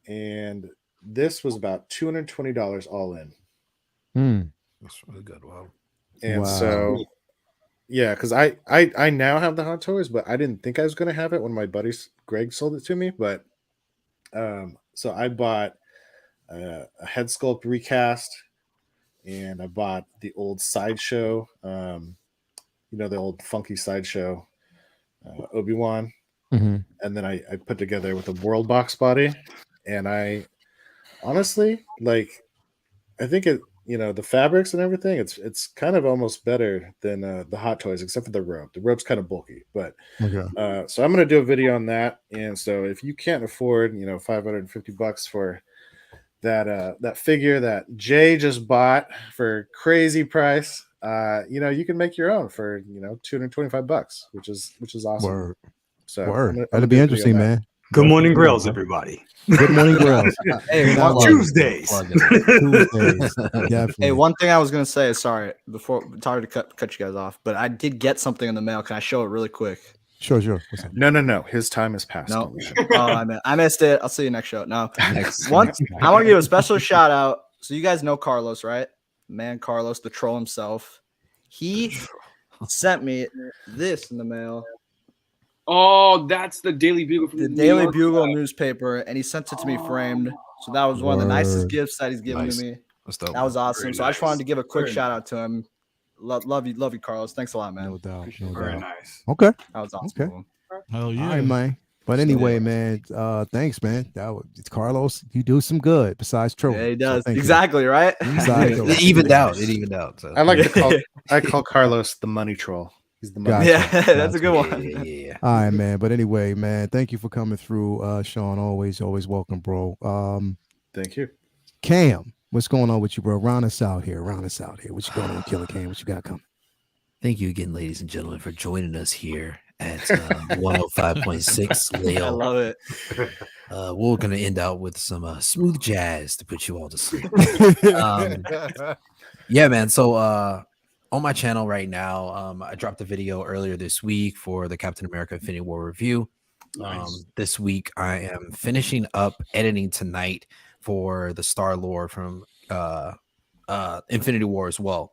and this was about $220 all in. That's really good. Wow. And so, yeah, because I now have the Hot Toys, but I didn't think I was going to have it when my buddy Greg sold it to me. But so I bought a head sculpt recast, and I bought the old Sideshow, the old funky Sideshow Obi-Wan. And then I put together with a World Box body. And I honestly, I think it, the fabrics and everything, it's kind of almost better than the Hot Toys, except for the rope. The rope's kind of bulky, but so I'm going to do a video on that. And so if you can't afford, $550 for that figure that Jay just bought for crazy price, you can make your own for, $225, which is awesome. Word. So That'll be interesting, man. Good morning, Grills, everybody. Good morning, Grills. Hey, Tuesdays. Hey, one thing I was gonna say, sorry, before it's hard to cut you guys off, but I did get something in the mail. Can I show it really quick? Sure. What's up? No. His time has passed. No. I missed it. I'll see you next show. No. I want to give a special shout out. So you guys know Carlos, right? Man, Carlos, the troll himself. He sent me this in the mail. Oh, that's the Daily Bugle from the Daily Bugle newspaper, and he sent it to me framed. So that was one of the nicest gifts that he's given to me. That was awesome. Very so I just wanted to give a quick Very shout out to him. Love you, Carlos. Thanks a lot, man. No doubt. Very nice. Okay. That was awesome. Okay. Hell yeah. All right, man. But anyway, man, thanks, man. It's Carlos. You do some good besides troll. Yeah, he does. So exactly, right? Exactly. It evened out. So. I like to call Carlos the money troll. He's the money. Yeah, that's a good one. Yeah. All right, man. But anyway, man, thank you for coming through, Sean. Always welcome, bro. Thank you. Cam, what's going on with you, bro? Round us out here. What you going on, Killer Cam? What you got coming? Thank you again, ladies and gentlemen, for joining us here at 105.6 Leo. I love it. we're gonna end out with some smooth jazz to put you all to sleep. Yeah, man. So on my channel right now, I dropped a video earlier this week for the Captain America Infinity War review. Nice. This week I am finishing up editing tonight for the Star-Lord from Infinity War as well.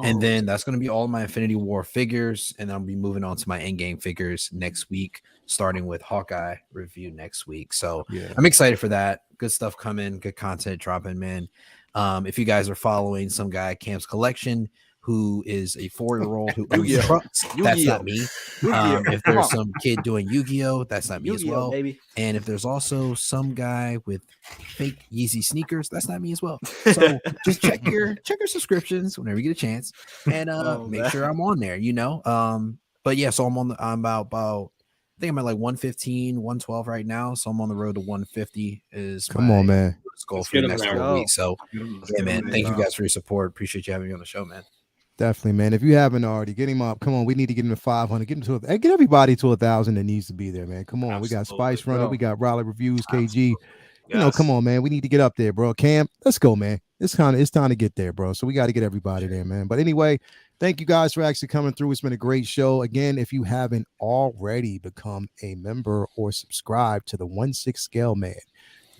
And then that's going to be all my Infinity War figures, and I'll be moving on to my Endgame figures next week, starting with Hawkeye review next week. So I'm excited for that. Good stuff coming, good content dropping, man. If you guys are following some guy, Camp's Collection, who is a 4-year-old who owns trucks, that's not me. If there's some kid doing Yu-Gi-Oh, that's not me as well. Baby. And if there's also some guy with fake Yeezy sneakers, that's not me as well. So just check your subscriptions whenever you get a chance, and make sure I'm on there. But yeah, so I'm about I think I'm at like 115, 112 right now. So I'm on the road to 150 is Come on, man. Goal for the next 4 weeks. So yeah, man. Thank you guys for your support. Appreciate you having me on the show, man. Definitely, man. If you haven't already, get him up. Come on, we need to get him to 500. Get him to get everybody to 1,000 that needs to be there, man. Come on, Absolutely. We got Spice Runner, we got Raleigh Reviews, KG. Yes. Come on, man. We need to get up there, bro. Cam, let's go, man. It's time to get there, bro. So we got to get everybody there, man. But anyway, thank you guys for actually coming through. It's been a great show. Again, if you haven't already become a member or subscribed to the 1/6 Scale Man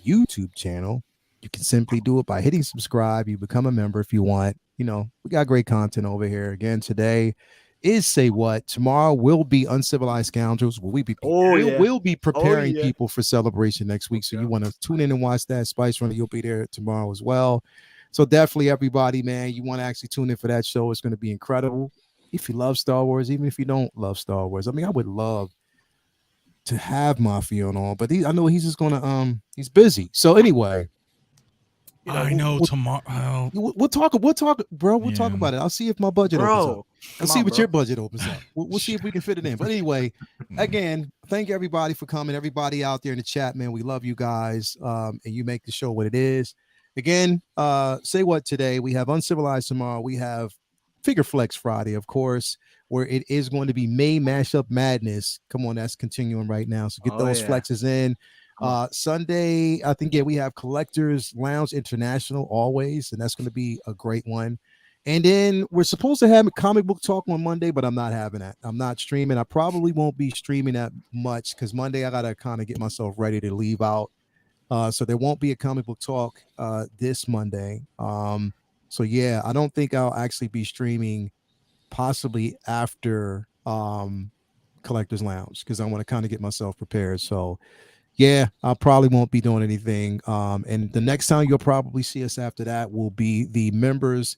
YouTube channel, you can simply do it by hitting subscribe. You become a member if you want. We got great content over here. Again, today is Say What. Tomorrow will be Uncivilized Scoundrels. We'll be preparing people for celebration next week. So you want to tune in and watch that. Spice Runner, you'll be there tomorrow as well. So definitely, everybody, man, you want to actually tune in for that show. It's going to be incredible. If you love Star Wars, even if you don't love Star Wars, I mean, I would love to have Mafia on, but I know he's just gonna he's busy. So anyway. I know tomorrow. We'll talk, bro. We'll talk about it. I'll see if my budget opens up. I'll see what your budget opens up. We'll see if we can fit it in. But anyway, again, thank everybody for coming. Everybody out there in the chat, man. We love you guys. And you make the show what it is. Again, Say What today. We have Uncivilized tomorrow. We have Figure Flex Friday, of course, where it is going to be May Mashup Madness. Come on, that's continuing right now. So get those flexes in. Sunday, I think we have Collectors Lounge International always, and that's going to be a great one. And then we're supposed to have a comic book talk on Monday, but I'm not having that. I'm not streaming. I probably won't be streaming that much because Monday I gotta kind of get myself ready to leave out. So there won't be a comic book talk this Monday. So yeah, I don't think I'll actually be streaming possibly after Collectors Lounge because I want to kind of get myself prepared. So yeah, I probably won't be doing anything. And the next time you'll probably see us after that will be the members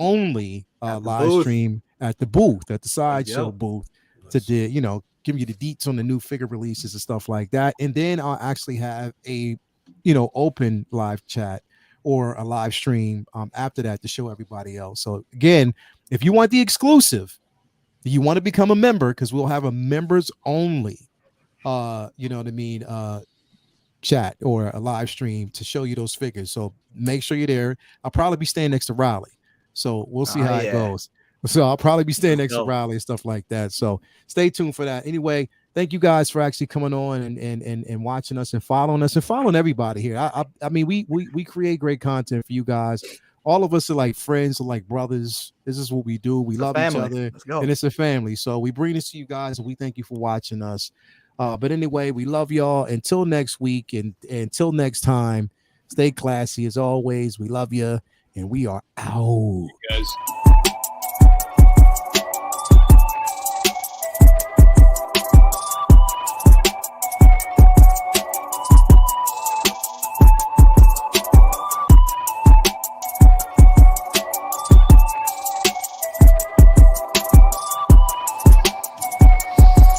only live stream at the booth, at the sideshow booth, to give you the deets on the new figure releases and stuff like that. And then I'll actually have a open live chat or a live stream after that to show everybody else. So again, if you want the exclusive, you want to become a member, because we'll have a members only chat or a live stream to show you those figures. So make sure you're there. I'll probably be staying next to Raleigh, so we'll see how it goes. So I'll probably be staying next to Raleigh and stuff like that. So stay tuned for that. Anyway, thank you guys for actually coming on and watching us and following us and following everybody here. I mean, we create great content for you guys. All of us are like friends, are like brothers. This is what we do. We love each other, and it's a family. So we bring this to you guys, and we thank you for watching us. But anyway, we love y'all. Until next week and until next time, stay classy as always. We love you, and we are out. You guys.